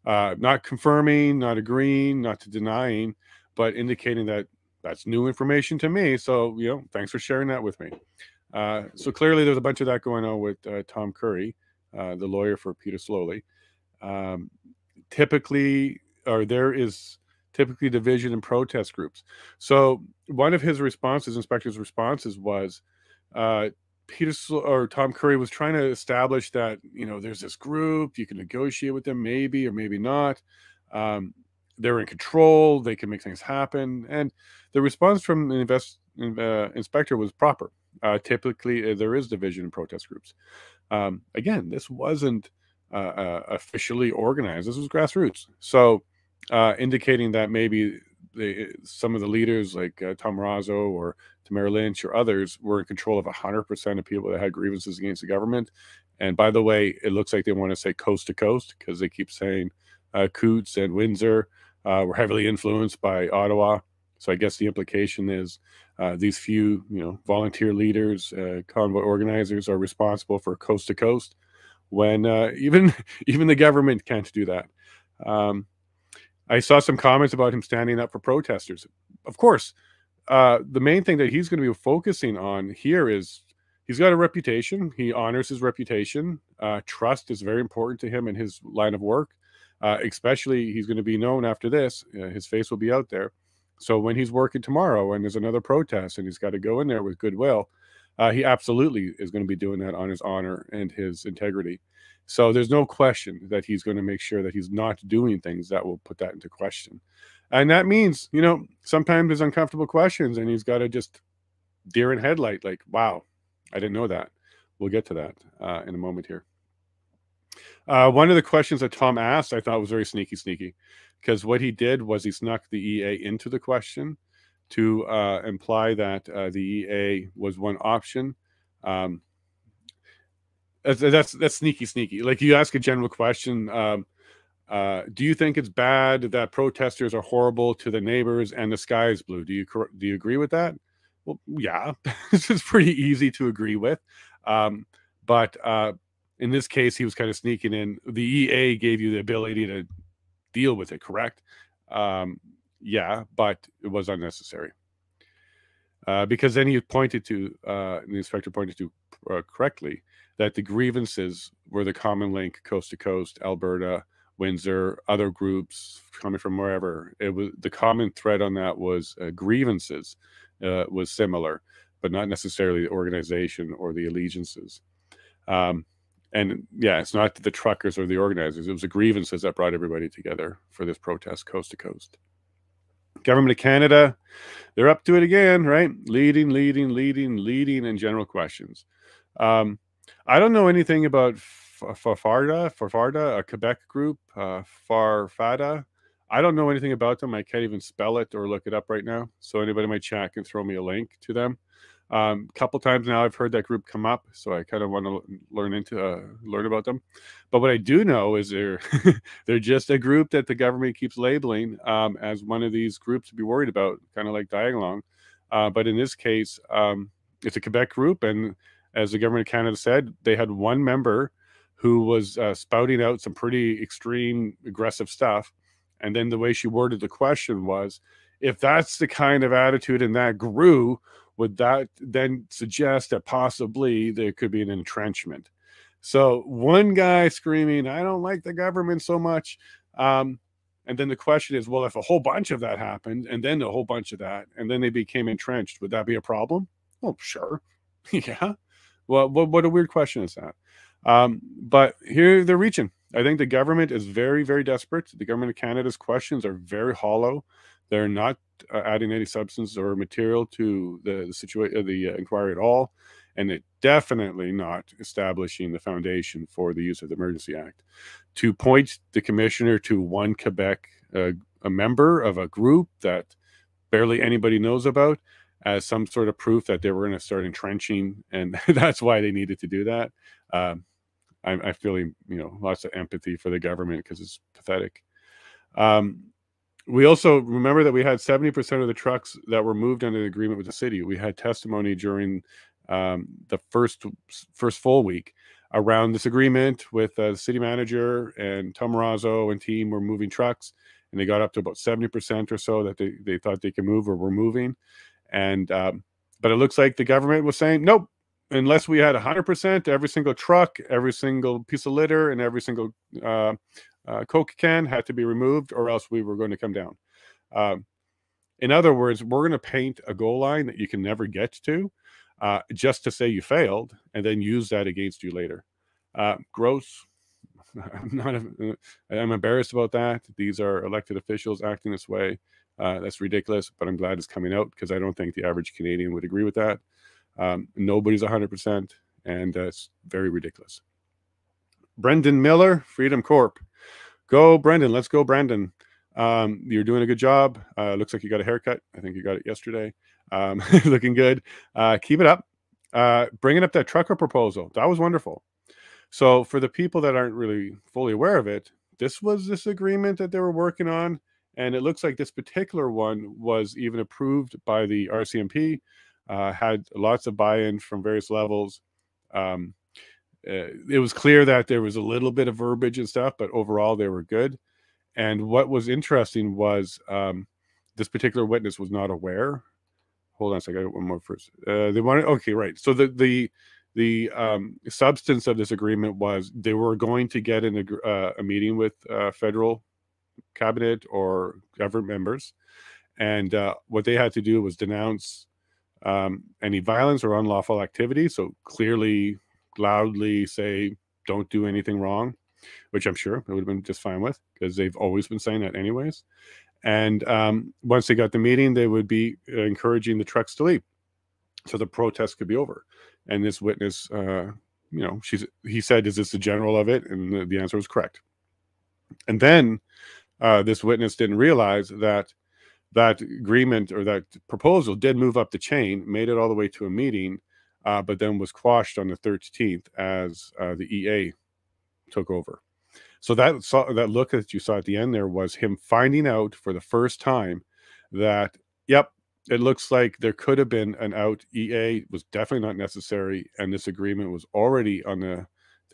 Not confirming, not agreeing, not denying, but indicating that that's new information to me. So, thanks for sharing that with me. So clearly there's a bunch of that going on with Tom Curry, the lawyer for Peter Slowly. There is typically division in protest groups. So one of his responses, inspector's responses, was Tom Curry was trying to establish that, there's this group, you can negotiate with them, maybe or maybe not. They're in control, they can make things happen. And the response from the inspector was proper. Typically, there is division in protest groups. Again, this wasn't officially organized. This was grassroots. So indicating that maybe some of the leaders like Tom Razzo or Tamara Lynch or others were in control of 100% of people that had grievances against the government. And by the way, it looks like they want to say coast to coast because they keep saying Coutts and Windsor were heavily influenced by Ottawa. So I guess the implication is these few, volunteer leaders, convoy organizers are responsible for coast to coast when even the government can't do that. I saw some comments about him standing up for protesters. Of course, the main thing that he's going to be focusing on here is he's got a reputation. He honors his reputation. Trust is very important to him in his line of work. Especially, he's going to be known after this. His face will be out there. So when he's working tomorrow and there's another protest and he's got to go in there with goodwill, he absolutely is going to be doing that on his honor and his integrity. So there's no question that he's going to make sure that he's not doing things that will put that into question. And that means, sometimes there's uncomfortable questions and he's got to just deer in headlight, like, wow, I didn't know that. We'll get to that in a moment here. One of the questions that Tom asked, I thought was very sneaky, because what he did was he snuck the EA into the question to imply that the EA was one option. That's sneaky. Like, you ask a general question, do you think it's bad that protesters are horrible to the neighbors and the sky is blue? Do you agree with that? Well, yeah, this is pretty easy to agree with. But in this case, he was kind of sneaking in. The EA gave you the ability to deal with it, correct? Yeah, but it was unnecessary. Because then he pointed to, the inspector pointed to correctly, that the grievances were the common link coast to coast, Alberta, Windsor, other groups coming from wherever. It was the common thread on that was grievances was similar, but not necessarily the organization or the allegiances. And yeah, it's not the truckers or the organizers. It was the grievances that brought everybody together for this protest coast to coast. Government of Canada, they're up to it again, right? Leading in general questions. I don't know anything about Farfarda, a Quebec group, Farfada. I don't know anything about them. I can't even spell it or look it up right now. So anybody in my chat can throw me a link to them. A couple times now I've heard that group come up, so I kind of want to learn about them. But what I do know is they're just a group that the government keeps labeling as one of these groups to be worried about, kind of like Diagonalong. But in this case, it's a Quebec group, and as the government of Canada said, they had one member who was spouting out some pretty extreme, aggressive stuff. And then the way she worded the question was, if that's the kind of attitude and that grew, would that then suggest that possibly there could be an entrenchment? So one guy screaming, I don't like the government so much. And then the question is, well, if a whole bunch of that happened, and then a whole bunch of that, and then they became entrenched, would that be a problem? Oh, sure. Yeah. Well, what a weird question is that? But here they're reaching. I think the government is very, very desperate. The government of Canada's questions are very hollow. They're not adding any substance or material to the situation, the inquiry at all. and it definitely not establishing the foundation for the use of the Emergency Act. To point the commissioner to one Quebec, a member of a group that barely anybody knows about, as some sort of proof that they were going to start entrenching, and that's why they needed to do that. I feel, lots of empathy for the government because it's pathetic. We also remember that we had 70% of the trucks that were moved under the agreement with the city. We had testimony during the first full week around this agreement with the city manager, and Tom Razzo and team were moving trucks, and they got up to about 70% or so that they thought they could move or were moving. And but it looks like the government was saying, nope, unless we had 100%, every single truck, every single piece of litter, and every single Coke can had to be removed, or else we were going to come down. In other words, we're going to paint a goal line that you can never get to, just to say you failed, and then use that against you later. Gross. I'm embarrassed about that. These are elected officials acting this way. That's ridiculous, but I'm glad it's coming out, because I don't think the average Canadian would agree with that. Nobody's 100%, and it's very ridiculous. Brendan Miller, Freedom Corp. Go, Brendan. Let's go, Brendan. You're doing a good job. Looks like you got a haircut. I think you got it yesterday. Looking good. Keep it up. Bringing up that trucker proposal. That was wonderful. So for the people that aren't really fully aware of it, this was this agreement that they were working on. And it looks like this particular one was even approved by the RCMP, had lots of buy-in from various levels. It was clear that there was a little bit of verbiage and stuff, but overall they were good. And what was interesting was this particular witness was not aware. Hold on a second, I got one more first. They wanted, okay, right. So the substance of this agreement was they were going to get in a meeting with federal cabinet or government members, and what they had to do was denounce any violence or unlawful activity. So clearly, loudly say, don't do anything wrong, which I'm sure it would have been just fine with, because they've always been saying that anyways. And once they got the meeting, they would be encouraging the trucks to leave so the protest could be over. And this witness, he said, is this the general of it? And the answer was correct. And then this witness didn't realize that that agreement or that proposal did move up the chain, made it all the way to a meeting, but then was quashed on the 13th as the EA took over. So that look that you saw at the end there was him finding out for the first time that, yep, it looks like there could have been an out. EA was definitely not necessary, and this agreement was already on the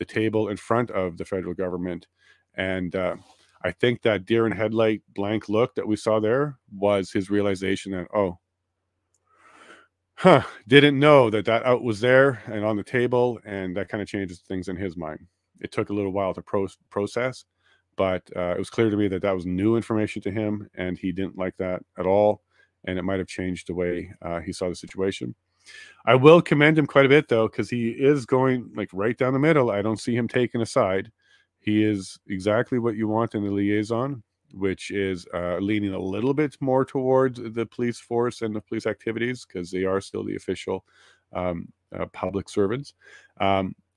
table in front of the federal government. And I think that deer in headlight blank look that we saw there was his realization that, didn't know that out was there and on the table, and that kind of changes things in his mind. It took a little while to process, but it was clear to me that that was new information to him, and he didn't like that at all, and it might have changed the way he saw the situation. I will commend him quite a bit, though, because he is going like right down the middle. I don't see him taking a side. He is exactly what you want in the liaison, which is leaning a little bit more towards the police force and the police activities, because they are still the official public servants.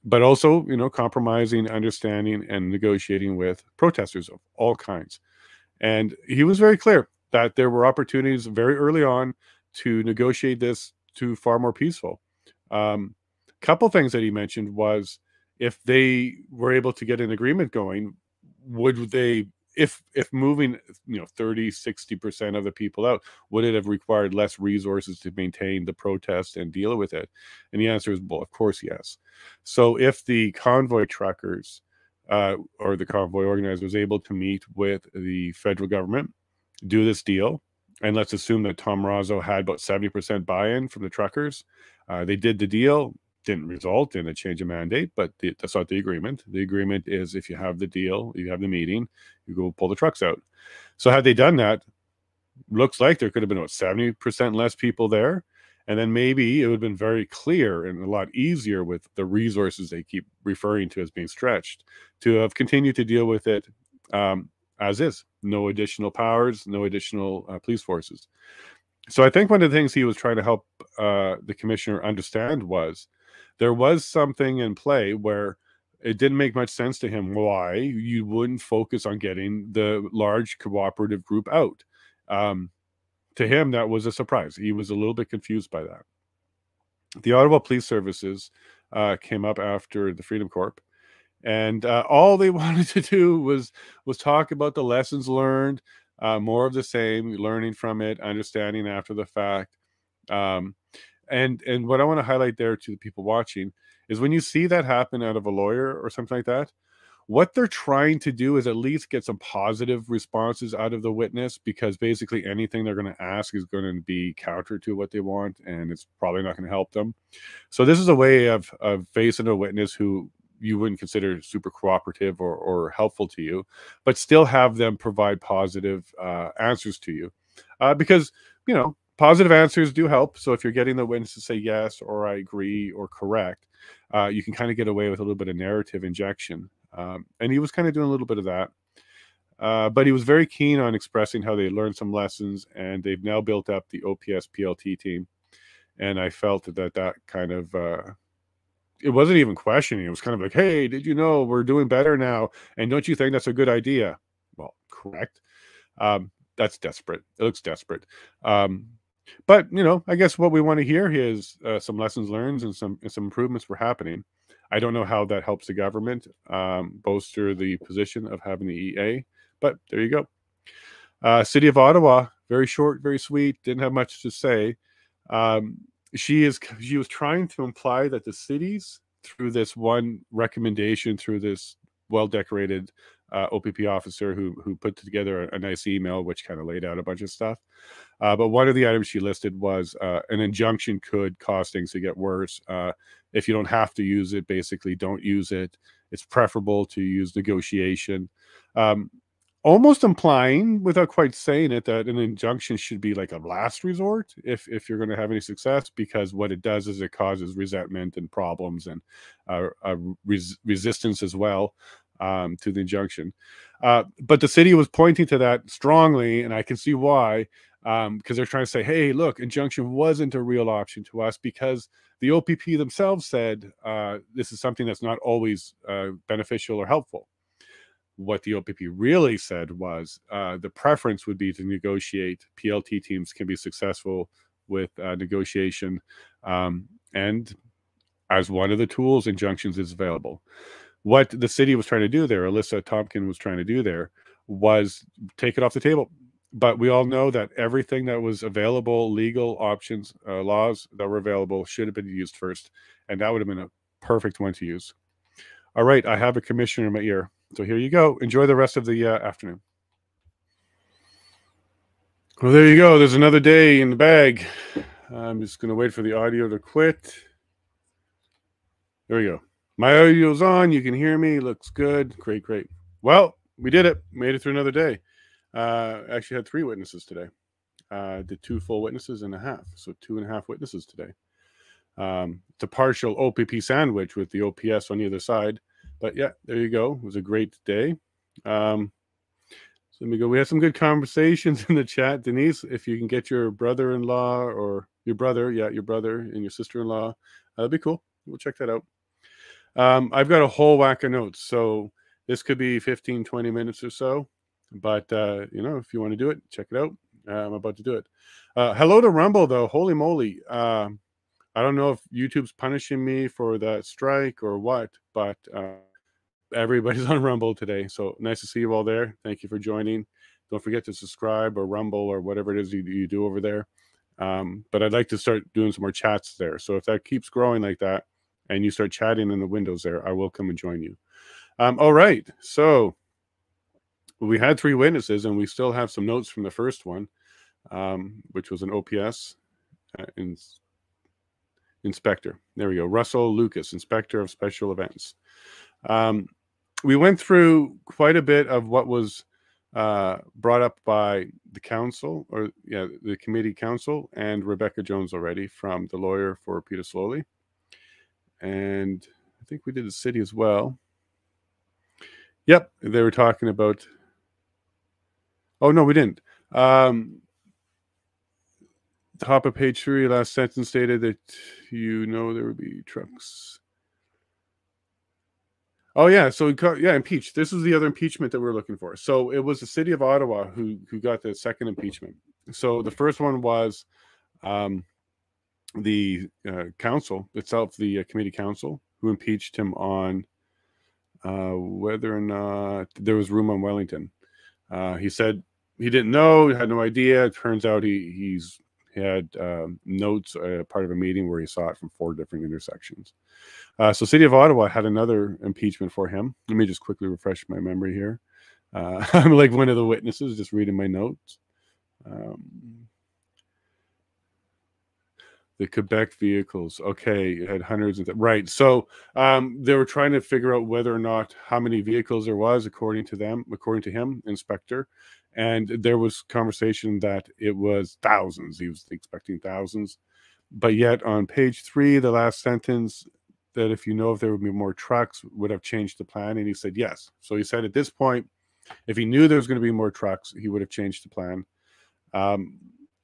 But also, compromising, understanding, and negotiating with protesters of all kinds. And he was very clear that there were opportunities very early on to negotiate this to far more peaceful. Couple things that he mentioned was, if they were able to get an agreement going, would they, if moving 30-60% of the people out, would it have required less resources to maintain the protest and deal with it? And the answer is, well, of course, yes. So if the convoy truckers or the convoy organizer was able to meet with the federal government, do this deal, and let's assume that Tom Razzo had about 70% buy-in from the truckers, they did the deal. Didn't result in a change of mandate, but that's not the agreement. The agreement is, if you have the deal, you have the meeting, you go pull the trucks out. So had they done that, looks like there could have been about 70% less people there. And then maybe it would have been very clear and a lot easier, with the resources they keep referring to as being stretched, to have continued to deal with it as is. No additional powers, no additional police forces. So I think one of the things he was trying to help the commissioner understand was there was something in play where it didn't make much sense to him why you wouldn't focus on getting the large cooperative group out. To him, that was a surprise. He was a little bit confused by that. The Ottawa Police Services came up after the Freedom Corp, and all they wanted to do was talk about the lessons learned, more of the same, learning from it, understanding after the fact. And what I want to highlight there to the people watching is when you see that happen out of a lawyer or something like that, what they're trying to do is at least get some positive responses out of the witness, because basically anything they're going to ask is going to be counter to what they want, and it's probably not going to help them. So this is a way of facing a witness who you wouldn't consider super cooperative or helpful to you, but still have them provide positive answers to you, because, you know, positive answers do help. So if you're getting the witness to say yes, or I agree, or correct, you can kind of get away with a little bit of narrative injection. And he was kind of doing a little bit of that. But he was very keen on expressing how they learned some lessons, and they've now built up the OPS PLT team. And I felt that kind of, it wasn't even questioning. It was kind of like, hey, did you know we're doing better now? And don't you think that's a good idea? Well, correct. That's desperate. It looks desperate. But, you know, I guess what we want to hear is some lessons learned and some improvements were happening. I don't know how that helps the government bolster the position of having the EA, but there you go. City of Ottawa, very short, very sweet, didn't have much to say. She was trying to imply that the cities, through this one recommendation, through this well-decorated OPP officer who put together a nice email which kind of laid out a bunch of stuff. But one of the items she listed was an injunction could cause things to get worse. If you don't have to use it, basically don't use it. It's preferable to use negotiation. Almost implying, without quite saying it, that an injunction should be like a last resort if you're going to have any success, because what it does is it causes resentment and problems and resistance as well to the injunction. But the city was pointing to that strongly, and I can see why, because they're trying to say, hey, look, injunction wasn't a real option to us because the OPP themselves said this is something that's not always beneficial or helpful. What the OPP really said was the preference would be to negotiate. PLT teams can be successful with negotiation. And as one of the tools, injunctions is available. What the city was trying to do there, Alyssa Tompkin was trying to do there, was take it off the table. But we all know that everything that was available, legal options, laws that were available should have been used first. And that would have been a perfect one to use. All right, I have a commissioner in my ear. So here you go. Enjoy the rest of the afternoon. Well, there you go. There's another day in the bag. I'm just going to wait for the audio to quit. There we go. My audio's on. You can hear me. Looks good. Great, great. Well, we did it. Made it through another day. Actually had 3 witnesses today. Did 2 full witnesses and a half. So 2.5 witnesses today. It's a partial OPP sandwich with the OPS on either side. But yeah, there you go. It was a great day. So let me go. We had some good conversations in the chat. Denise, if you can get your brother-in-law or your brother, your brother and your sister-in-law, that'd be cool. We'll check that out. I've got a whole whack of notes. So this could be 15, 20 minutes or so. But, you know, if you want to do it, check it out. I'm about to do it. Hello to Rumble, though. Holy moly. I don't know if YouTube's punishing me for that strike or what, but everybody's on Rumble today. So nice to see you all there. Thank you for joining. Don't forget to subscribe or Rumble or whatever it is you do over there. But I'd like to start doing some more chats there. So if that keeps growing like that and you start chatting in the windows there, I will come and join you. All right. So we had 3 witnesses and we still have some notes from the first one, which was an OPS inspector. There we go. Russell Lucas, Inspector of Special Events. We went through quite a bit of what was brought up by the council, or the committee council, and Rebecca Jones already from the lawyer for Peter Slowly. And I think we did the city as well. Yep, they were talking about... Oh, no, we didn't. Top of page 3, last sentence stated that there would be trucks. Oh yeah, so impeached. This is the other impeachment that we're looking for. So it was the city of Ottawa who got the second impeachment. So the first one was the council itself, the committee council, who impeached him on whether or not there was room on Wellington. He said he didn't know, he had no idea. It turns out he had notes, part of a meeting where he saw it from 4 different intersections. So City of Ottawa had another impeachment for him. Let me just quickly refresh my memory here. I'm like one of the witnesses, just reading my notes. The Quebec vehicles. Okay, it had hundreds of them. Right. So they were trying to figure out whether or not how many vehicles there was, according to him, inspector. And there was conversation that it was thousands. He was expecting thousands. But yet on page 3, the last sentence, that if there would be more trucks, would have changed the plan. And he said yes. So he said at this point, if he knew there was going to be more trucks, he would have changed the plan.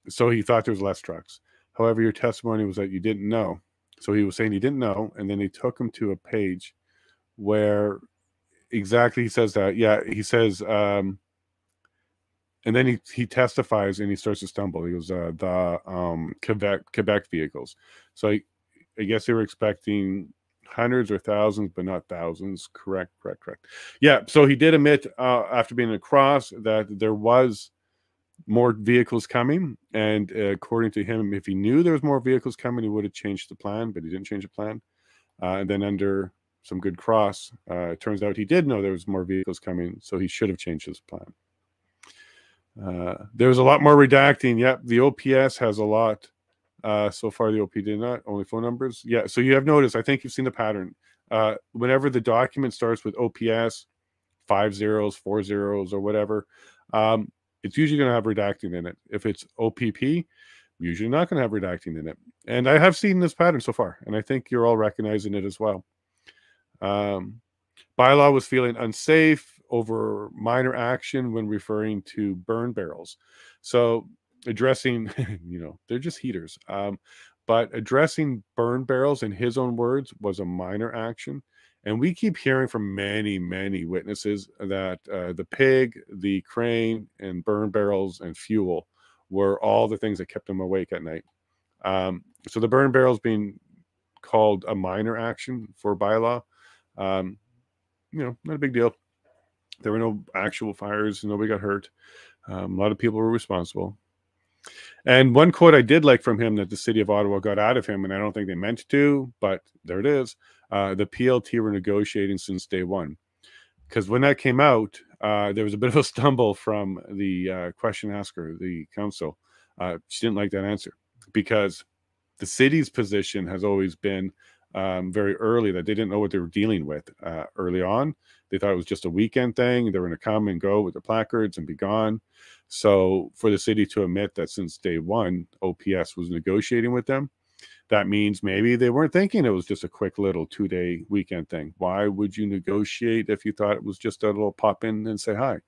So he thought there was less trucks. However, your testimony was that you didn't know. So he was saying he didn't know. And then he took him to a page where exactly he says that. Yeah, he says, and then he testifies and he starts to stumble. He goes, the Quebec vehicles. So I guess they were expecting hundreds or thousands, but not thousands. Correct. Yeah, so he did admit after being across that there was more vehicles coming, and according to him, if he knew there was more vehicles coming, he would have changed the plan, but he didn't change the plan. And then under some good cross, it turns out he did know there was more vehicles coming, so he should have changed his plan. There was a lot more redacting. Yep, the OPS has a lot. So far, the OP did not. Only phone numbers. Yeah, so you have noticed, I think you've seen the pattern. Whenever the document starts with OPS, 5 zeros, 4 zeros, or whatever, it's usually going to have redacting in it. If it's OPP, usually not going to have redacting in it. And I have seen this pattern so far, and I think you're all recognizing it as well. Bylaw was feeling unsafe over minor action when referring to burn barrels. So addressing, they're just heaters. But addressing burn barrels, in his own words, was a minor action. And we keep hearing from many, many witnesses that the pig, the crane, and burn barrels and fuel were all the things that kept them awake at night. So the burn barrels being called a minor action for bylaw, not a big deal. There were no actual fires. Nobody got hurt. A lot of people were responsible. And one quote I did like from him that the city of Ottawa got out of him, and I don't think they meant to, but there it is. The PLT were negotiating since day one. Because when that came out, there was a bit of a stumble from the question asker, the council. She didn't like that answer because the city's position has always been very early that they didn't know what they were dealing with early on. They thought it was just a weekend thing. They were going to come and go with their placards and be gone. So for the city to admit that since day one, OPS was negotiating with them, that means maybe they weren't thinking it was just a quick little 2-day weekend thing. Why would you negotiate if you thought it was just a little pop in and say hi?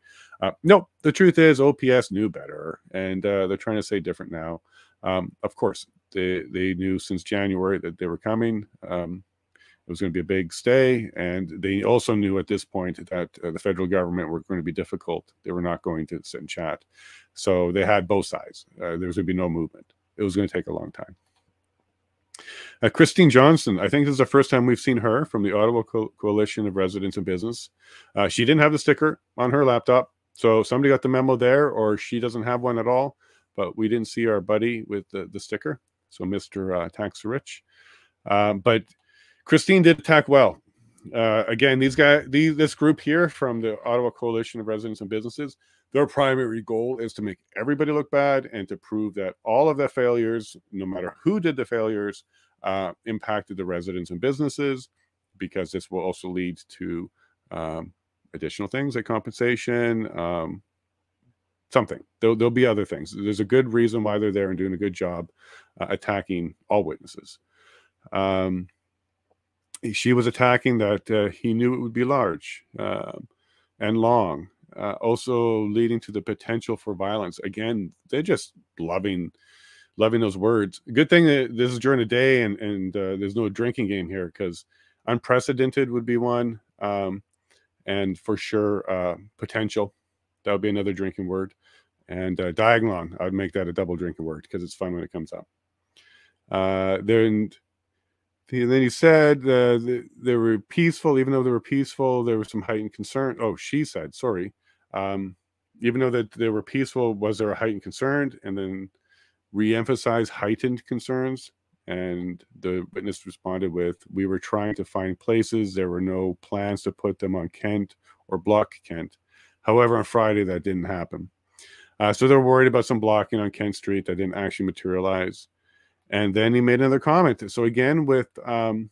No, the truth is OPS knew better, and they're trying to say different now. Of course, they knew since January that they were coming. It was going to be a big stay, and they also knew at this point that the federal government were going to be difficult. They were not going to sit and chat. So they had both sides. There was going to be no movement. It was going to take a long time. Christine Johnson, I think this is the first time we've seen her from the Ottawa Coalition of Residents and Business. She didn't have the sticker on her laptop, so somebody got the memo there, or she doesn't have one at all, but we didn't see our buddy with the sticker, so Mr. Tax Rich. But Christine did attack well. Again, this group here from the Ottawa Coalition of Residents and Businesses, their primary goal is to make everybody look bad and to prove that all of the failures, no matter who did the failures, impacted the residents and businesses, because this will also lead to additional things like compensation, something. There'll be other things. There's a good reason why they're there and doing a good job attacking all witnesses. She was attacking that he knew it would be large and long, also leading to the potential for violence. Again, they're just loving loving those words. Good thing that this is during the day and there's no drinking game here, because unprecedented would be one, and for sure potential. That would be another drinking word. And diagonal, I would make that a double drinking word because it's fun when it comes up. Then he said they were peaceful. Even though they were peaceful, there was some heightened concern. Oh, she said, sorry. Even though that they were peaceful, was there a heightened concern? And then re-emphasize heightened concerns. And the witness responded with, we were trying to find places. There were no plans to put them on Kent or block Kent. However, on Friday, that didn't happen. So they're worried about some blocking on Kent Street that didn't actually materialize. And then he made another comment. So again, with letting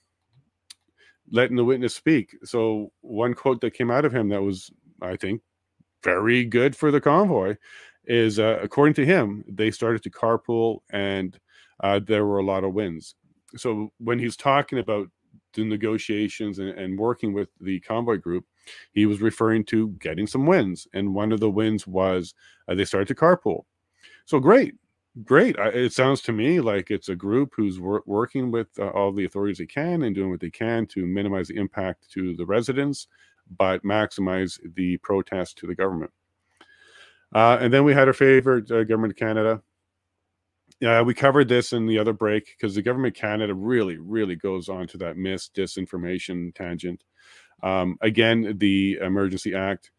the witness speak. So one quote that came out of him that was, I think, very good for the convoy is, according to him, they started to carpool and there were a lot of wins. So when he's talking about the negotiations and working with the convoy group, he was referring to getting some wins. And one of the wins was they started to carpool. So great. It sounds to me like it's a group who's working with all the authorities they can and doing what they can to minimize the impact to the residents, but maximize the protest to the government. And then we had our favorite Government of Canada. We covered this in the other break because the Government of Canada really goes on to that disinformation tangent. Again, the Emergency Act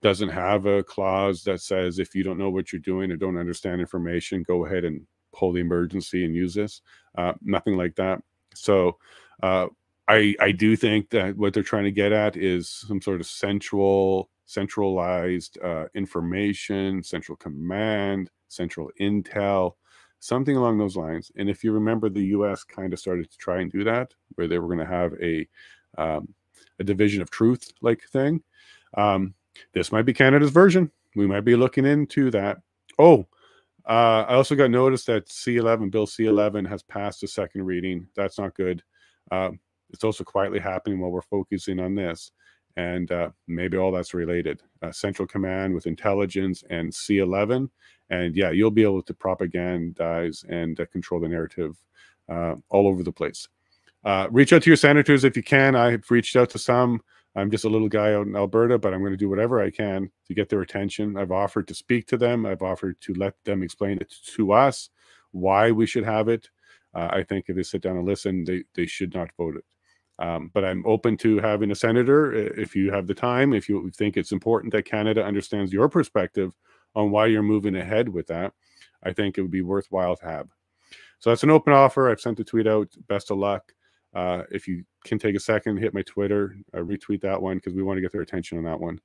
doesn't have a clause that says if you don't know what you're doing or don't understand information, go ahead and pull the emergency and use this. Nothing like that. So I do think that what they're trying to get at is some sort of centralized information, central command, central intel, something along those lines. And if you remember, the U.S. kind of started to try and do that, where they were going to have a division of truth like thing. This might be Canada's version. We might be looking into that. Oh, I also got notice that Bill C-11 has passed a second reading. That's not good. It's also quietly happening while we're focusing on this. And maybe all that's related. Central Command with intelligence and C-11. And yeah, you'll be able to propagandize and control the narrative all over the place. Reach out to your senators if you can. I've reached out to some. I'm just a little guy out in Alberta, but I'm going to do whatever I can to get their attention. I've offered to speak to them. I've offered to let them explain it to us, why we should have it. I think if they sit down and listen, they should not vote it. But I'm open to having a senator if you have the time, if you think it's important that Canada understands your perspective on why you're moving ahead with that. I think it would be worthwhile to have. So that's an open offer. I've sent the tweet out. Best of luck. If you can take a second, hit my Twitter, retweet that one because we want to get their attention on that one.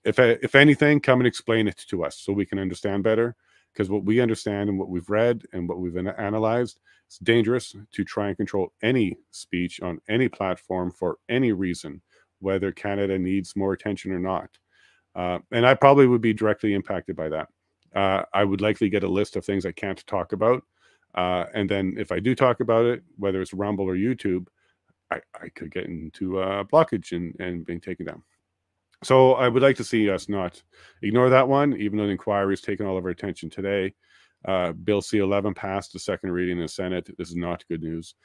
If anything, come and explain it to us so we can understand better, because what we understand and what we've read and what we've analyzed, it's dangerous to try and control any speech on any platform for any reason, whether Canada needs more attention or not. And I probably would be directly impacted by that. I would likely get a list of things I can't talk about. And then if I do talk about it, whether it's Rumble or YouTube, I could get into blockage and being taken down. So I would like to see us not ignore that one, even though the inquiry has taken all of our attention today. Bill C-11 passed the second reading in the Senate. This is not good news.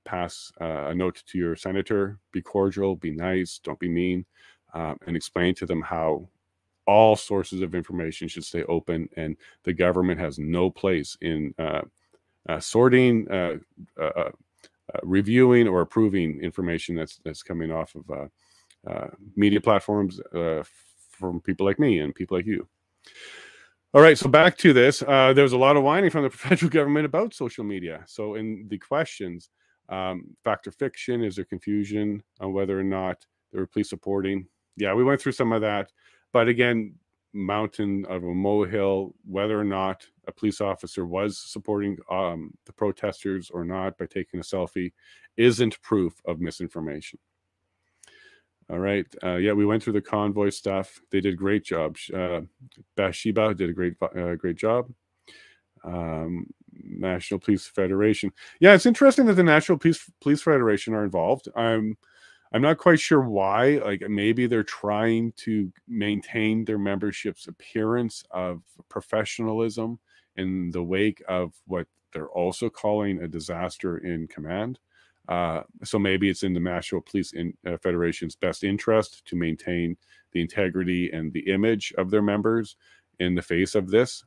Pass a note to your senator. Be cordial, be nice, don't be mean, and explain to them how all sources of information should stay open, and the government has no place in sorting, reviewing, or approving information that's coming off of media platforms from people like me and people like you. All right, so back to this. There's a lot of whining from the federal government about social media. So in the questions, fact or fiction, is there confusion on whether or not there were police supporting? Yeah, we went through some of that. But again, mountain of a molehill, whether or not a police officer was supporting the protesters or not by taking a selfie isn't proof of misinformation. All right. Yeah, we went through the convoy stuff. They did a great job. Bathsheba did a great job. National Police Federation. Yeah, it's interesting that the National Police Federation are involved. I'm not quite sure why. Like, maybe they're trying to maintain their membership's appearance of professionalism in the wake of what they're also calling a disaster in command. So maybe it's in the National Police Federation's best interest to maintain the integrity and the image of their members in the face of this,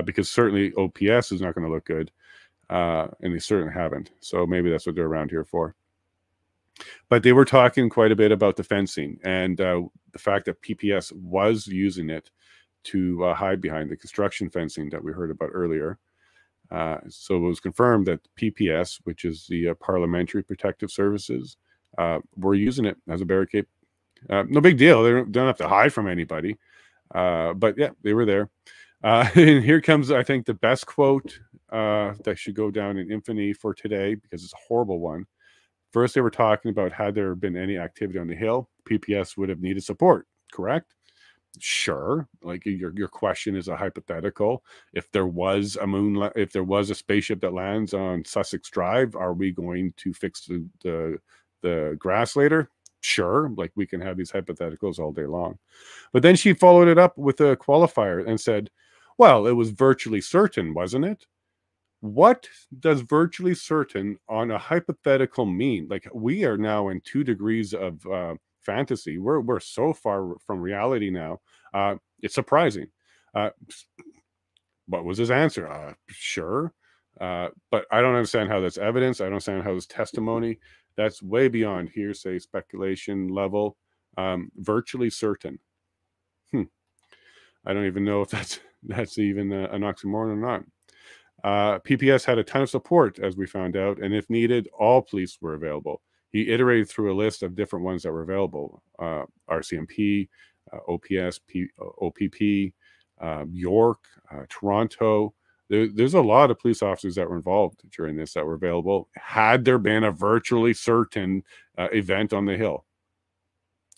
because certainly OPS is not going to look good, and they certainly haven't. So maybe that's what they're around here for. But they were talking quite a bit about the fencing and the fact that PPS was using it to hide behind the construction fencing that we heard about earlier. So it was confirmed that PPS, which is the Parliamentary Protective Services, were using it as a barricade. No big deal. They don't have to hide from anybody. But yeah, they were there. And here comes, I think, the best quote that should go down in infamy for today, because it's a horrible one. First, they were talking about had there been any activity on the Hill, PPS would have needed support, correct? Sure. Like your question is a hypothetical. If there was a spaceship that lands on Sussex Drive, are we going to fix the grass later? Sure. Like, we can have these hypotheticals all day long. But then she followed it up with a qualifier and said, well, it was virtually certain, wasn't it? What does virtually certain on a hypothetical mean? Like, we are now in 2 degrees of fantasy. We're so far from reality now. It's surprising. What was his answer? Sure. But I don't understand how that's evidence. I don't understand how it's testimony. That's way beyond hearsay, speculation level. Virtually certain. I don't even know if that's even an oxymoron or not. PPS had a ton of support, as we found out, and if needed, all police were available. He iterated through a list of different ones that were available: RCMP, OPS, OPP, York, Toronto. There's a lot of police officers that were involved during this that were available had there been a virtually certain event on the Hill.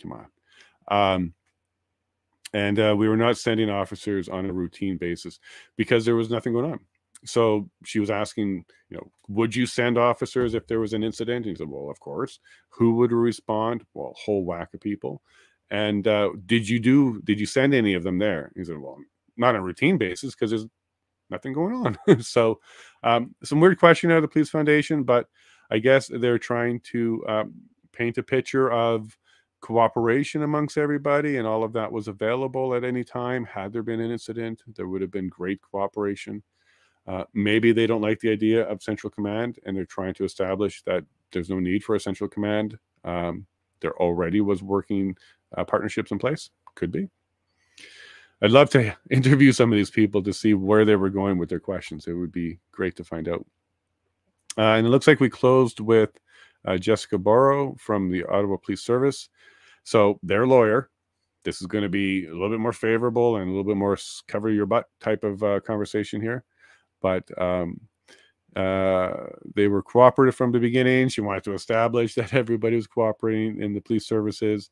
Come on. And we were not sending officers on a routine basis because there was nothing going on. So she was asking, would you send officers if there was an incident? And he said, well, of course. Who would respond? Well, a whole whack of people. And did you send any of them there? He said, well, not on a routine basis because there's nothing going on. So some weird questioning out of the Police Foundation, but I guess they're trying to paint a picture of cooperation amongst everybody, and all of that was available at any time. Had there been an incident, there would have been great cooperation. Maybe they don't like the idea of central command, and they're trying to establish that there's no need for a central command. There already was working partnerships in place. Could be. I'd love to interview some of these people to see where they were going with their questions. It would be great to find out. And it looks like we closed with Jessica Borrow from the Ottawa Police Service. So their lawyer. This is going to be a little bit more favorable and a little bit more cover your butt type of conversation here. But they were cooperative from the beginning. She wanted to establish that everybody was cooperating in the police services.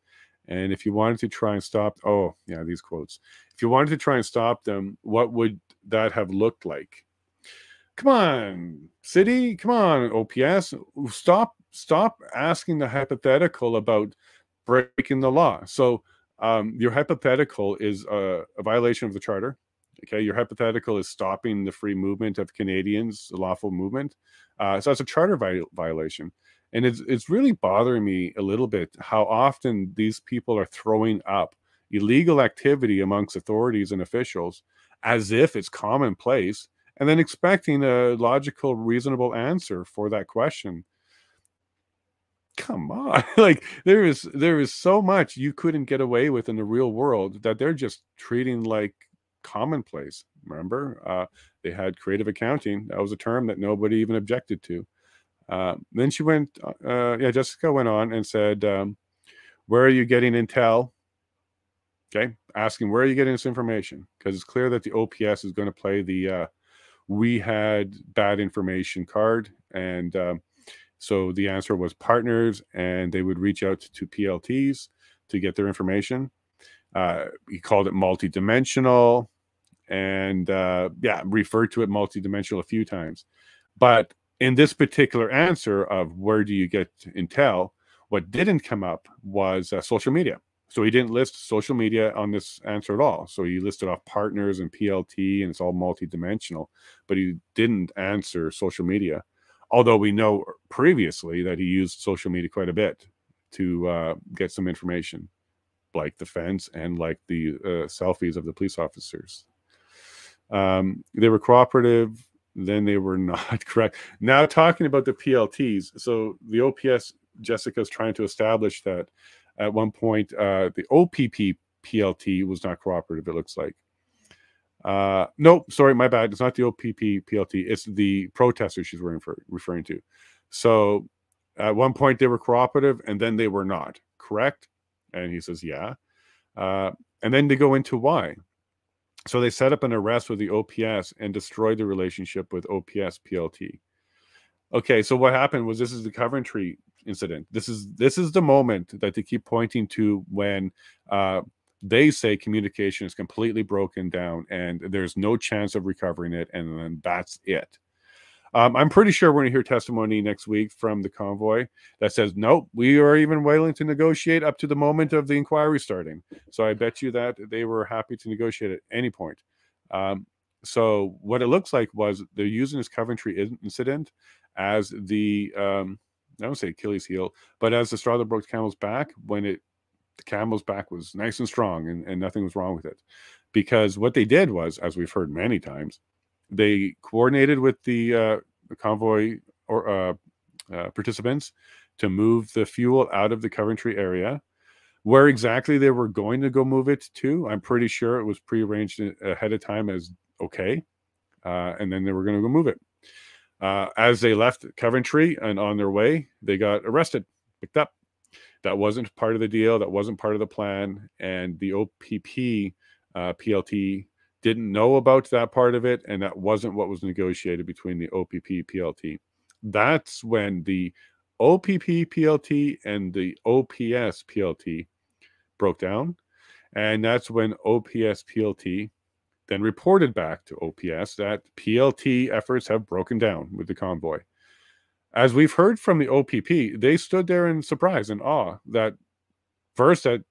And if you wanted to try and stop, oh, yeah, these quotes. If you wanted to try and stop them, what would that have looked like? Come on, city. Come on, OPS. Stop asking the hypothetical about breaking the law. So your hypothetical is a violation of the charter. Okay, your hypothetical is stopping the free movement of Canadians, the lawful movement. So that's a charter violation. And it's really bothering me a little bit how often these people are throwing up illegal activity amongst authorities and officials as if it's commonplace, and then expecting a logical, reasonable answer for that question. Come on. Like, there is so much you couldn't get away with in the real world that they're just treating like commonplace. Remember, they had creative accounting. That was a term that nobody even objected to. Then she went, Jessica went on and said, where are you getting intel? Okay, asking where are you getting this information? Because it's clear that the OPS is going to play the we had bad information card. And so the answer was partners, and they would reach out to PLTs to get their information. He called it multidimensional, and referred to it multidimensional a few times. But in this particular answer of where do you get intel, what didn't come up was social media. So he didn't list social media on this answer at all. So he listed off partners and PLT, and it's all multidimensional, but he didn't answer social media. Although we know previously that he used social media quite a bit to get some information, like the fence and like the selfies of the police officers. They were cooperative, then they were not correct. Now talking about the PLTs, so the OPS, Jessica's trying to establish that at one point the OPP PLT was not cooperative, it looks like. No, sorry, my bad. It's not the OPP PLT. It's the protesters she's referring to. So at one point they were cooperative and then they were not, correct? And he says, yeah. And then they go into why. So they set up an arrest with the OPS and destroyed the relationship with OPS PLT. Okay, so what happened was, this is the Coventry incident. This is the moment that they keep pointing to when they say communication is completely broken down and there's no chance of recovering it, and then that's it. I'm pretty sure we're going to hear testimony next week from the convoy that says, nope, we are even willing to negotiate up to the moment of the inquiry starting. So I bet you that they were happy to negotiate at any point. So what it looks like was they're using this Coventry incident as the, I don't say Achilles heel, but as the straw that broke the camel's back, when the camel's back was nice and strong and nothing was wrong with it. Because what they did was, as we've heard many times, they coordinated with the convoy or participants to move the fuel out of the Coventry area. Where exactly they were going to go move it to, I'm pretty sure it was prearranged ahead of time as okay. And then they were going to go move it. As they left Coventry and on their way, they got arrested, picked up. That wasn't part of the deal. That wasn't part of the plan. And the OPP PLT didn't know about that part of it, and that wasn't what was negotiated between the OPP PLT. That's when the OPP PLT and the OPS PLT broke down, and that's when OPS PLT then reported back to OPS that PLT efforts have broken down with the convoy. As we've heard from the OPP, they stood there in surprise and awe that first that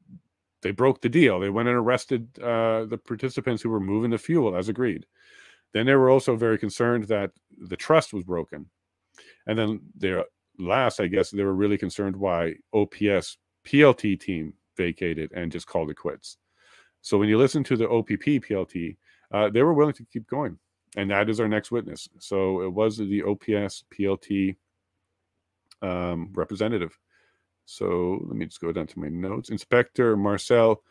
they broke the deal. They went and arrested the participants who were moving the fuel as agreed. Then they were also very concerned that the trust was broken. And then last, I guess, they were really concerned why OPS PLT team vacated and just called it quits. So when you listen to the OPP PLT, they were willing to keep going. And that is our next witness. So it was the OPS PLT representative. So let me just go down to my notes. Inspector Marcel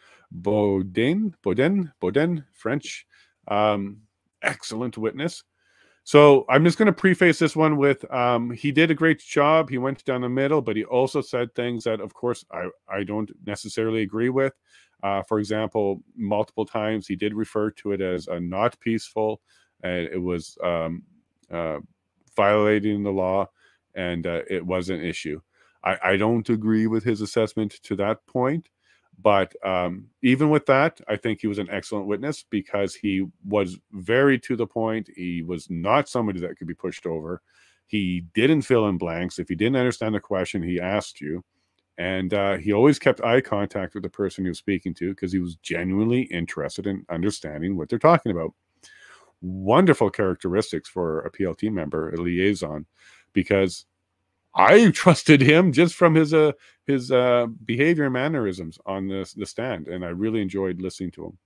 Baudin, French. Excellent witness. So I'm just going to preface this one with he did a great job. He went down the middle, but he also said things that, of course, I don't necessarily agree with. For example, multiple times he did refer to it as not peaceful, and it was violating the law, and it was an issue. I don't agree with his assessment to that point, but even with that, I think he was an excellent witness because he was very to the point. He was not somebody that could be pushed over. He didn't fill in blanks. If he didn't understand the question, he asked you. And he always kept eye contact with the person he was speaking to because he was genuinely interested in understanding what they're talking about. Wonderful characteristics for a PLT member, a liaison, because I trusted him just from his behavior and mannerisms on the stand, and I really enjoyed listening to him.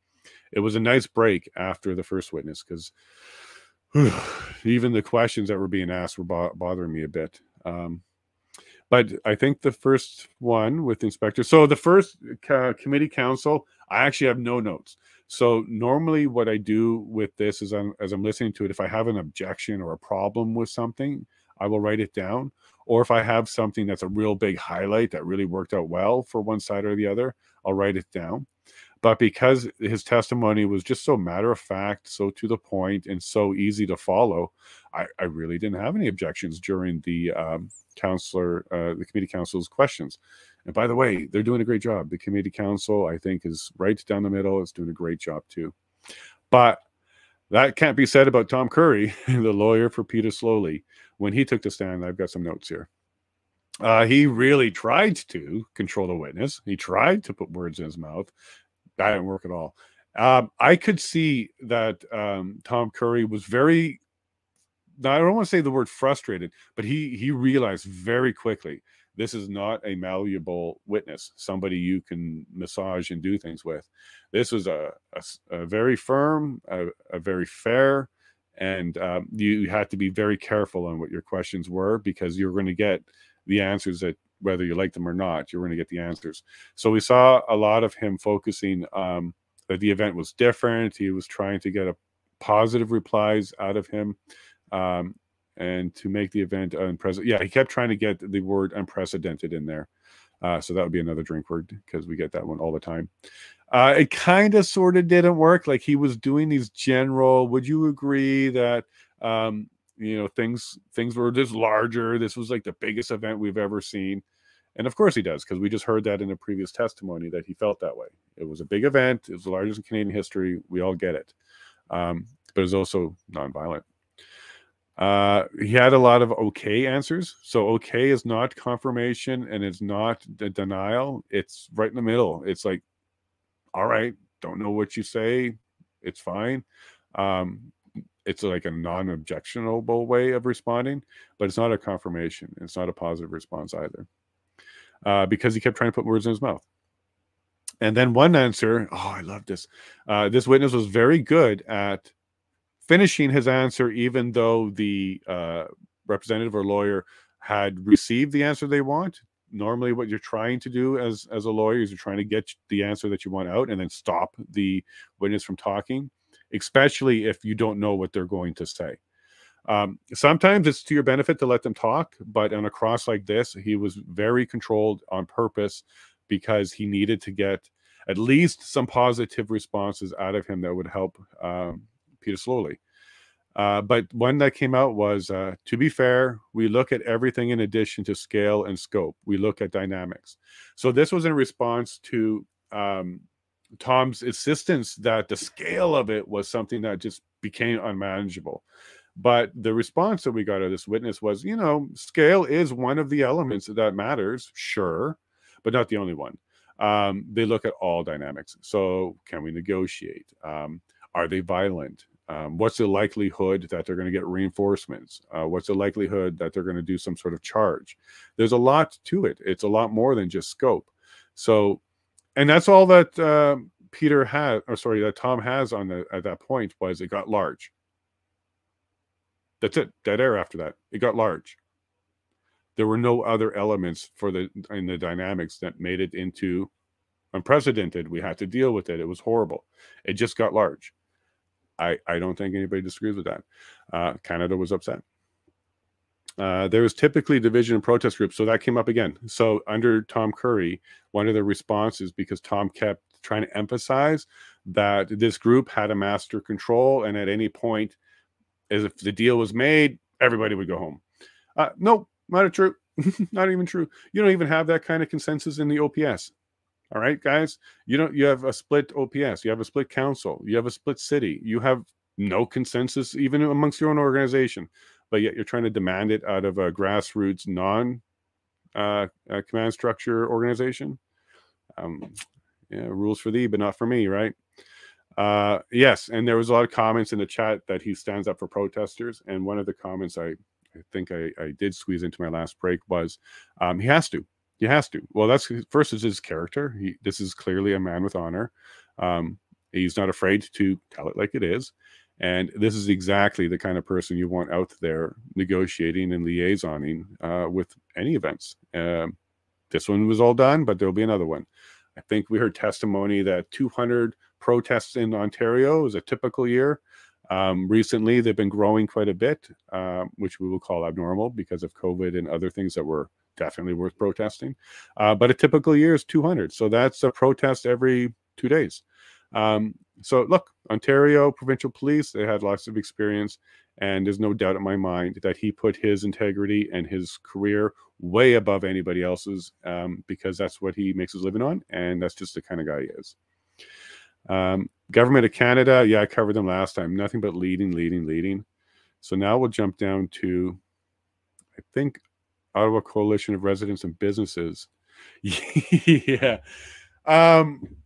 It was a nice break after the first witness because even the questions that were being asked were bothering me a bit. But I think the first one with the inspector. So the first committee council, I actually have no notes. So normally what I do with this is as I'm listening to it, if I have an objection or a problem with something, I will write it down. Or if I have something that's a real big highlight that really worked out well for one side or the other, I'll write it down. But because his testimony was just so matter of fact, so to the point, and so easy to follow, I really didn't have any objections during the the committee council's questions. And by the way, they're doing a great job. The committee council, I think, is right down the middle. It's doing a great job too. But that can't be said about Tom Curry, the lawyer for Peter Slowly. When he took the stand, I've got some notes here. He really tried to control the witness. He tried to put words in his mouth. That didn't work at all. I could see that Tom Curry was very, now I don't want to say the word frustrated, but he realized very quickly this is not a malleable witness, somebody you can massage and do things with. This was a very firm, a very fair, and you had to be very careful on what your questions were, because you're going to get the answers that, whether you like them or not, you're going to get the answers. So we saw a lot of him focusing that the event was different. He was trying to get a positive replies out of him. And to make the event unprecedented. Yeah, he kept trying to get the word unprecedented in there. So that would be another drink word, because we get that one all the time. It kind of sort of didn't work. Like, he was doing these general, would you agree that, you know, things were just larger. This was like the biggest event we've ever seen. And of course he does, because we just heard that in a previous testimony that he felt that way. It was a big event. It was the largest in Canadian history. We all get it. But it was also nonviolent. He had a lot of okay answers. So okay is not confirmation and it's not denial. It's right in the middle. It's like, all right, don't know what you say. It's fine. It's like a non-objectionable way of responding, but it's not a confirmation. It's not a positive response either, because he kept trying to put words in his mouth. And then one answer, oh, I love this. This witness was very good at finishing his answer, even though the representative or lawyer had received the answer they want. Normally what you're trying to do as a lawyer is you're trying to get the answer that you want out and then stop the witness from talking, especially if you don't know what they're going to say. Sometimes it's to your benefit to let them talk, but on a cross like this, he was very controlled on purpose, because he needed to get at least some positive responses out of him that would help Peter Slowly. But one that came out was, to be fair, we look at everything in addition to scale and scope. We look at dynamics. So this was in response to Tom's insistence that the scale of it was something that just became unmanageable. But the response that we got out of this witness was, you know, scale is one of the elements that matters, sure, but not the only one. They look at all dynamics. So can we negotiate? Are they violent? What's the likelihood that they're going to get reinforcements? What's the likelihood that they're going to do some sort of charge? There's a lot to it. It's a lot more than just scope. So, and that's all that that Tom has on at that point, was it got large. That's it. Dead air after that. It got large. There were no other elements in the dynamics that made it into unprecedented. We had to deal with it. It was horrible. It just got large. I don't think anybody disagrees with that. Canada was upset. There was typically division in protest groups, so that came up again. So under Tom Curry, one of the responses, because Tom kept trying to emphasize that this group had a master control, and at any point, as if the deal was made, everybody would go home. Nope, not true. Not even true. You don't even have that kind of consensus in the OPS. All right, guys, you have a split OPS, you have a split council, you have a split city, you have no consensus even amongst your own organization, but yet you're trying to demand it out of a grassroots command structure organization. Yeah, rules for thee, but not for me, right? Yes, and there was a lot of comments in the chat that he stands up for protesters, and one of the comments I think I did squeeze into my last break was, he has to. He has to. Well, that's first is his character. This is clearly a man with honor. He's not afraid to tell it like it is. And this is exactly the kind of person you want out there negotiating and liaisoning with any events. This one was all done, but there'll be another one. I think we heard testimony that 200 protests in Ontario is a typical year. Recently, they've been growing quite a bit, which we will call abnormal because of COVID and other things that were definitely worth protesting. But a typical year is 200. So that's a protest every 2 days. So look, Ontario Provincial Police, they had lots of experience, and there's no doubt in my mind that he put his integrity and his career way above anybody else's, because that's what he makes his living on, and that's just the kind of guy he is. Government of Canada, yeah, I covered them last time. Nothing but leading. So now we'll jump down to, I think, Ottawa Coalition of Residents and Businesses. Yeah.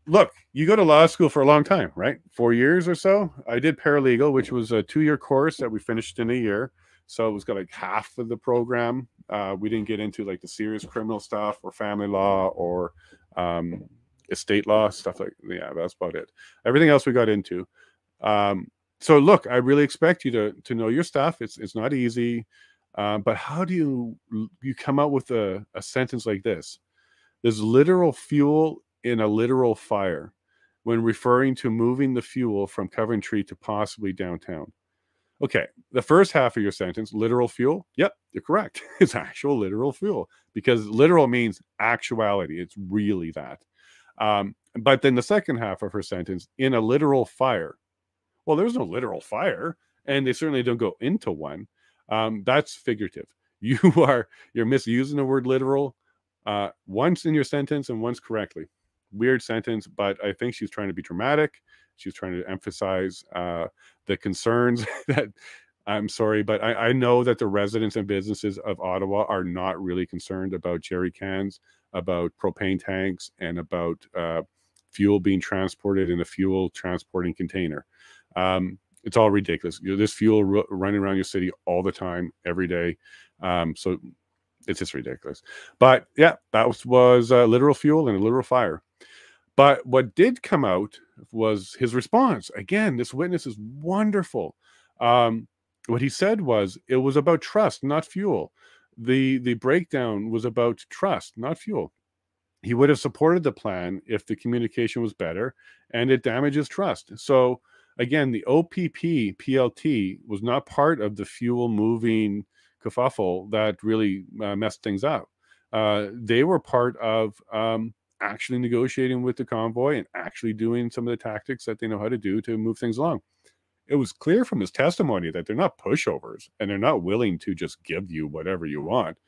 Look, you go to law school for a long time, right? 4 years or so. I did paralegal, which was a 2-year course that we finished in a year. So it was got like half of the program. We didn't get into like the serious criminal stuff or family law or estate law stuff like, yeah, that's about it. Everything else we got into. So look, I really expect you to know your stuff. It's not easy. But how do you come out with a sentence like this? There's literal fuel in a literal fire when referring to moving the fuel from Coventry to possibly downtown. Okay, the first half of your sentence, literal fuel. Yep, you're correct. It's actual literal fuel because literal means actuality. It's really that. But then the second half of her sentence, in a literal fire. Well, there's no literal fire, and they certainly don't go into one. That's figurative. You're misusing the word literal once in your sentence and once correctly. Weird sentence, but I think she's trying to be dramatic. She's trying to emphasize the concerns that, I'm sorry, but I know that the residents and businesses of Ottawa are not really concerned about jerry cans, about propane tanks, and about fuel being transported in a fuel transporting container. It's all ridiculous. There's fuel running around your city all the time, every day. So it's just ridiculous. But yeah, that was literal fuel and a literal fire. But what did come out was his response. Again, this witness is wonderful. What he said was it was about trust, not fuel. The breakdown was about trust, not fuel. He would have supported the plan if the communication was better, and it damages trust. So again, the OPP PLT was not part of the fuel moving kerfuffle that really messed things up. They were part of actually negotiating with the convoy and actually doing some of the tactics that they know how to do to move things along. It was clear from his testimony that they're not pushovers and they're not willing to just give you whatever you want.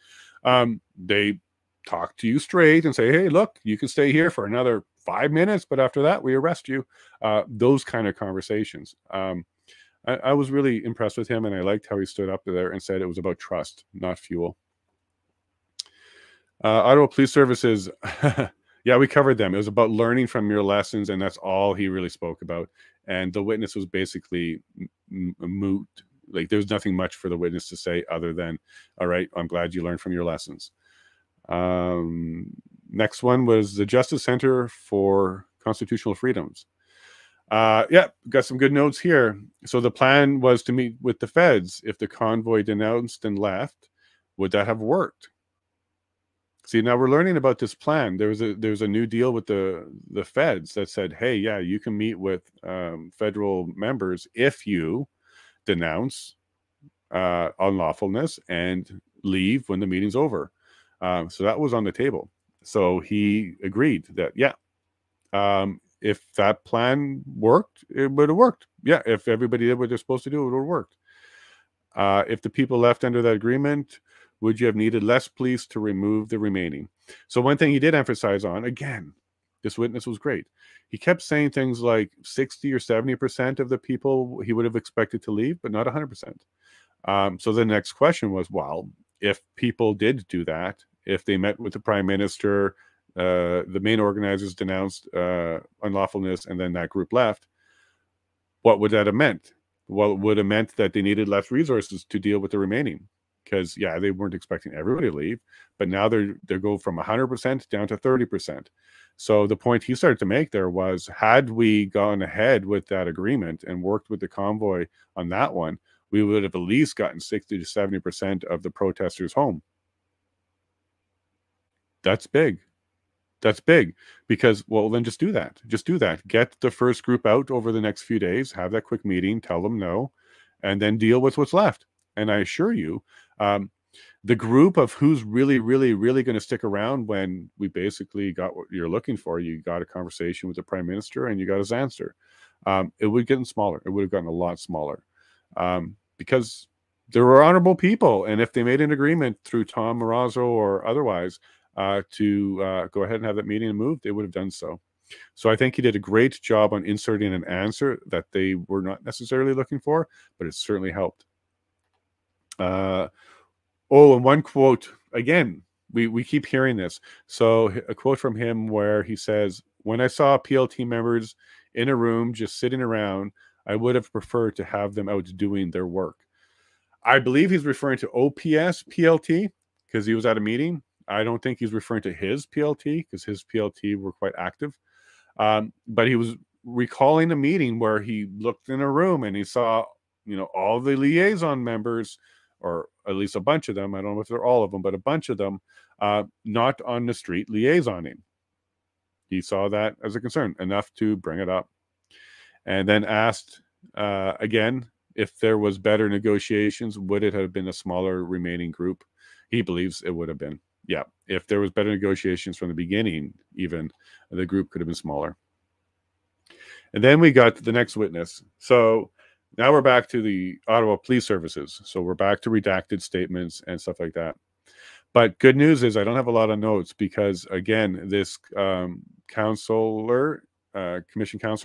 They talk to you straight and say, hey, look, you can stay here for another 5 minutes, but after that, we arrest you. Those kind of conversations. I was really impressed with him, and I liked how he stood up there and said it was about trust, not fuel. Ottawa Police Services, yeah, we covered them. It was about learning from your lessons, and that's all he really spoke about. And the witness was basically moot. Like, there's nothing much for the witness to say other than, all right, I'm glad you learned from your lessons. Next one was the Justice Center for Constitutional Freedoms. Yeah, got some good notes here. So the plan was to meet with the feds. If the convoy denounced and left, would that have worked? See, now we're learning about this plan. There's a new deal with the feds that said, hey, yeah, you can meet with federal members if you denounce unlawfulness and leave when the meeting's over. So that was on the table. So he agreed that, yeah, if that plan worked, it would have worked. Yeah, if everybody did what they're supposed to do, it would have worked. If the people left under that agreement, would you have needed less police to remove the remaining? So one thing he did emphasize on, again, this witness was great. He kept saying things like 60 or 70% of the people he would have expected to leave, but not 100%. So the next question was, well, if people did do that, if they met with the Prime Minister, the main organizers denounced unlawfulness, and then that group left, what would that have meant? Well, it would have meant that they needed less resources to deal with the remaining. Because, yeah, they weren't expecting everybody to leave, but now they're go from 100% down to 30%. So the point he started to make there was, had we gone ahead with that agreement and worked with the convoy on that one, we would have at least gotten 60 to 70% of the protesters home. That's big. That's big because, well, then just do that. Just do that. Get the first group out over the next few days, have that quick meeting, tell them no, and then deal with what's left. And I assure you, the group of who's really, really, really going to stick around when we basically got what you're looking for, you got a conversation with the Prime Minister and you got his answer. It would get smaller. It would have gotten a lot smaller because there were honorable people. And if they made an agreement through Tom Marazzo or otherwise to go ahead and have that meeting and move, they would have done so. So I think he did a great job on inserting an answer that they were not necessarily looking for, but it certainly helped. Oh, and one quote again. We keep hearing this. So a quote from him where he says, "When I saw PLT members in a room just sitting around, I would have preferred to have them out doing their work." I believe he's referring to OPS PLT because he was at a meeting. I don't think he's referring to his PLT because his PLT were quite active. But he was recalling a meeting where he looked in a room and he saw, all the liaison members, or at least a bunch of them. I don't know if they're all of them, but a bunch of them, not on the street liaisoning. He saw that as a concern, enough to bring it up, and then asked again if there was better negotiations, would it have been a smaller remaining group? He believes it would have been. Yeah, if there was better negotiations from the beginning, even the group could have been smaller. And then we got the next witness. So now we're back to the Ottawa Police Services. So we're back to redacted statements and stuff like that. But good news is I don't have a lot of notes because, again, this commission counselor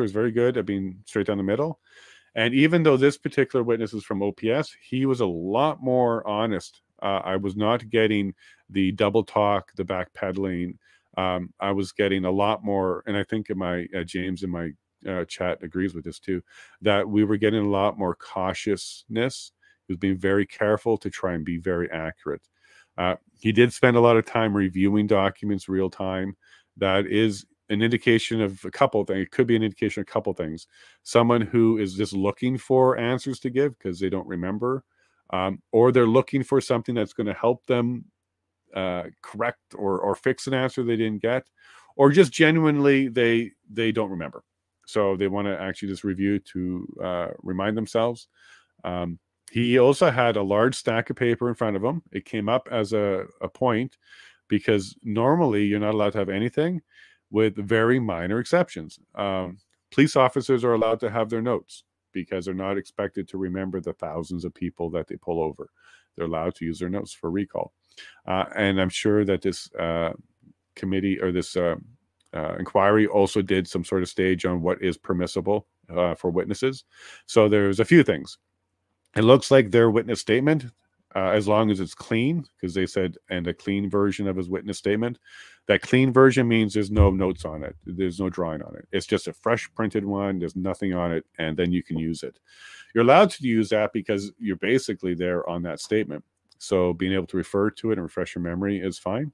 is very good at being straight down the middle. And even though this particular witness is from OPS, he was a lot more honest. I was not getting the double talk, the backpedaling. I was getting a lot more, and I think James in my chat agrees with this too, that we were getting a lot more cautiousness. He was being very careful to try and be very accurate. He did spend a lot of time reviewing documents real time. That is an indication of a couple of things. It could be an indication of a couple of things. Someone who is just looking for answers to give because they don't remember, or they're looking for something that's going to help them correct or fix an answer they didn't get, or just genuinely they don't remember. So they want to actually just review to remind themselves. He also had a large stack of paper in front of him. It came up as a point because normally you're not allowed to have anything, with very minor exceptions. Police officers are allowed to have their notes because they're not expected to remember the thousands of people that they pull over. They're allowed to use their notes for recall. And I'm sure that this committee or this inquiry also did some sort of stage on what is permissible for witnesses. So there's a few things. It looks like their witness statement, as long as it's clean, because they said, and a clean version of his witness statement. That clean version means there's no notes on it. There's no drawing on it. It's just a fresh printed one. There's nothing on it, and then you can use it. You're allowed to use that because you're basically there on that statement. So being able to refer to it and refresh your memory is fine.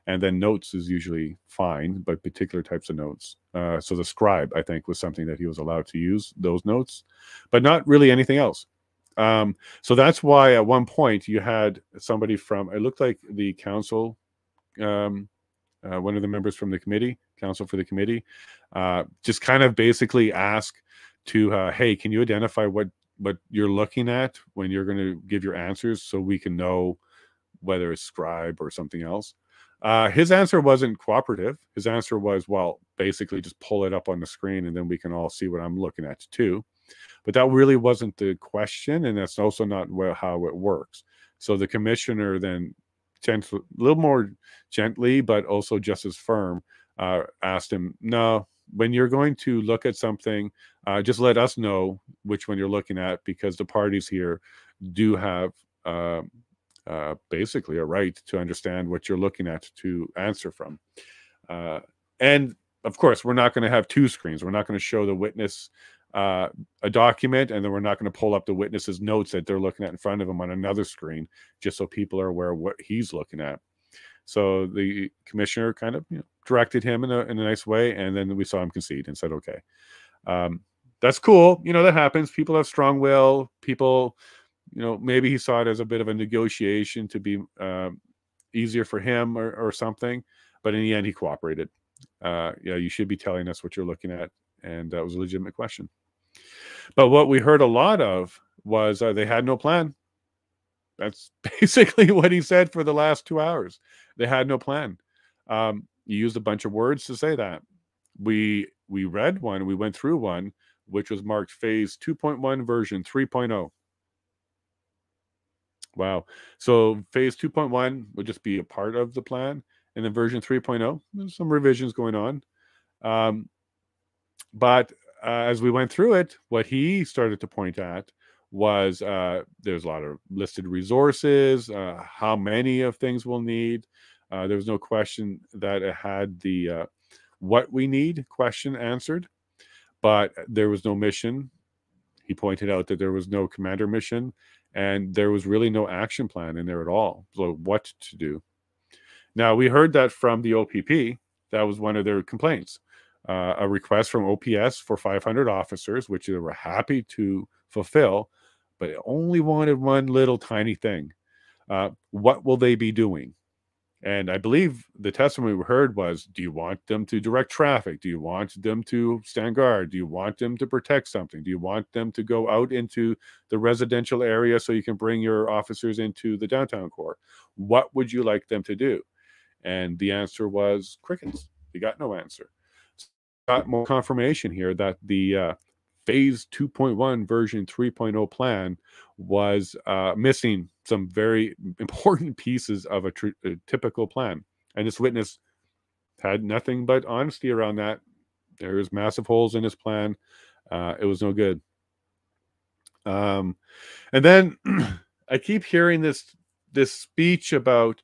And then notes is usually fine, but particular types of notes. So the scribe, I think, was something that he was allowed to use, those notes, but not really anything else. So that's why at one point you had somebody from, it looked like the council, one of the members from the committee, council for the committee, just kind of basically ask to, hey, can you identify what you're looking at when you're going to give your answers so we can know whether it's scribe or something else. His answer wasn't cooperative. His answer was, well, basically just pull it up on the screen and then we can all see what I'm looking at too. But that really wasn't the question, and that's also not how it works. So the commissioner then, a little more gently, but also just as firm, asked him, no, when you're going to look at something, just let us know which one you're looking at, because the parties here do have basically a right to understand what you're looking at to answer from. And of course, we're not going to have two screens. We're not going to show the witness a document, and then we're not going to pull up the witness's notes that they're looking at in front of them on another screen, just so people are aware of what he's looking at. So the commissioner kind of directed him in a nice way, and then we saw him concede and said, okay, that's cool. That happens. People have strong will. People, maybe he saw it as a bit of a negotiation to be easier for him or something, but in the end he cooperated. You should be telling us what you're looking at. And that was a legitimate question. But what we heard a lot of was they had no plan. That's basically what he said for the last 2 hours. They had no plan. You used a bunch of words to say that. We read one, we went through one, which was marked phase 2.1 version 3.0. Wow. So phase 2.1 would just be a part of the plan. And then version 3.0, there's some revisions going on. But as we went through it, what he started to point at was there's a lot of listed resources, how many of things we'll need. There was no question that it had the what we need question answered, but there was no mission. He pointed out that there was no commander mission, and there was really no action plan in there at all. So what to do? Now, we heard that from the OPP. That was one of their complaints. A request from OPS for 500 officers, which they were happy to fulfill, but it only wanted one little tiny thing. What will they be doing? And I believe the testimony we heard was, do you want them to direct traffic? Do you want them to stand guard? Do you want them to protect something? Do you want them to go out into the residential area so you can bring your officers into the downtown core? What would you like them to do? And the answer was crickets. We got no answer. So got more confirmation here that the phase 2.1 version 3.0 plan was missing some very important pieces of a typical plan. And this witness had nothing but honesty around that. There's massive holes in his plan. It was no good. And then I keep hearing this speech about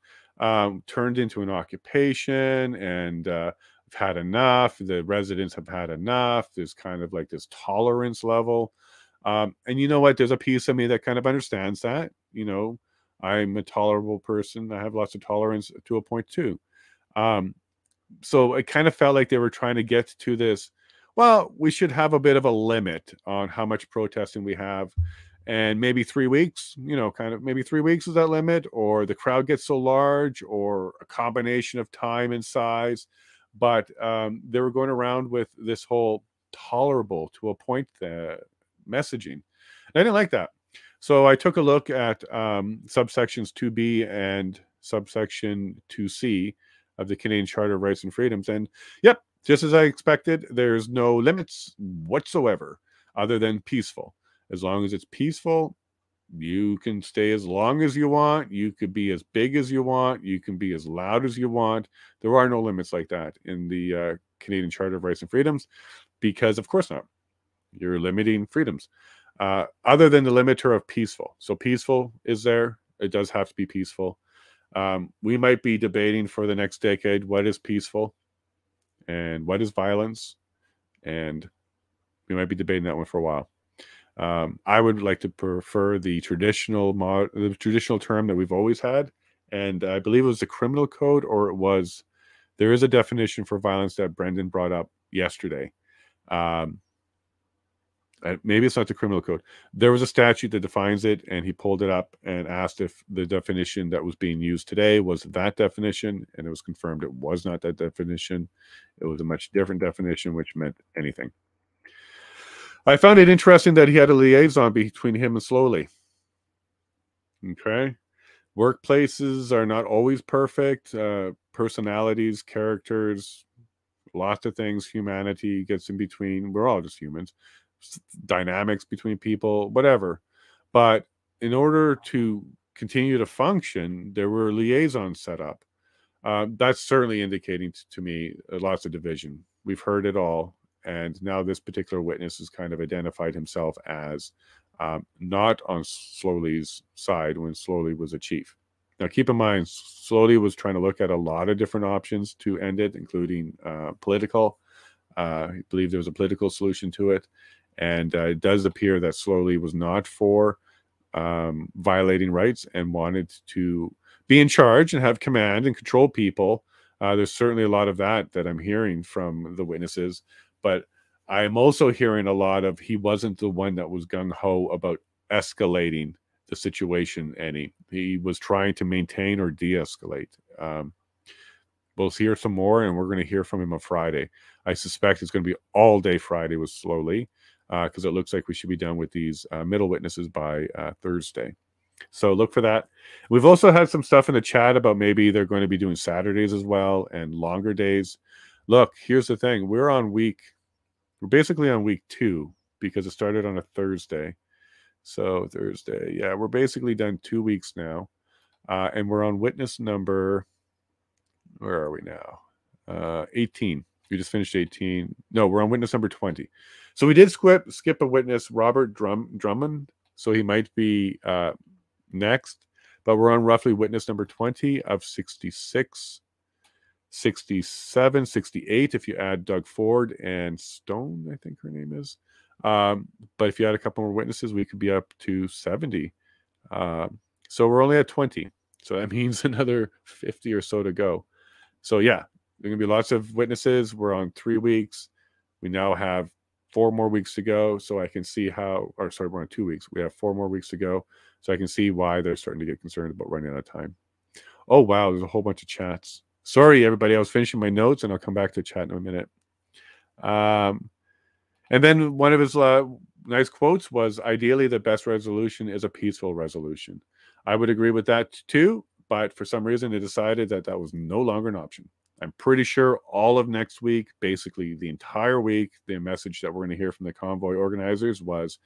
turned into an occupation, and I've had enough. The residents have had enough. There's kind of like this tolerance level. And you know what? There's a piece of me that kind of understands that. You know, I'm a tolerable person. I have lots of tolerance to a point too. So it kind of felt like they were trying to get to this, well, we should have a bit of a limit on how much protesting we have. And maybe 3 weeks, you know, kind of maybe 3 weeks is that limit, or the crowd gets so large, or a combination of time and size. But they were going around with this whole tolerable to a point messaging. And I didn't like that. So I took a look at subsections 2B and subsection 2C of the Canadian Charter of Rights and Freedoms. And yep, just as I expected, there's no limits whatsoever other than peaceful. As long as it's peaceful, you can stay as long as you want. You could be as big as you want. You can be as loud as you want. There are no limits like that in the Canadian Charter of Rights and Freedoms, because of course not. You're limiting freedoms. Other than the limiter of peaceful. So peaceful is there. It does have to be peaceful. We might be debating for the next decade what is peaceful and what is violence. And we might be debating that one for a while. I would like to prefer the traditional term that we've always had, and I believe it was the criminal code, or it was, there is a definition for violence that Brendan brought up yesterday. Maybe it's not the criminal code. There was a statute that defines it, and he pulled it up and asked if the definition that was being used today was that definition, and it was confirmed it was not that definition. It was a much different definition, which meant anything. I found it interesting that he had a liaison between him and Slowly. Okay. Workplaces are not always perfect. Personalities, characters, lots of things, humanity gets in between. We're all just humans. Dynamics between people, whatever. But in order to continue to function, there were liaisons set up. That's certainly indicating to me lots of division. We've heard it all. And now this particular witness has kind of identified himself as not on Slowly's side when Slowly was a chief. Now, keep in mind, Slowly was trying to look at a lot of different options to end it, including political. I believe there was a political solution to it. And it does appear that Slowly was not for violating rights and wanted to be in charge and have command and control people. There's certainly a lot of that I'm hearing from the witnesses. But I'm also hearing a lot of he wasn't the one that was gung-ho about escalating the situation any. He was trying to maintain or de-escalate. We'll hear some more, and we're going to hear from him on Friday. I suspect it's going to be all day Friday with Slowly, because it looks like we should be done with these middle witnesses by Thursday. So look for that. We've also had some stuff in the chat about maybe they're going to be doing Saturdays as well and longer days. Look, here's the thing. We're basically on week 2 because it started on a Thursday. So Thursday, yeah, we're basically done 2 weeks now. And we're on witness number, where are we now? 18. We just finished 18. No, we're on witness number 20. So we did skip a witness, Robert Drummond. so he might be next. But we're on roughly witness number 20 of 66, 67, 68 if you add Doug Ford and Stone, I think her name is. But if you add a couple more witnesses, we could be up to 70. So we're only at 20. So that means another 50 or so to go. So yeah, there are going to be lots of witnesses. We're on 3 weeks. We now have 4 more weeks to go. So I can see how, or sorry, we're on 2 weeks. We have 4 more weeks to go. So I can see why they're starting to get concerned about running out of time. Oh, wow. There's a whole bunch of chats. Sorry, everybody. I was finishing my notes and I'll come back to chat in a minute. And then one of his nice quotes was, ideally, the best resolution is a peaceful resolution. I would agree with that too, but for some reason they decided that that was no longer an option. I'm pretty sure all of next week, basically the entire week, the message that we're going to hear from the convoy organizers was,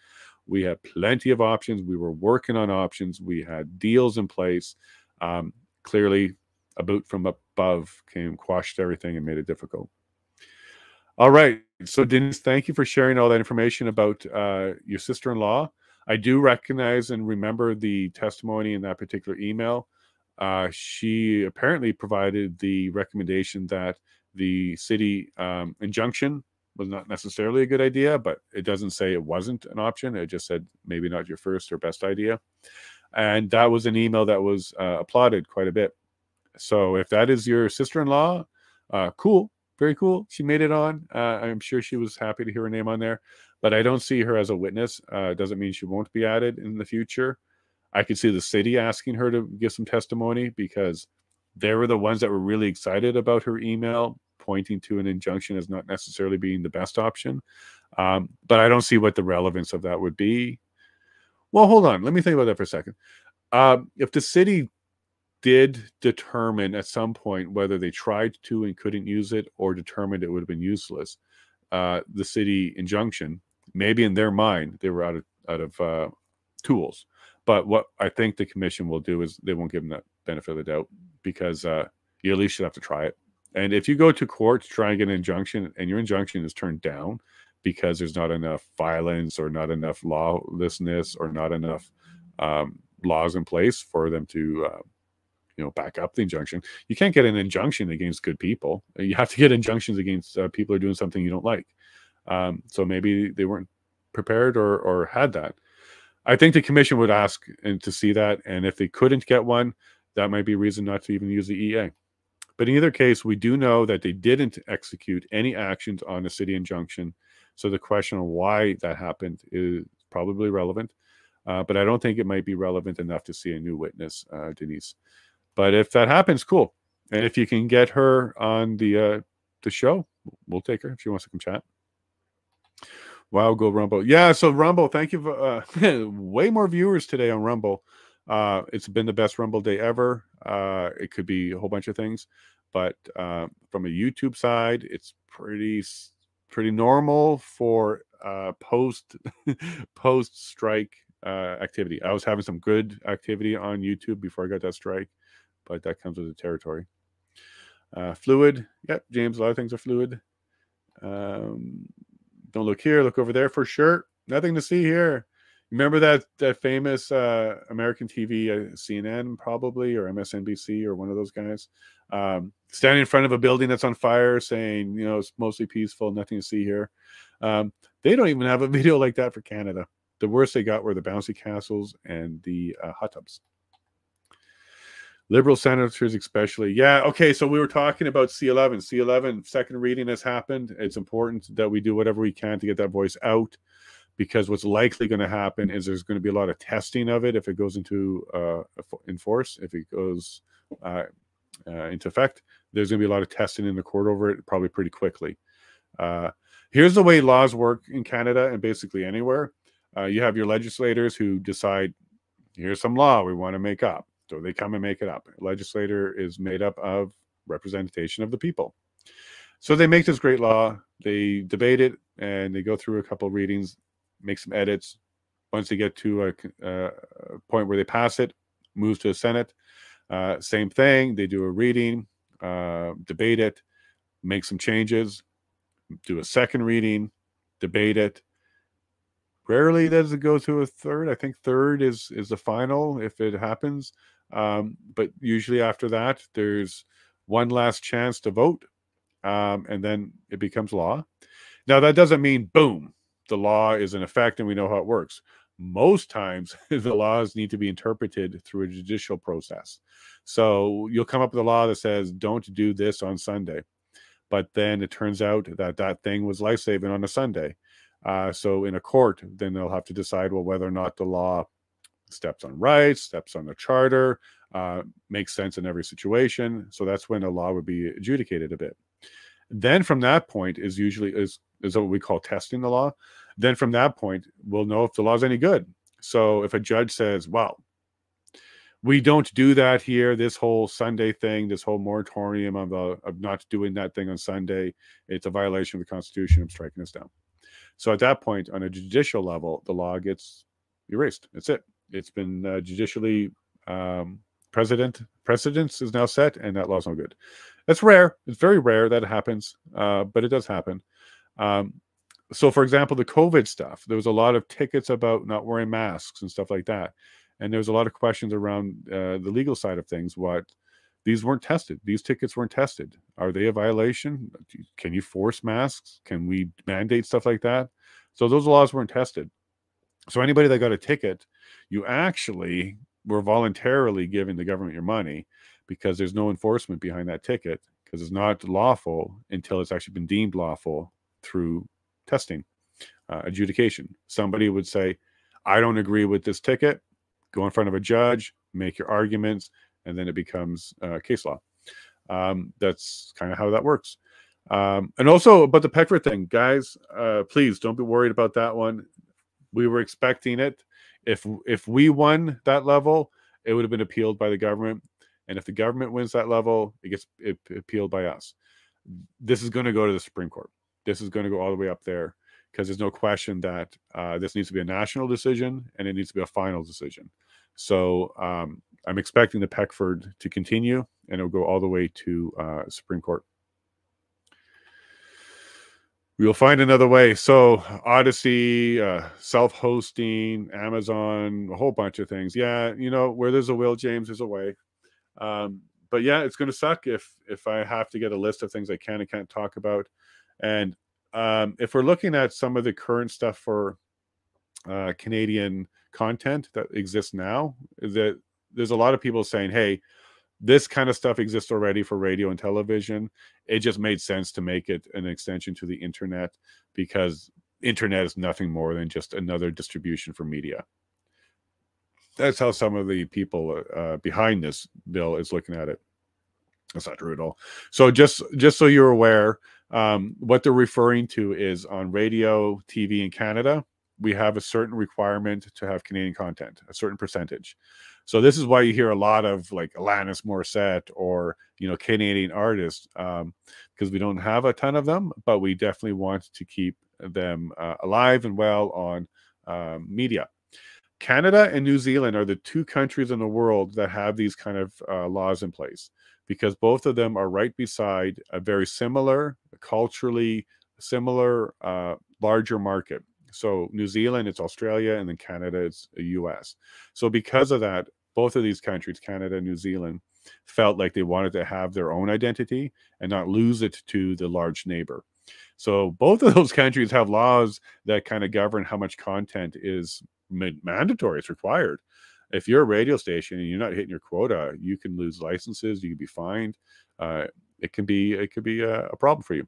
we have plenty of options. We were working on options. We had deals in place. Clearly, a boot from above quashed everything and made it difficult. All right. So, Denise, thank you for sharing all that information about your sister-in-law. I do recognize and remember the testimony in that particular email. She apparently provided the recommendation that the city injunction was not necessarily a good idea, but it doesn't say it wasn't an option. It just said maybe not your first or best idea. And that was an email that was applauded quite a bit. So if that is your sister-in-law, cool. Very cool. She made it on. I'm sure she was happy to hear her name on there, but I don't see her as a witness. Doesn't mean she won't be added in the future. I could see the city asking her to give some testimony because they were the ones that were really excited about her email, pointing to an injunction as not necessarily being the best option. But I don't see what the relevance of that would be. Well, hold on. Let me think about that for a second. If the city did determine at some point whether they tried to and couldn't use it or determined it would have been useless, the city injunction, maybe in their mind, they were out of tools. But what I think the commission will do is they won't give them that benefit of the doubt because you at least should have to try it. And if you go to court to try and get an injunction and your injunction is turned down because there's not enough violence or not enough lawlessness or not enough laws in place for them to back up the injunction. You can't get an injunction against good people. You have to get injunctions against people who are doing something you don't like. So maybe they weren't prepared or had that. I think the commission would ask and to see that. And if they couldn't get one, that might be a reason not to even use the EA. But in either case, we do know that they didn't execute any actions on the city injunction. So the question of why that happened is probably relevant. But I don't think it might be relevant enough to see a new witness, Denise. But if that happens, cool. And if you can get her on the show, we'll take her if she wants to come chat. Wow, go Rumble. Yeah, so Rumble, thank you for way more viewers today on Rumble. It's been the best Rumble day ever. It could be a whole bunch of things. But from a YouTube side, it's pretty normal for post strike activity. I was having some good activity on YouTube before I got that strike, but that comes with the territory. Fluid. Yep, James, a lot of things are fluid. Don't look here, look over there for sure. Nothing to see here. Remember that famous American TV, CNN probably, or MSNBC, or one of those guys, standing in front of a building that's on fire saying, it's mostly peaceful, nothing to see here. They don't even have a video like that for Canada. The worst they got were the bouncy castles and the hot tubs. Liberal senators especially. Yeah, okay, so we were talking about C11. C11, second reading has happened. It's important that we do whatever we can to get that voice out, because what's likely going to happen is there's going to be a lot of testing of it if it goes into enforce, if it goes into effect. There's going to be a lot of testing in the court over it probably pretty quickly. Here's the way laws work in Canada and basically anywhere. You have your legislators who decide, here's some law we want to make up. So they come and make it up. A legislator is made up of representation of the people. So they make this great law, they debate it, and they go through a couple of readings, make some edits. Once they get to a point where they pass it, moves to the Senate. Same thing, they do a reading, debate it, make some changes, do a second reading, debate it. Rarely does it go to a third. I think third is the final if it happens. But usually after that, there's one last chance to vote, and then it becomes law. Now, that doesn't mean, boom, the law is in effect and we know how it works. Most times, the laws need to be interpreted through a judicial process. So you'll come up with a law that says, don't do this on Sunday. But then it turns out that that thing was life-saving on a Sunday. So in a court, then they'll have to decide, well, whether or not the law steps on rights, steps on the charter, makes sense in every situation. So that's when a law would be adjudicated a bit. Then from that point is usually is what we call testing the law. Then from that point, we'll know if the law is any good. So if a judge says, well, we don't do that here, this whole Sunday thing, this whole moratorium of not doing that thing on Sunday, it's a violation of the Constitution, I'm striking this down. So at that point, on a judicial level, the law gets erased. That's it. It's been judicially precedence is now set, and that law's no good. That's rare. It's very rare that it happens, but it does happen. So, for example, the COVID stuff, there was a lot of tickets about not wearing masks and stuff like that. And there was a lot of questions around the legal side of things. These weren't tested. These tickets weren't tested. Are they a violation? Can you force masks? Can we mandate stuff like that? So those laws weren't tested. So anybody that got a ticket, you actually were voluntarily giving the government your money, because there's no enforcement behind that ticket, because it's not lawful until it's actually been deemed lawful through testing, adjudication. Somebody would say, I don't agree with this ticket. Go in front of a judge, make your arguments, and then it becomes case law. That's kind of how that works. And also about the Peckford thing, guys, please don't be worried about that one. We were expecting it. If we won that level, it would have been appealed by the government. And if the government wins that level, it gets appealed by us. This is going to go to the Supreme Court. This is going to go all the way up there, because there's no question that this needs to be a national decision, and it needs to be a final decision. So I'm expecting the Peckford to continue, and it'll go all the way to Supreme Court. We'll find another way. So Odyssey, self-hosting, Amazon, a whole bunch of things. Yeah, you know, where there's a will, James, there's a way. But yeah, it's going to suck if I have to get a list of things I can and can't talk about. And if we're looking at some of the current stuff for Canadian content that exists now, that there's a lot of people saying, hey, this kind of stuff exists already for radio and television. It just made sense to make it an extension to the internet, because internet is nothing more than just another distribution for media. That's how some of the people behind this bill is looking at it. That's not true at all. So just so you're aware, what they're referring to is on radio, TV in Canada, we have a certain requirement to have Canadian content, a certain percentage. So this is why you hear a lot of like Alanis Morissette or, you know, Canadian artists, because we don't have a ton of them, but we definitely want to keep them alive and well on media. Canada and New Zealand are the two countries in the world that have these kind of laws in place, because both of them are right beside a very similar, culturally similar, larger market. So New Zealand, it's Australia, and then Canada, it's the US. So because of that, both of these countries, Canada and New Zealand, felt like they wanted to have their own identity and not lose it to the large neighbor. So both of those countries have laws that kind of govern how much content is mandatory. It's required. If you're a radio station and you're not hitting your quota, you can lose licenses. You can be fined. It could be a problem for you.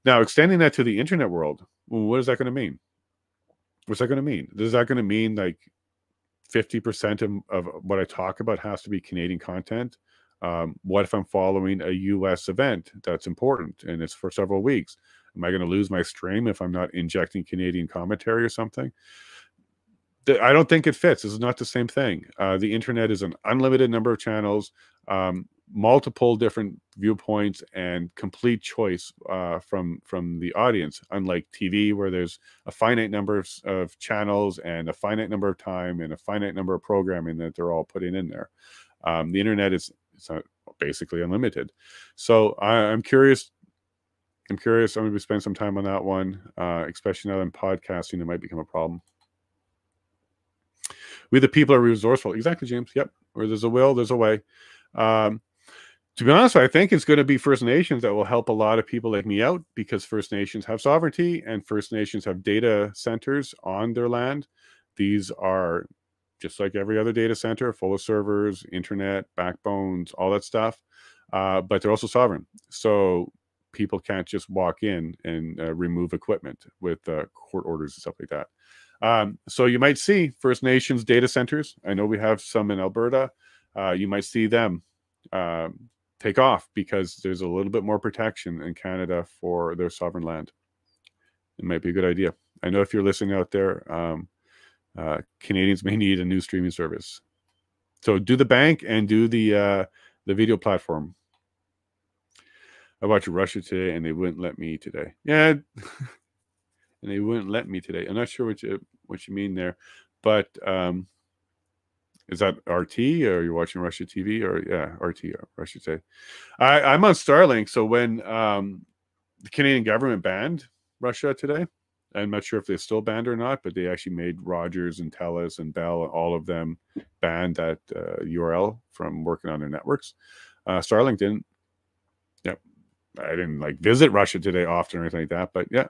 Now, extending that to the internet world, what is that going to mean? What's that going to mean? Is that going to mean like 50% of what I talk about has to be Canadian content? What if I'm following a US event that's important and it's for several weeks? Am I going to lose my stream if I'm not injecting Canadian commentary or something? I don't think it fits. This is not the same thing. The internet is an unlimited number of channels, multiple different viewpoints, and complete choice from the audience, unlike TV, where there's a finite number of channels and a finite number of time and a finite number of programming that they're all putting in there. The internet is basically unlimited. So I'm curious. I'm going to spend some time on that one, especially now in podcasting, it might become a problem. We the people are resourceful. Exactly, James. Yep. Where there's a will, there's a way. To be honest, I think it's going to be First Nations that will help a lot of people like me out, because First Nations have sovereignty and First Nations have data centers on their land. These are just like every other data center, full of servers, internet, backbones, all that stuff. But they're also sovereign. So people can't just walk in and remove equipment with court orders and stuff like that. So you might see First Nations data centers. I know we have some in Alberta. You might see them take off because there's a little bit more protection in Canada for their sovereign land. It might be a good idea. I know if you're listening out there, Canadians may need a new streaming service. So do the bank and do the video platform. I watched Russia today and they wouldn't let me today. Yeah, and they wouldn't let me today. I'm not sure what you mean there, but is that RT or you're watching Russia TV or yeah, RT, I should say. I'm on Starlink. So when the Canadian government banned Russia today, I'm not sure if they still banned or not, but they actually made Rogers and Telus and Bell, all of them banned that URL from working on their networks. Starlink didn't. Yep. I didn't like visit Russia today often or anything like that, but yeah,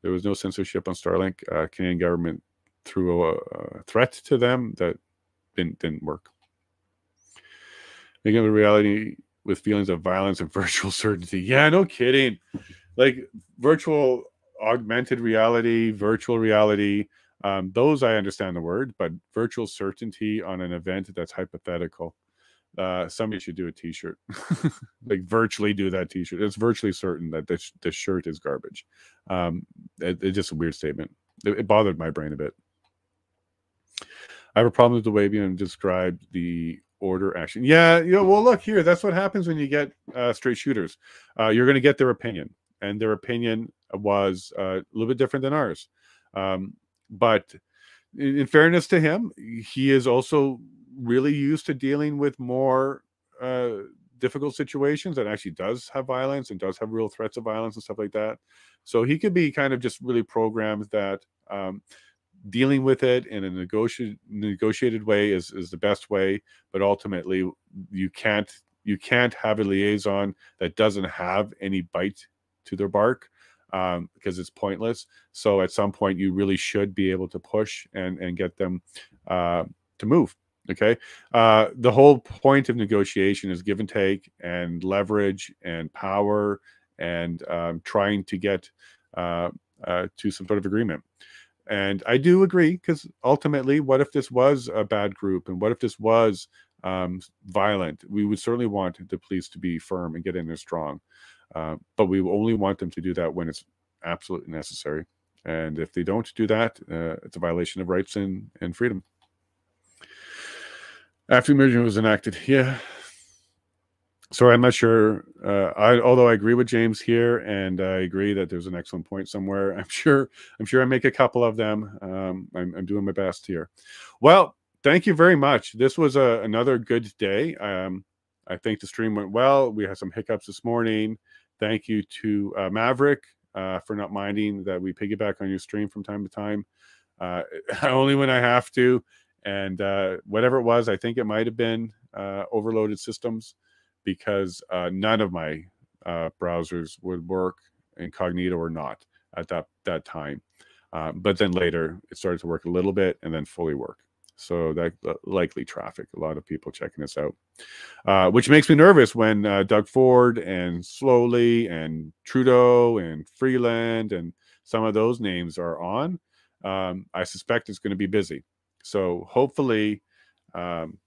there was no censorship on Starlink. Canadian government threw a threat to them that didn't work. Making the reality with feelings of violence and virtual certainty. Yeah, no kidding. Like virtual augmented reality, virtual reality, those I understand the word, but virtual certainty on an event that's hypothetical. Somebody should do a t-shirt. Like virtually do that t-shirt. It's virtually certain that this shirt is garbage. It's just a weird statement. It bothered my brain a bit. I have a problem with the way being described the order action. Yeah, well, look here. That's what happens when you get straight shooters. You're going to get their opinion, and their opinion was a little bit different than ours. But in fairness to him, he is also really used to dealing with more difficult situations that actually does have violence and does have real threats of violence and stuff like that. So he could be kind of just really programmed that dealing with it in a negotiated way is the best way, but ultimately you can't have a liaison that doesn't have any bite to their bark, because it's pointless. So at some point you really should be able to push and get them to move. Okay. The whole point of negotiation is give and take and leverage and power and trying to get to some sort of agreement. And I do agree, because ultimately, what if this was a bad group and what if this was violent? We would certainly want the police to be firm and get in there strong. But we only want them to do that when it's absolutely necessary. And if they don't do that, it's a violation of rights and freedom. After the emergency was enacted, yeah. Sorry, I'm not sure. Although I agree with James here, and I agree that there's an excellent point somewhere. I'm sure I make a couple of them. I'm doing my best here. Well, thank you very much. This was another good day. I think the stream went well. We had some hiccups this morning. Thank you to Maverick for not minding that we piggyback on your stream from time to time. Only when I have to. And whatever it was, I think it might have been overloaded systems, because none of my browsers would work, incognito or not, at that time. But then later it started to work a little bit and then fully work. So that likely traffic, a lot of people checking this out, which makes me nervous when Doug Ford and Slowly and Trudeau and Freeland and some of those names are on. I suspect it's going to be busy. So hopefully,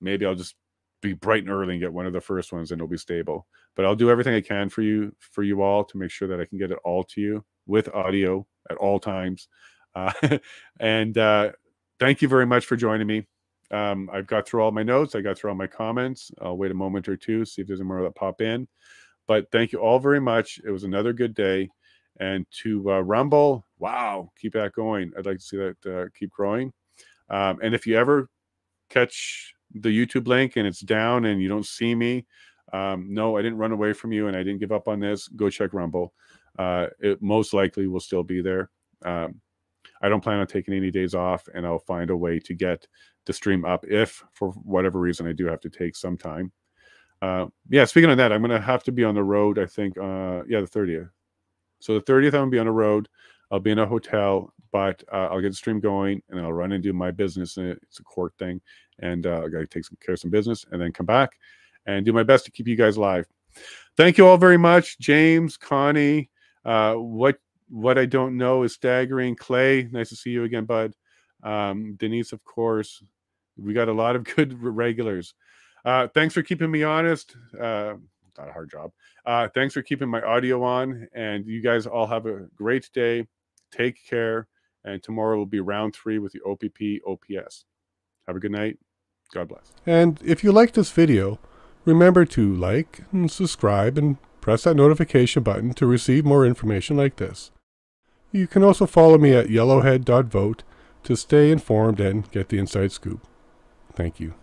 maybe I'll just be bright and early and get one of the first ones and it'll be stable. But I'll do everything I can for you all to make sure that I can get it all to you with audio at all times. And thank you very much for joining me. I've got through all my notes. I got through all my comments. I'll wait a moment or two, see if there's any more that pop in. But thank you all very much. It was another good day. And to Rumble, wow, keep that going. I'd like to see that keep growing. And if you ever catch the YouTube link and it's down and you don't see me, no, I didn't run away from you and I didn't give up on this. Go check Rumble. It most likely will still be there. I don't plan on taking any days off, and I'll find a way to get the stream up if, for whatever reason, I do have to take some time. Yeah, speaking of that, I'm going to have to be on the road, I think, yeah, the 30th. So the 30th, I'm going to be on the road. I'll be in a hotel, but I'll get the stream going, and I'll run and do my business. It's a court thing, and I got to take care of some business, and then come back and do my best to keep you guys live. Thank you all very much, James, Connie. What I don't know is staggering. Clay, nice to see you again, bud. Denise, of course. We got a lot of good regulars. Thanks for keeping me honest. Not a hard job. Thanks for keeping my audio on, and you guys all have a great day. Take care, and tomorrow will be round 3 with the OPP OPS. Have a good night. God bless. And if you liked this video, remember to like and subscribe and press that notification button to receive more information like this. You can also follow me at yellowhead.vote to stay informed and get the inside scoop. Thank you.